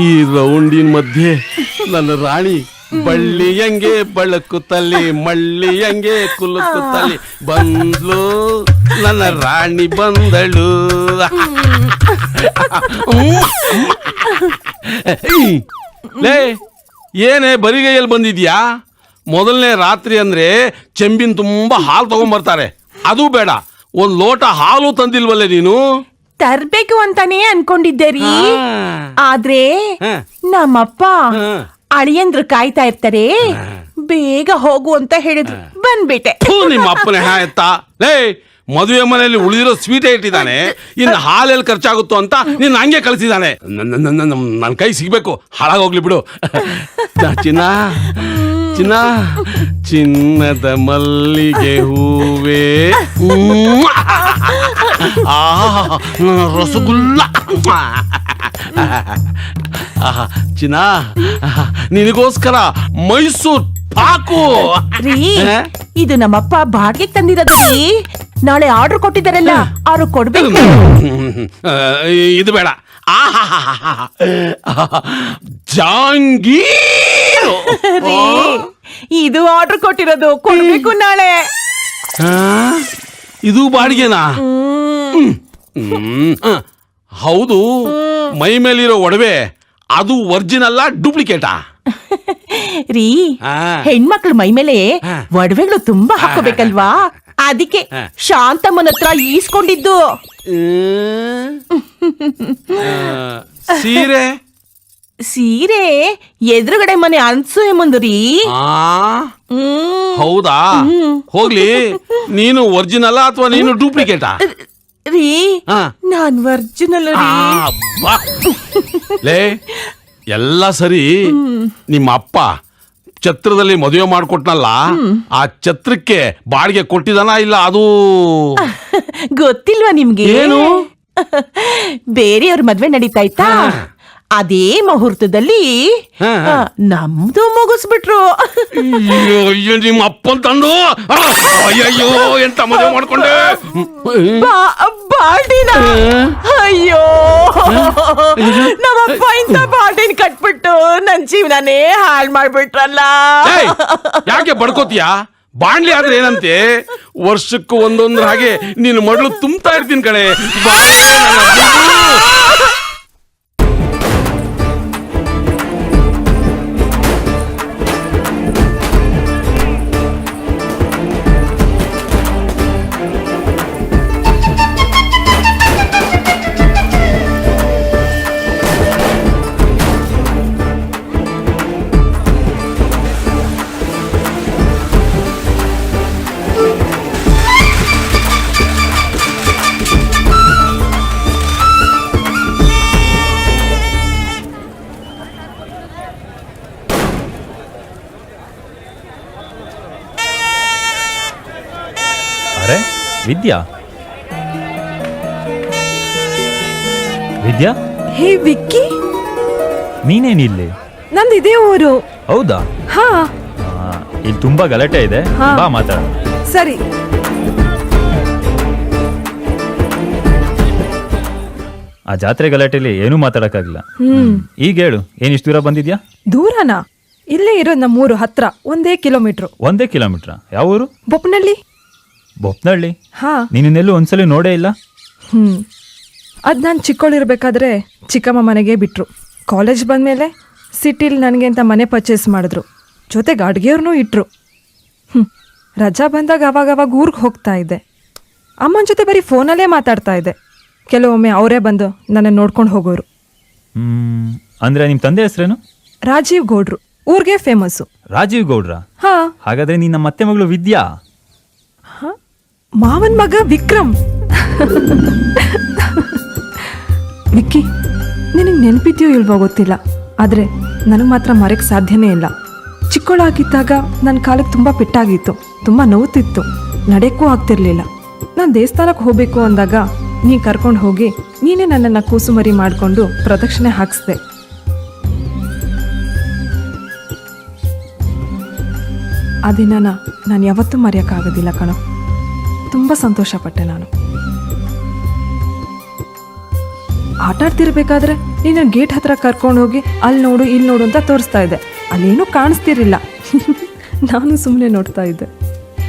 ಈ ರೌಂಡಿನ ಮಧ್ಯೆ ನನ್ನ ರಾಣಿ ಬಳ್ಳಿಯಂಗೆ ಬಳಕುತ್ತಲ್ಲಿ ಮಳ್ಳಿಯಂಗೆ ಕುಲುಕುತ್ತಲ್ಲಿ ಬಂದ್ಲು, ನನ್ನ ರಾಣಿ ಬಂದಳು. ಲೇ ಏನೇ ಬರಿಗೈಯಲ್ಲಿ ಬಂದಿದ್ಯಾ? ಮೊದಲನೇ ರಾತ್ರಿ ಅಂದ್ರೆ ಚೆಂಬಿನ ತುಂಬಾ ಹಾಲು ತಗೊಂಡ್ಬರ್ತಾರೆ, ಅದು ಬೇಡ, ಒಂದ್ ಲೋಟ ಹಾಲು ತಂದಿಲ್ವಲ್ಲೇ ನೀನು? ತರ್ಬೇಕು ಅಂತಾನೆ ಅನ್ಕೊಂಡಿದ್ದೆ ರೀ, ಆದ್ರೆ ನಮ್ಮಪ್ಪ ಅಳಿಯಂದ್ರು ಕಾಯ್ತಾ ಇರ್ತಾರೆ, ಬೇಗ ಹೋಗು ಅಂತ ಹೇಳಿದ್ರು, ಬಂದ್ಬಿಟ್ಟೆ. ನಿಮ್ಮ ಅಪ್ಪನೇ ಆಯ್ತ. ಲೇ ಮದುವೆ ಮನೆಯಲ್ಲಿ ಉಳಿದಿರೋ ಸ್ವೀಟೇ ಇಟ್ಟಿದ್ದಾನೆ, ಇನ್ನು ಹಾಲೆಲ್ಲಿ ಖರ್ಚಾಗುತ್ತೋ ಅಂತ ನಿನ್ನ ಹಂಗೆ ಕಳಿಸಿದ್ದಾನೆ. ನನ್ನ ಕೈ ಸಿಗ್ಬೇಕು, ಹಾಳಾಗೋಗ್ಲಿ ಬಿಡು. ಚಿನ್ನ ಚಿನ್ನ ಚಿನ್ನದ ಮಲ್ಲಿಗೆ ಹೂವೇ, ರಸಗುಲ್ಲ. ಚಿನ್ನ ನಿನಗೋಸ್ಕರ ಮೈಸೂರ್ ಪಾಕು. ರೀ ಇದು ನಮ್ಮಪ್ಪ ಬಾಡಿಗೆ ತಂದಿರೋದು ರೀ, ನಾಳೆ ಆರ್ಡರ್ ಕೊಟ್ಟಿದ್ದಾರಲ್ಲ ಅವ್ರು ಕೊಡ್ಬೇಕು. ಇದು ಬೇಡ. ಜಾಂಗೀರು ಇದು ಆರ್ಡರ್ ಕೊಟ್ಟಿರೋದು, ಕೊಡ್ಬೇಕು ನಾಳೆ. ಇದು ಬಾಡಿಗೆನಾ? ಹೌದು, ಮೈ ಮೇಲಿರೋ ಒಡವೆ ಅದು ಒರಿಜಿನಲ್ಲ ಡೂಪ್ಲಿಕೇಟಾ? ರೀ ಹೆಣ್ಮಕ್ಳು ಮೈ ಮೇಲೆ ಒಡವೆಗಳು ತುಂಬಾ ಹಾಕೋಬೇಕಲ್ವಾ, ಅದಕ್ಕೆ ಶಾಂತಮ್ಮನ ಹತ್ರ ಈಸ್ಕೊಂಡಿದ್ದು. ಸೀರೆ ಸೀರೆ ಎದುರುಗಡೆ ಮನೆ ಅನ್ಸೂಯೆ ಮುಂದು ರೀ. ಹೌದಾ? ಹೋಗ್ಲಿ, ನೀನು ಒರಿಜಿನಲ್ ಅಥವಾ ನೀನು ಡೂಪ್ಲಿಕೇಟಾ? ರೀ ನಾನ್ ಒರಿಜಿನಲ್ ರೀ. ಲೇ ಎಲ್ಲ ಸರಿ, ನಿಮ್ಮ ಅಪ್ಪ ಛತ್ರದಲ್ಲಿ ಮದುವೆ ಮಾಡ್ಕೊಟ್ನಲ್ಲ, ಆ ಛತ್ರಕ್ಕೆ ಬಾಡಿಗೆ ಕೊಟ್ಟಿದಾನ ಇಲ್ಲ? ಅದು ಗೊತ್ತಿಲ್ವಾ ನಿಮ್ಗೆ? ಏನು? ಬೇರೆಯವ್ರ ಮದ್ವೆ ನಡೀತಾ ಇತ್ತಾ, ಅದೇ ಮುಹೂರ್ತದಲ್ಲಿ ನಮ್ದು ಮುಗಿಸ್ಬಿಟ್ರು. ಅಯ್ಯೋ ನಿಮ್ಮ ಅಪ್ಪನ್ ತಂದು, ಅಯ್ಯಯ್ಯೋ ಎಂತ ಮದುವೆ ಮಾಡ್ಕೊಂಡೆ. ಬಾಲ್ಟಿನ, ಅಯ್ಯೋ ನಮ್ಮಪ್ಪ ಇಂತ ಬಾಲ್ಟಿನ ಕಟ್ಬಿಟ್ಟು ನನ್ ಜೀವನನೇ ಹಾಳು ಮಾಡ್ಬಿಟ್ರಲ್ಲ. ಯಾಕೆ ಬಡ್ಕೋತೀಯ? ಬಾಣ್ಲಿ ಆದ್ರೆ ಏನಂತೆ, ವರ್ಷಕ್ಕೂ ಒಂದೊಂದ್ರ ಹಾಗೆ ನೀನು ಮಡ್ಲು ತುಂಬ್ತಾ ಇರ್ತೀನಿ ಕಣೆ. ಅರೆ ವಿದ್ಯಾ, ವಿದ್ಯಾ, ಹೇ ವಿಕ್ಕಿ, ನೀನೇನಿಲ್ಲಿ? ನಂದು ಇದೇ ಊರು. ಹೌದಾ? ಹಾ. ಇಲ್ಲಿ ತುಂಬಾ ಗಲಾಟೆ ಇದೆ, ಬಾ ಮಾತಾಡ. ಸರಿ. ಆ ಜಾತ್ರೆ ಗಲಾಟೆಲಿ ಏನೂ ಮಾತಾಡಕ್ಕಾಗಿಲ್ಲ. ಈಗ ಹೇಳು, ಏನ್ ಇಷ್ಟು ದೂರ ಬಂದಿದ್ಯಾ? ದೂರನಾ? ಇಲ್ಲೇ ಇರೋದು ನಮ್ಮೂರು ಹತ್ರ, 1 ಕಿಲೋಮೀಟ್ರು. 1 ಕಿಲೋಮೀಟ್ರಾ? ಯಾವ ಊರು? ಬೊಪ್ಪನಹಳ್ಳಿ. ಬೊಪ್ಪನಹಳ್ಳಿ? ಹಾ. ನೀನೆಲ್ಲೂ ಒಂದ್ಸಲಿ ನೋಡೇ ಇಲ್ಲ? ಅದು ನಾನು ಚಿಕ್ಕವಳಿರ್ಬೇಕಾದ್ರೆ ಚಿಕ್ಕಮ್ಮ ಮನೆಗೆ ಬಿಟ್ರು. ಕಾಲೇಜ್ ಬಂದಮೇಲೆ ಸಿಟಿಲಿ ನನಗೆ ಅಂತ ಮನೆ ಪರ್ಚೇಸ್ ಮಾಡಿದ್ರು, ಜೊತೆಗೆ ಅಡುಗೆಯವ್ರನ್ನೂ ಇಟ್ಟರು. ರಜಾ ಬಂದಾಗ ಅವಾಗವಾಗ ಊರಿಗೆ ಹೋಗ್ತಾ ಇದ್ದೆ. ಅಮ್ಮನ ಜೊತೆ ಬರೀ ಫೋನಲ್ಲೇ ಮಾತಾಡ್ತಾ ಇದ್ದೆ. ಕೆಲವೊಮ್ಮೆ ಅವರೇ ಬಂದು ನನ್ನ ನೋಡ್ಕೊಂಡು ಹೋಗೋರು. ಅಂದ್ರೆ ನಿಮ್ಮ ತಂದೆ ಹೆಸರೇನು? ರಾಜೀವ್ ಗೌಡ್ರು, ಊರ್ಗೆ ಫೇಮಸ್ಸು. ರಾಜೀವ್ ಗೌಡ್ರ? ಹಾ. ಹಾಗಾದ್ರೆ ನೀನ್ ನಮ್ಮ ಮತ್ತೆ ಮಗಳು ವಿದ್ಯಾ? ಮಾವನ್ ಮಗ ವಿಕ್ರಮ್. ವಿಕ್ಕಿ, ನಿನಗೆ ನೆನಪಿದ್ಯೋ ಇಲ್ವೋ ಗೊತ್ತಿಲ್ಲ, ಆದರೆ ನನಗೆ ಮಾತ್ರ ಮರೆಯಕ್ಕೆ ಸಾಧ್ಯನೇ ಇಲ್ಲ. ಚಿಕ್ಕವಳಾಗಿದ್ದಾಗ ನನ್ನ ಕಾಲಿಗೆ ತುಂಬ ಪೆಟ್ಟಾಗಿತ್ತು, ತುಂಬ ನೋವುತ್ತಿತ್ತು, ನಡೆಯಕ್ಕೂ ಆಗ್ತಿರ್ಲಿಲ್ಲ. ನಾನು ದೇವಸ್ಥಾನಕ್ಕೆ ಹೋಗಬೇಕು ಅಂದಾಗ ನೀನು ಕರ್ಕೊಂಡು ಹೋಗಿ ನೀನೇ ನನ್ನನ್ನು ಕೂಸುಮರಿ ಮಾಡಿಕೊಂಡು ಪ್ರದಕ್ಷಿಣೆ ಹಾಕಿಸ್ದೆ. ಆ ದಿನನ ನಾನು ಯಾವತ್ತೂ ಮರೆಯೋಕ್ಕಾಗೋದಿಲ್ಲ ಕಣೋ. ತುಂಬ ಸಂತೋಷಪಟ್ಟೆ ನಾನು. ಆಟ ಆಡ್ತಿರ್ಬೇಕಾದ್ರೆ ನೀನು ಗೇಟ್ ಹತ್ರ ಕರ್ಕೊಂಡು ಹೋಗಿ ಅಲ್ಲಿ ನೋಡು ಇಲ್ಲಿ ನೋಡು ಅಂತ ತೋರಿಸ್ತಾ ಇದ್ದೆ. ಅಲ್ಲೇನೂ ಕಾಣಿಸ್ತಿರ್ಲಿಲ್ಲ. ನಾನು ಸುಮ್ಮನೆ ನೋಡ್ತಾ ಇದ್ದೆ.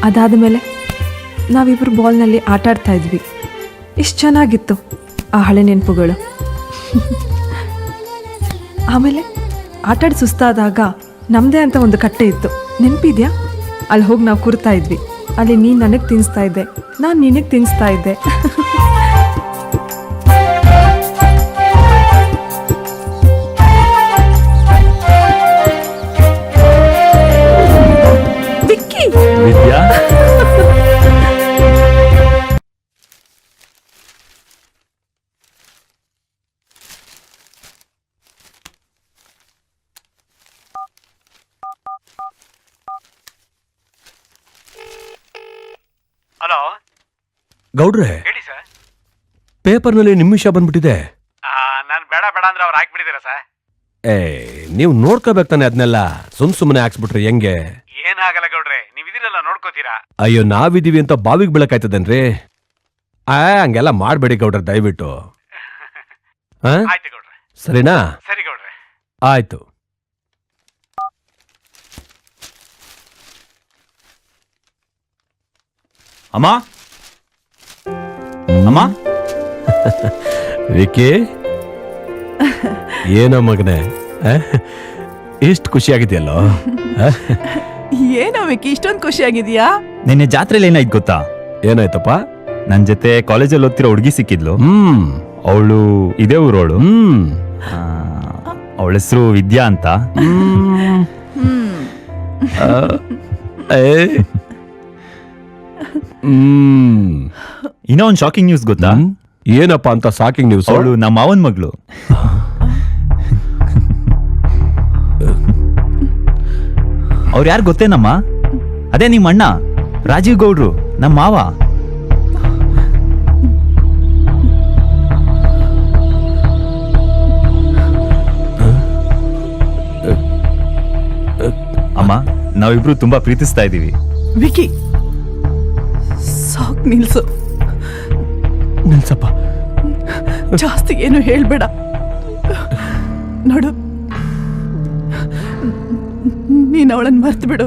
ಅದಾದ ಮೇಲೆ ನಾವಿಬ್ಬರು ಬಾಲ್ನಲ್ಲಿ ಆಟ ಆಡ್ತಾ ಇದ್ವಿ. ಎಷ್ಟು ಚೆನ್ನಾಗಿತ್ತು ಆ ಹಳೆ ನೆನಪುಗಳು. ಆಮೇಲೆ ಆಟಾಡಿ ಸುಸ್ತಾದಾಗ ನಮ್ಮದೇ ಅಂತ ಒಂದು ಕಟ್ಟೆ ಇತ್ತು, ನೆನಪಿದ್ಯಾ? ಅಲ್ಲಿ ಹೋಗಿ ನಾವು ಕೂರ್ತಾ ಇದ್ವಿ. ಅಲ್ಲಿ ನೀನು ನನಗೆ ತಿನ್ನಿಸ್ತಾ ಇದ್ದೆ, ನಾನು ನಿನಗೆ ತಿನ್ನಿಸ್ತಾ ಇದ್ದೆ. ವಿದ್ಯಾ, ಹಲೋ ಗೌಡ್ರೆ, ಹೇಳಿ ಸರ್. ಪೇಪರ್ನಲ್ಲಿ ನಿಮ್ಮ ವಿಷಯ ಬಂದ್ಬಿಟ್ಟಿದೆ. ನಾನು ಬೇಡ ಬೇಡ ಅಂದ್ರೆ ಅವ್ರು ಹಾಕ್ಬಿಟ್ಟಿದ್ದೀರಾ ಸರ್? ನೀವು ನೋಡ್ಕೋಬೇಕು ತಾನೆ ಅದನ್ನೆಲ್ಲ. ಸುಮ್ಮನೆ ಹಾಕ್ಸ್ಬಿಟ್ರಿ ಹೆಂಗೆ? ಏನಾಗಲ್ಲ ಗೌಡ್ರೆ, ನೀವಿದಿರಲ್ಲ ನೋಡ್ಕೋತೀರಾ. ಅಯ್ಯೋ, ನಾವಿದೀವಿ ಅಂತ ಬಾವಿಗೆ ಬೆಳಕಾಯ್ತದೇನ್ರಿ? ಹಂಗೆಲ್ಲ ಮಾಡ್ಬೇಡಿ ಗೌಡ್ರೆ, ದಯವಿಟ್ಟು. ಆಯ್ತು ಗೌಡ್ರೆ. ಸರಿನಾ? ಸರಿ ಗೌಡ್ರೆ. ಆಯ್ತು. ಅಮ್ಮ ಅಮ್ಮ ವಿಕಿ, ಏನೋ ಮಗನೆ, ಎಷ್ಟು ಖುಷಿಯಾಗಿದೆಯಲ್ಲೋ. ಏನೋ ವಿಕ್ಕಿ ಇಷ್ಟೊಂದು ಖುಷಿಯಾಗಿದ್ಯಾ? ನಿನ್ನೆ ಜಾತ್ರೆಲಿ ಏನಾಯ್ತು ಗೊತ್ತಾ? ಏನಾಯ್ತಪ್ಪ? ನನ್ ಜೊತೆ ಕಾಲೇಜಲ್ಲಿ ಓದ್ತಿರೋ ಹುಡುಗಿ ಸಿಕ್ಕಿದ್ಲು. ಅವಳು ಇದೇ ಊರೋಳು. ಅವಳ ಹೆಸರು ವಿದ್ಯಾ ಅಂತ. ಇನ್ನೂ ಒಂದು ಶಾಕಿಂಗ್ ನ್ಯೂಸ್ ಗೊತ್ತಾ? ಏನಪ್ಪಾ ಅಂತ ಶಾಕಿಂಗ್ ನ್ಯೂಸ್? ಅವಳು ನಮ್ಮ ಮಾವನ್ ಮಗಳು. ಅವ್ರು ಯಾರು ಗೊತ್ತೇನಮ್ಮ? ಅದೇ ನಿಮ್ಮ ಅಣ್ಣ ರಾಜೀವ್ ಗೌಡ್ರು, ನಮ್ಮ ಮಾವ. ಅಮ್ಮ, ನಾವಿಬ್ರು ತುಂಬಾ ಪ್ರೀತಿಸ್ತಾ ಇದ್ದೀವಿ. ವಿಕಿ, ಸಾಕ್ ನಿಲ್ಸು. ನಿಲ್ಸಪ್ಪ, ಜಾಸ್ತಿ ಏನು ಹೇಳ್ಬೇಡ. ನೋಡು, ನೀನು ಅವಳನ್ನು ಮರ್ತು ಬಿಡು.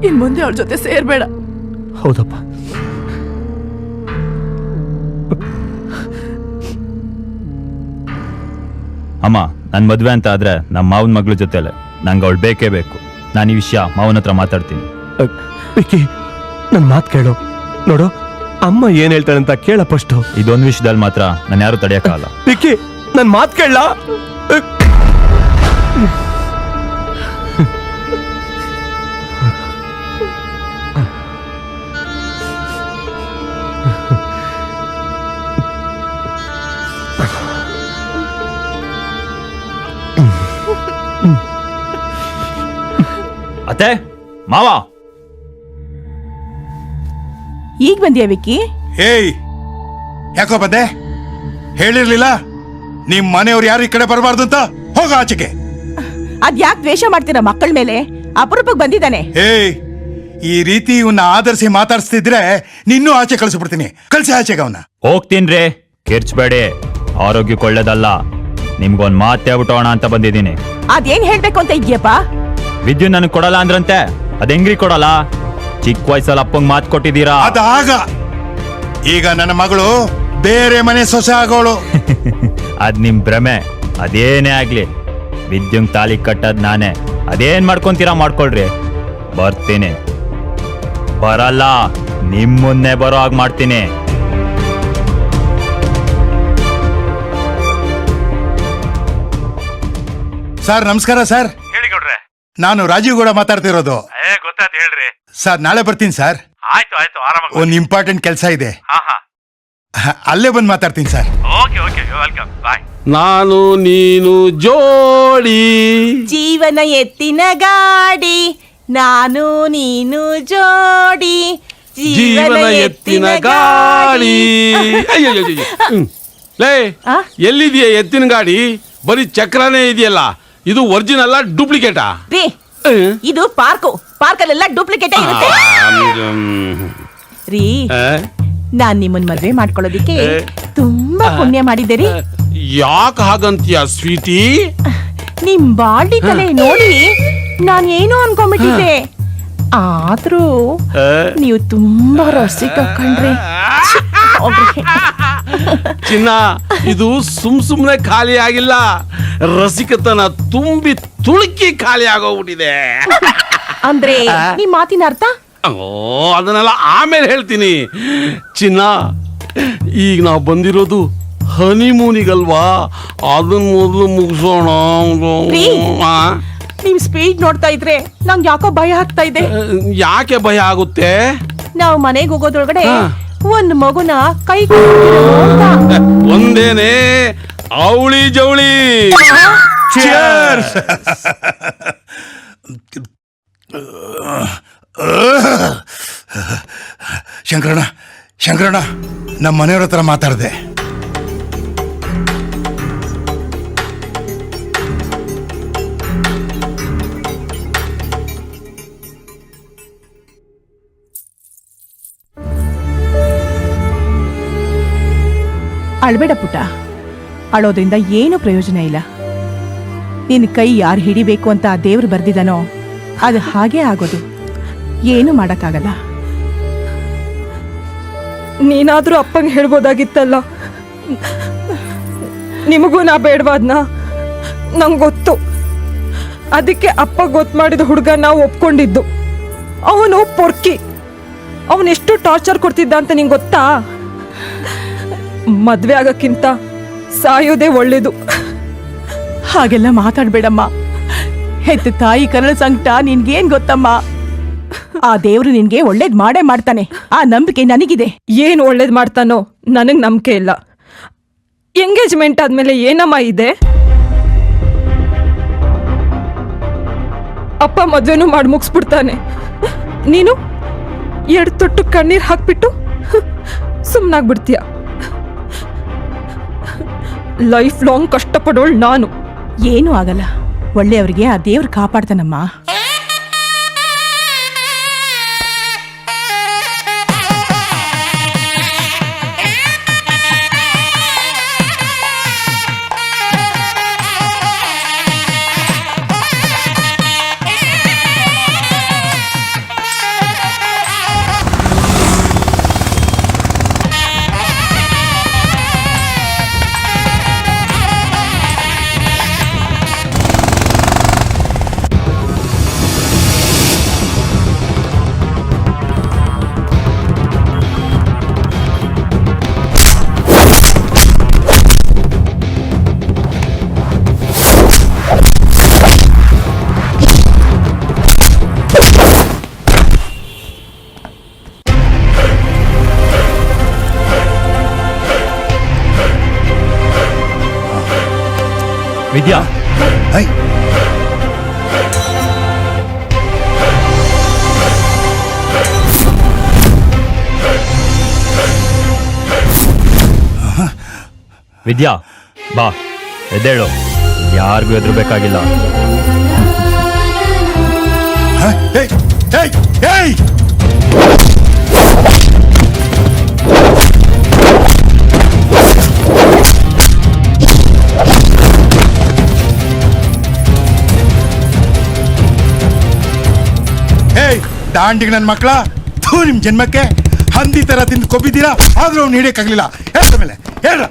ಇನ್ ಮುಂದೆ ಅವಳ ಜೊತೆ ಸೇರ್ಬೇಡ. ಹೌದಪ್ಪ. ಅಮ್ಮ, ನನ್ ಮದ್ವೆ ಅಂತ ಆದ್ರೆ ನಮ್ಮ ಮಾವನ ಮಗಳ ಜೊತೆಲೆ ನಂಗೆ ಅವಳು ಬೇಕೇ ಬೇಕು. ನಾನು ಈ ವಿಷಯ ಮಾವನ ಹತ್ರ ಮಾತಾಡ್ತೀನಿ. ವಿಕಿ, ನನ್ ಮಾತು ಕೇಳು. ನೋಡು, ಅಮ್ಮ ಏನ್ ಹೇಳ್ತಾಳೆ ಅಂತ ಕೇಳ ಫಸ್ಟ್. ಇದೊಂದು ವಿಷಯದಲ್ಲಿ ಮಾತ್ರ ನಾನು ಯಾರು ತಡೆಯಕ್ಕಾಗಲ್ಲ. ವಿಕಿ, ನನ್ ಮಾತು ಕೇಳ. ಅತ್ತೆ, ಮಾವ, ಈಗ ಬಂದ್ಯಾ ವಿಕ್ಕಿ? ಏಯ್, ಯಾಕೋ ಬಂದೆ? ಹೇಳಿರ್ಲಿಲ್ಲ ನಿಮ್ ಮನೆಯವ್ರು ಯಾರು ಈ ಕಡೆ ಬರಬಾರ್ದು ಅಂತ? ಹೋಗ ಆಚೆಗೆ. ಅದ್ಯಾಕ್ ದ್ವೇಷ ಮಾಡ್ತೀರಾ ಮಕ್ಕಳ ಮೇಲೆ? ಅಪರೂಪಕ್ಕೆ ಬಂದಿದ್ದಾನೆ. ಏಯ್, ಈ ರೀತಿ ಇವನ್ನ ಆಧರಿಸಿ ಮಾತಾಡ್ಸ್ತಿದ್ರೆ ನಿನ್ನೂ ಆಚೆ ಕಳಿಸ್ಬಿಡ್ತೀನಿ. ಕಳ್ಸಿ ಆಚೆಗೆ ಅವನ್ನ. ಹೋಗ್ತೀನ್ರಿ, ಕಿರ್ಚ್ಬೇಡಿ, ಆರೋಗ್ಯಕ್ಕೆ ಒಳ್ಳೇದಲ್ಲ. ನಿಮ್ಗೊಂದ್ ಮಾತು ಹೇಳ್ಬಿಟ್ಟೋಣ ಅಂತ ಬಂದಿದ್ದೀನಿ. ಅದೇನ್ ಹೇಳ್ಬೇಕು ಅಂತ ಇದ್ಯಪ್ಪ? ವಿದ್ಯು ನನಗೆ ಕೊಡಲ್ಲ ಅಂದ್ರಂತೆ, ಅದ್ ಹೆಂಗ್ರಿ ಕೊಡಲ್ಲ? ಚಿಕ್ಕ ವಯಸ್ಸಲ್ಲಿ ಅಪ್ಪಂಗ್ ಮಾತು ಕೊಟ್ಟಿದ್ದೀರಾ. ಅದಾಗ ಈಗ ನನ್ನ ಮಗಳು ಬೇರೆ ಮನೆ ಸೊಸೆ ಆಗೋಳು. ಅದ್ ನಿಮ್ ಭ್ರಮೆ. ಅದೇನೇ ಆಗ್ಲಿ, ವಿದ್ಯುಂಗ್ ತಾಲಿ ಕಟ್ಟದ್ ನಾನೇ. ಅದೇನ್ ಮಾಡ್ಕೊಂತೀರಾ ಮಾಡ್ಕೊಳ್ರಿ, ಬರ್ತೀನಿ. ಬರಲ್ಲ, ನಿಮ್ ಮುನ್ನೆ ಬರೋ ಹಾಗೆ ಮಾಡ್ತೀನಿ. ಸರ್ ನಮಸ್ಕಾರ ಸರ್. ಹೇಳಿ ಗೌಡ್ರೆ. ನಾನು ರಾಜೀವ್ ಗೌಡ ಮಾತಾಡ್ತಿರೋದು. ಗೊತ್ತಾಯ್ತು ಹೇಳ್ರಿ. ಸರ್ ನಾಳೆ ಬರ್ತೀನಿ ಸರ್. ಆಯ್ತು ಆಯ್ತು, ಆರಾಮಾಗಿ. ಒಂದು ಇಂಪಾರ್ಟೆಂಟ್ ಕೆಲಸ ಇದೆ. ಹಾ, ಅಲ್ಲೇ ಬಂದು ಮಾತಾಡ್ತೀನಿ ಸರ್. ಓಕೆ ಓಕೆ, ವೆಲ್ಕಮ್, ಬಾಯ್. ನಾನು ನೀನು ಜೋಡಿ, ಜೀವನ ಎತ್ತಿನ ಗಾಡಿ, ನಾನು ನೀನು ಜೋಡಿ, ಜೀವನ ಎತ್ತಿನ ಗಾಡಿ. ಅಯ್ಯಯ್ಯಯ್ಯಯ್ಯ. ಲೇ, ಎಲ್ಲಿದೆಯಾ ಎತ್ತಿನ ಗಾಡಿ? ಬರೀ ಚಕ್ರನೇ ಇದೆಯಲ್ಲ, ಇದು ಒರಿಜಿನಲ್ ಡೂಪ್ಲಿಕೇಟಾ? ಇದು ಪಾರ್ಕಲ್ಲೆಲ್ಲ ಡೂಪ್ಲಿಕೇಟ್ ಇರುತ್ತೆ ರೀ. ನಾನ್ ನಿಮ್ಮನ್ ಮದ್ವೆ ಮಾಡ್ಕೊಳ್ಳೋದಿಕ್ಕೆ ತುಂಬಾ ಪುಣ್ಯ ಮಾಡಿದ್ದೀರಿ. ಯಾಕೆ ಹಾಗಂತೀಯ ಸ್ವೀಟಿ? ನಿಮ್ ಬಾಲ್ಡಿ ತಲೆ ನೋಡಿ ನಾನ್ ಏನೋ ಅನ್ಕೊಂಡ್ಬಿಟ್ಟಿದ್ದೆ. ಆದ್ರೂ ನೀವು ತುಂಬಾ ರಸಿಕ ಕಣ್ರಿ. ಚಿನ್ನ, ಇದು ಸುಮ್ನೆ ಖಾಲಿ ಆಗಿಲ್ಲ, ರಸಿಕತನ ತುಂಬಿ ತುಳುಕಿ ಖಾಲಿ ಆಗೋಗ್ಬಿಟ್ಟಿದೆ. ಅಂದ್ರೆ ನಿಮ್ ಮಾತಿನ ಅರ್ಥ? ಅದನ್ನೆಲ್ಲ ಆಮೇಲೆ ಹೇಳ್ತೀನಿ. ಚಿನ್ನ, ಈಗ ನಾವು ಬಂದಿರೋದು ಹನಿಮೂನಿಗಲ್ವಾ, ಅದನ್ನ ಮೊದಲು ಮುಗಿಸೋಣ. ನಿಮ್ ಸ್ಪೀಡ್ ನೋಡ್ತಾ ಇದ್ರೆ ನಂಗೆ ಯಾಕೋ ಭಯ ಆಗ್ತಾ ಇದೆ. ಯಾಕೆ ಭಯ ಆಗುತ್ತೆ? ನಾವು ಮನೆಗೆ ಹೋಗೋದ್ರೊಳಗಡೆ ಒಂದ್ ಮಗುನ ಕೈ ಒಂದೇನೆ ಅವಳಿ ಜವಳಿ. ಶಂಕರಣ್ಣ, ನಮ್ಮ ಮನೆಯವ್ರ ಹತ್ರ ಮಾತಾಡಿದೆ. ಅಳ್ಬೇಡ ಪುಟ್ಟ, ಅಳೋದ್ರಿಂದ ಏನು ಪ್ರಯೋಜನ ಇಲ್ಲ. ನಿನ್ ಕೈ ಯಾರು ಹಿಡಿಬೇಕು ಅಂತ ಆ ದೇವ್ರು ಬರ್ದಿದಾನೋ ಅದು ಹಾಗೇ ಆಗೋದು, ಏನು ಮಾಡಕ್ಕಾಗಲ್ಲ. ನೀನಾದ್ರೂ ಅಪ್ಪಂಗೆ ಹೇಳ್ಬೋದಾಗಿತ್ತಲ್ಲ. ನಿಮಗೂ ನಾ ಬೇಡವಾದ್ನ ನಂಗೆ ಗೊತ್ತು. ಅದಕ್ಕೆ ಅಪ್ಪ ಗೊತ್ತು ಮಾಡಿದ ಹುಡುಗ ನಾವು ಒಪ್ಕೊಂಡಿದ್ದು. ಅವನು ಪೊರ್ಕಿ, ಅವನೆಷ್ಟು ಟಾರ್ಚರ್ ಕೊಡ್ತಿದ್ದ ಅಂತ ನಿಂಗೆ ಗೊತ್ತಾ? ಮದ್ವೆ ಆಗಕ್ಕಿಂತ ಸಾಯೋದೇ ಒಳ್ಳೇದು. ಹಾಗೆಲ್ಲ ಮಾತಾಡ್ಬೇಡಮ್ಮ. ಹೆತ್ತ ತಾಯಿ ಕರಳ ಸಂಕಟ ನಿನ್ಗೇನ್ ಗೊತ್ತಮ್ಮ? ಆ ದೇವ್ರು ನಿನ್ಗೆ ಒಳ್ಳೇದ್ ಮಾಡೇ ಮಾಡ್ತಾನೆ, ಆ ನಂಬಿಕೆ ನನಗಿದೆ. ಏನು ಒಳ್ಳೇದ್ ಮಾಡ್ತಾನೋ ನನಗ್ ನಂಬಿಕೆ ಇಲ್ಲ. ಎಂಗೇಜ್ಮೆಂಟ್ ಆದ್ಮೇಲೆ ಏನಮ್ಮ ಇದೆ? ಅಪ್ಪ ಮದ್ವೆನೂ ಮಾಡಿ ಮುಗಿಸ್ಬಿಡ್ತಾನೆ. ನೀನು 2 ತೊಟ್ಟು ಕಣ್ಣೀರ್ ಹಾಕ್ಬಿಟ್ಟು ಸುಮ್ನಾಗ್ಬಿಡ್ತೀಯ. ಲೈಫ್ ಲಾಂಗ್ ಕಷ್ಟಪಡೋಳು ನಾನು. ಏನೂ ಆಗಲ್ಲ, ಒಳ್ಳೆಯವ್ರಿಗೆ ಆ ದೇವ್ರು ಕಾಪಾಡ್ತಾನಮ್ಮ. ವಿದ್ಯಾ, ವಿದ್ಯಾ ಬಾ, ಎದ್ದೇಳು. ಯಾರಿಗೂ ಹೆದರ್ಬೇಕಾಗಿಲ್ಲ. ದಾಂಡಿಗೆ ನನ್ನ ಮಕ್ಕಳ, ನಿಮ್ ಜನ್ಮಕ್ಕೆ ಹಂದಿ ತರ ತಿಂದು ಕೊಬ್ಬಿದ್ದೀರಾ, ಆದ್ರೂ ಅವ್ನು ಹಿಡಿಯಕ್ಕಾಗ್ಲಿಲ್ಲ. ಹೇಳ್ದ ಮೇಲೆ ಹೇಳ.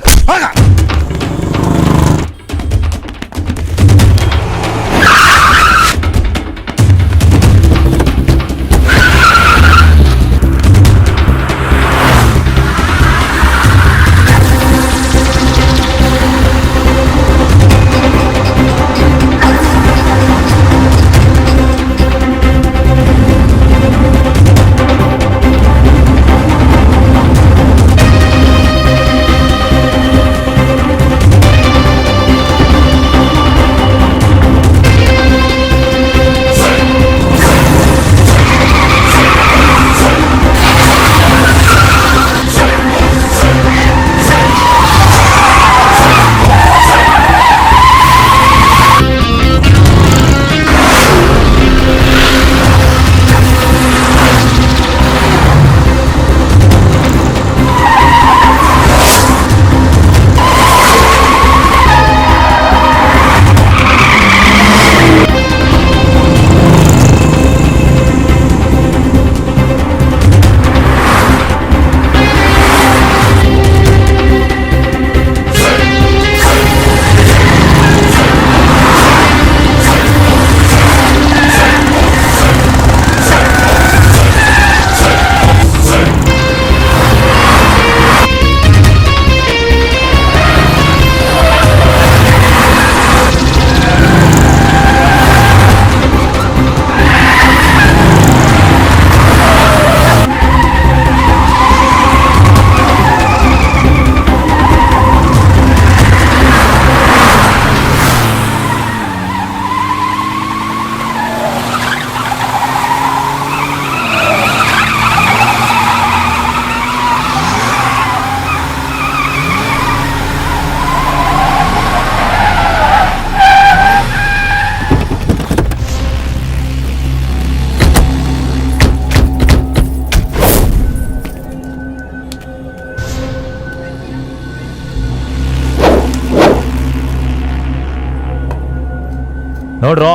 ನೋಡ್ರೋ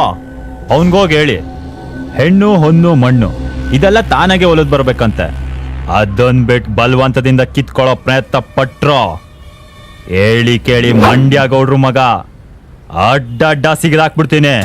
ಅವನ್ಗೋಗಿ ಹೇಳಿ ಹೆಣ್ಣು ಹೊನ್ನು ಮಣ್ಣು ಇದೆಲ್ಲ ತಾನಾಗೆ ಒಲದ್ ಬರ್ಬೇಕಂತೆ. ಅದೊಂದ್ ಬಿಟ್ಟು ಬಲವಂತದಿಂದ ಕಿತ್ಕೊಳ್ಳೋ ಪ್ರಯತ್ನ ಪಟ್ರೋ ಹೇಳಿ ಕೇಳಿ ಮಂಡ್ಯ ಗೌಡ್ರು ಮಗ ಅಡ್ಡ ಸಿಗದಾಕ್ಬಿಡ್ತೀನಿ.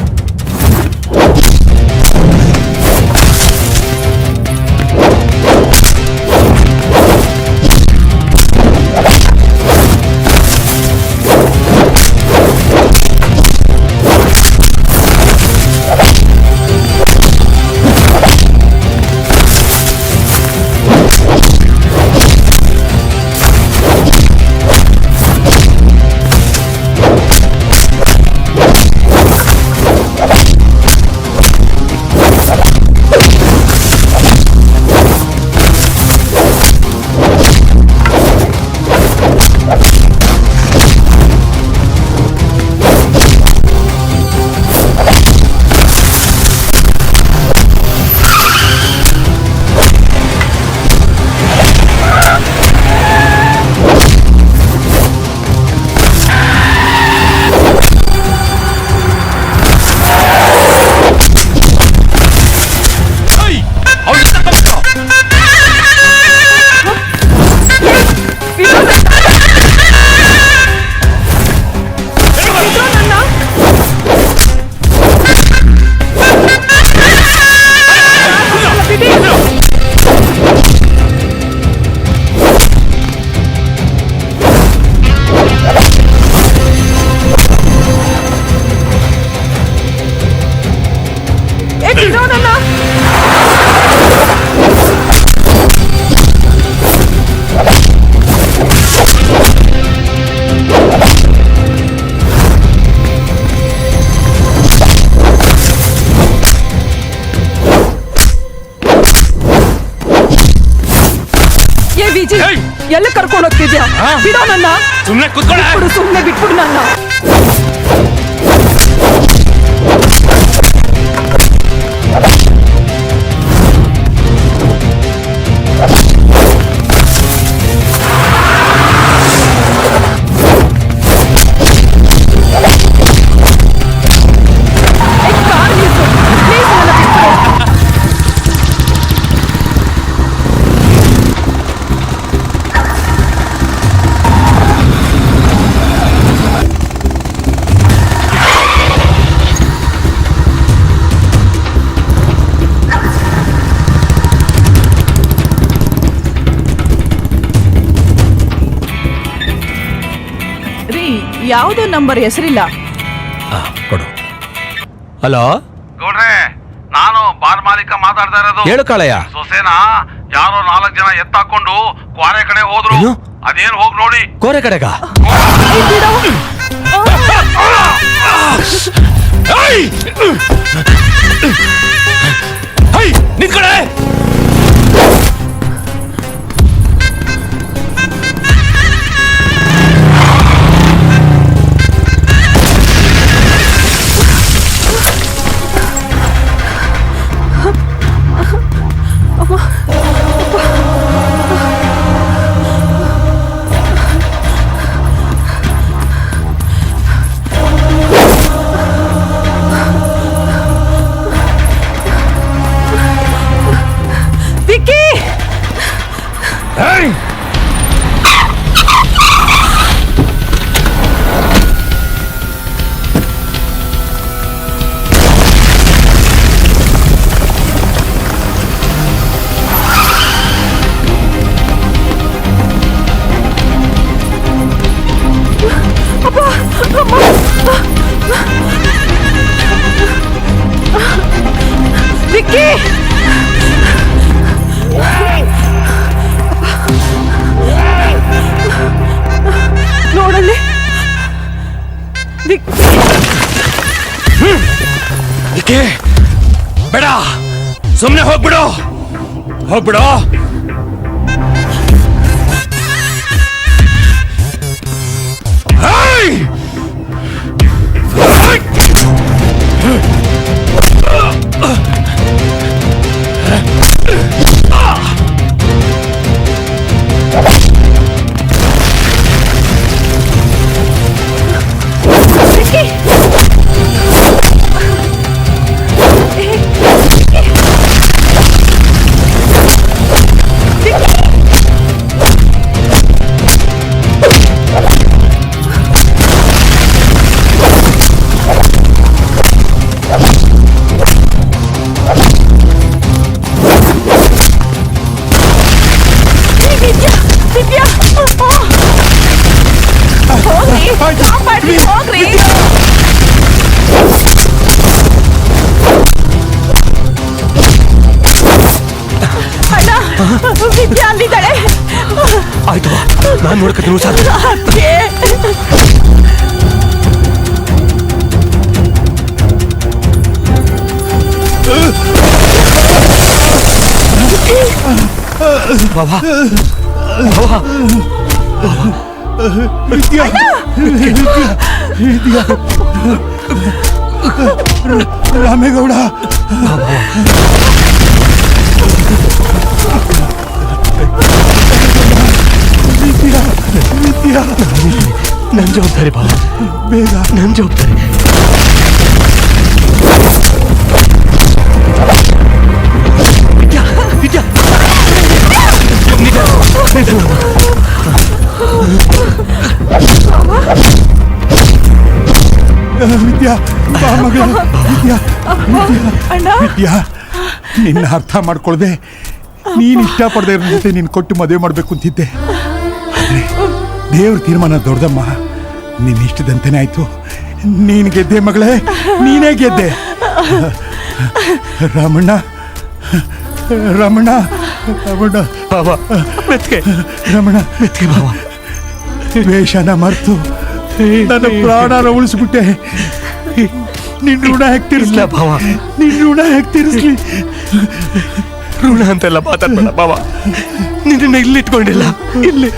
ಎಲ್ಲ ಕರ್ಕೊಂಡು ಹೋಗ್ತಿದ್ಯಾ? ಬಿಡೋ ನನ್ನ. ಸುಮ್ನೆ ಕೂತ್ಕೊಳ್ಳ. ಸುಮ್ನೆ ಬಿಟ್ಬಿಡು ನನ್ನ. ಯಾವುದೋ ನಂಬರ್ ಹೆಸರಿಲ್ಲ. ಕೊಡು. ಹಲೋ ಗೌಡ್ರೆ, ನಾನು ಬಾರ್ ಮಾಲೀಕ ಮಾತಾಡ್ತಾ ಇರೋದು. ಹೇಳು ಕಾಳಯ್ಯ. ಸೊಸೆನ ಯಾರೋ 4 ಜನ ಎತ್ತಾಕೊಂಡು ಕ್ವಾರೆ ಕಡೆ ಹೋದ್ರು. ಅದೇನು ಹೋಗಿ ನೋಡಿ. ಕೋರೆ ಕಡೆಗ ನಿನ್ ಕಡೆ ನೋಡಲ್ಲಿ ಬೇಡ, ಸುಮ್ನೆ ಹೋಗ್ಬಿಡು. ವಿದ್ಯಾ ಅಲ್ಲಿದ್ದಾಳೆ. ಆಯ್ತು ನಾನು ನೋಡ್ಕೊತೀನಿ ಸರ್. ಅದ್ಕೆ. ಬಾಬಾ ಬಾಬಾ ವಿದ್ಯಾ ವಿದ್ಯಾ ರಾಮೇಗೌಡ ವಿದ್ಯಾ ವಿದ್ಯಾ ನನ್ನ ಜವಾಬ್ದಾರಿ ಬಾಬಾ, ಬೇಗ ನನ್ನ ಜವಾಬ್ದಾರಿ. ವಿದ್ಯಾ ವಿದ್ಯಾ ವಿದ್ಯಾ ಬಾ ಮಗಳು ವಿದ್ಯಾ ಅಣ್ಣ ವಿದ್ಯಾ ನಿನ್ನ ಅರ್ಥ ಮಾಡ್ಕೊಳ್ದೆ ನೀನ್ ಇಷ್ಟಪಡದೆ ಇರೋ ಜೊತೆ ನೀನ್ ಕೊಟ್ಟು ಮದುವೆ ಮಾಡ್ಬೇಕು ಅಂತಿದ್ದೆ. ಆದ್ರೆ ದೇವ್ರ ತೀರ್ಮಾನ ದೊಡ್ಡದಮ್ಮ, ನಿನ್ನ ಇಷ್ಟದಂತೆನೇ ಆಯ್ತು. ನೀನ್ ಗೆದ್ದೆ ಮಗಳೇ, ನೀನೇ ಗೆದ್ದೆ. ರಾಮಣ್ಣ ರಮಣ ರಮಣ ಬಾಬಾ ಮೆತ್ಕೆ ರಮಣ ಮೆತ್ಕೆ ಬಾಬಾ, ವೇಷನ ಮರ್ತು ನನ್ನ ಪ್ರಾಣನ ಉಳಿಸ್ಬಿಟ್ಟೆ. ನಿನ್ ಋಣ ಹೇಗೆ ತೀರಿಸ್ಲ ಭಾವ, ನಿನ್ ಋಣ ಹೇಗೆ ತೀರಿಸ್ಲಿ? ಋಣ ಅಂತೆಲ್ಲ ಮಾತಾಡ್ಬೇಡ ಬಾಬಾ, ನಿನ್ನ ಇಲ್ಲಿ ಇಟ್ಕೊಂಡಿಲ್ಲ, ಇಲ್ಲಿ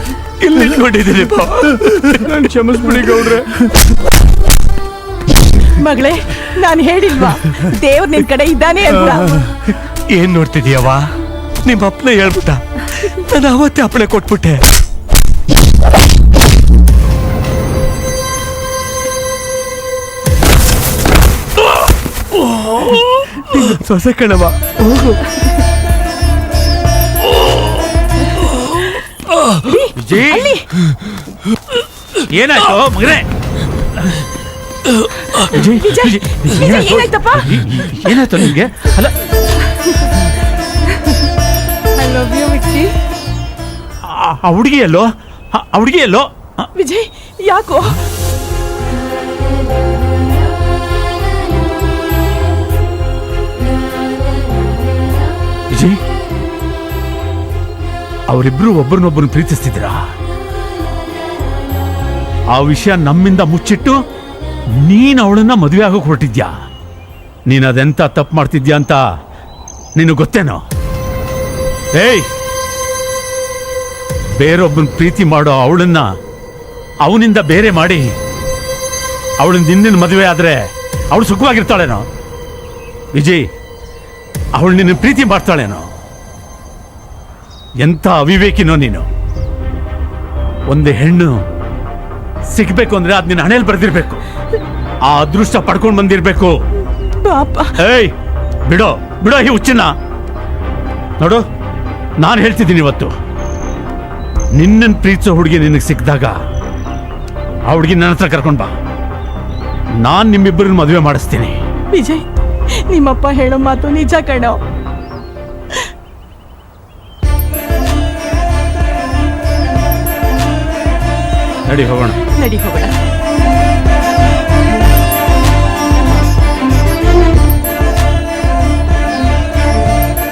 ಇಲ್ಲಿ ಇಟ್ಕೊಂಡಿದ್ದೀನಿ ಬಾಬಾ. ನಾನು ಕ್ಷಮಿಸ್ಬಿಡಿ ಗೌಡ್ರೆ. ಮಗಳೇ, ನಾನು ಹೇಳಿಲ್ವಾ ದೇವ್ರ ನಿನ್ ಕಡೆ ಇದ್ದಾನೆ ಅಂತ? ಏನ್ ನೋಡ್ತಿದೀಯವ್ವ? ನಿಮ್ಮ ಅಪ್ಪನೇ ಹೇಳ್ಬಿಟ್ಟ, ನಾನು ಅವತ್ತೇ ಅಪ್ಪಣೆ ಕೊಟ್ಬಿಟ್ಟೆ. ಸೊಸೆ ಕಣವ, ಹೋಗು. ಏನಾಯ್ತು ಮಗನೇ? ಏನಾಯ್ತಪ್ಪ? ಏನಾಯ್ತು ನಿಮ್ಗೆ? ಅಲ್ಲ ಐ ಲವ್ ಯು ವಿಕ್ಕಿ. ಆ ಹುಡುಗಿಯಲ್ಲೋ, ಆ ಹುಡುಗಿಯಲ್ಲೋ? ವಿಜಯ್ ಯಾಕೋ? ವಿಜಯ್, ಅವರಿಬ್ರು ಒಬ್ಬರನ್ನೊಬ್ಬರನ್ನು ಪ್ರೀತಿಸ್ತಿದ್ದೀರಾ? ಆ ವಿಷಯ ನಮ್ಮಿಂದ ಮುಚ್ಚಿಟ್ಟು ನೀನ್ ಅವಳನ್ನ ಮದುವೆ ಆಗೋಕೆ ಹೊರಟಿದ್ಯಾ? ನೀನ್ ಅದೆಂತ ತಪ್ಪು ಮಾಡ್ತಿದ್ಯಾ ಅಂತ ನಿನಗೆ ಗೊತ್ತೇನೋ? ಏಯ್, ಬೇರೊಬ್ಬನ ಪ್ರೀತಿ ಮಾಡೋ ಅವಳನ್ನ ಅವನಿಂದ ಬೇರೆ ಮಾಡಿ ಅವಳನ್ನ ನಿನ್ನ ಮದುವೆ ಆದ್ರೆ ಅವಳು ಸುಖವಾಗಿರ್ತಾಳೇನೋ? ವಿಜಯ್, ಅವಳು ನಿನ್ನ ಪ್ರೀತಿ ಮಾಡ್ತಾಳೇನೋ? ಎಂತ ಅವಿವೇಕಿನೋ ನೀನು. ಒಂದು ಹೆಣ್ಣು ಸಿಗ್ಬೇಕು ಅಂದ್ರೆ ಅದ್ ನಿನ್ನ ಹಣೆಯಲ್ಲಿ ಬರ್ದಿರ್ಬೇಕು, ಆ ಅದೃಷ್ಟ ಪಡ್ಕೊಂಡು ಬಂದಿರ್ಬೇಕು. ಏಯ್, ಬಿಡೋ ಬಿಡೋ ಈ ಹುಚ್ಚನ್ನ. ನೋಡು, ನಾನು ಹೇಳ್ತಿದ್ದೀನಿ, ಇವತ್ತು ನಿನ್ನನ್ನು ಪ್ರೀತಿಸೋ ಹುಡುಗಿ ನಿನಗೆ ಸಿಕ್ಕಿದಾಗ ಆ ಹುಡುಗಿ ನನ್ನ ಹತ್ರ ಕರ್ಕೊಂಡ್ ಬಾ. ನಾನು ನಿಮ್ಮಿಬ್ಬರನ್ನ ಮದುವೆ ಮಾಡಿಸ್ತೀನಿ. ವಿಜಯ್, ನಿಮ್ಮಪ್ಪ ಹೇಳೋ ಮಾತು ನಿಜ ಕಣೋ. ನಡಿ ಹೋಗೋಣ. ನಡಿ ಹೋಗೋಣ.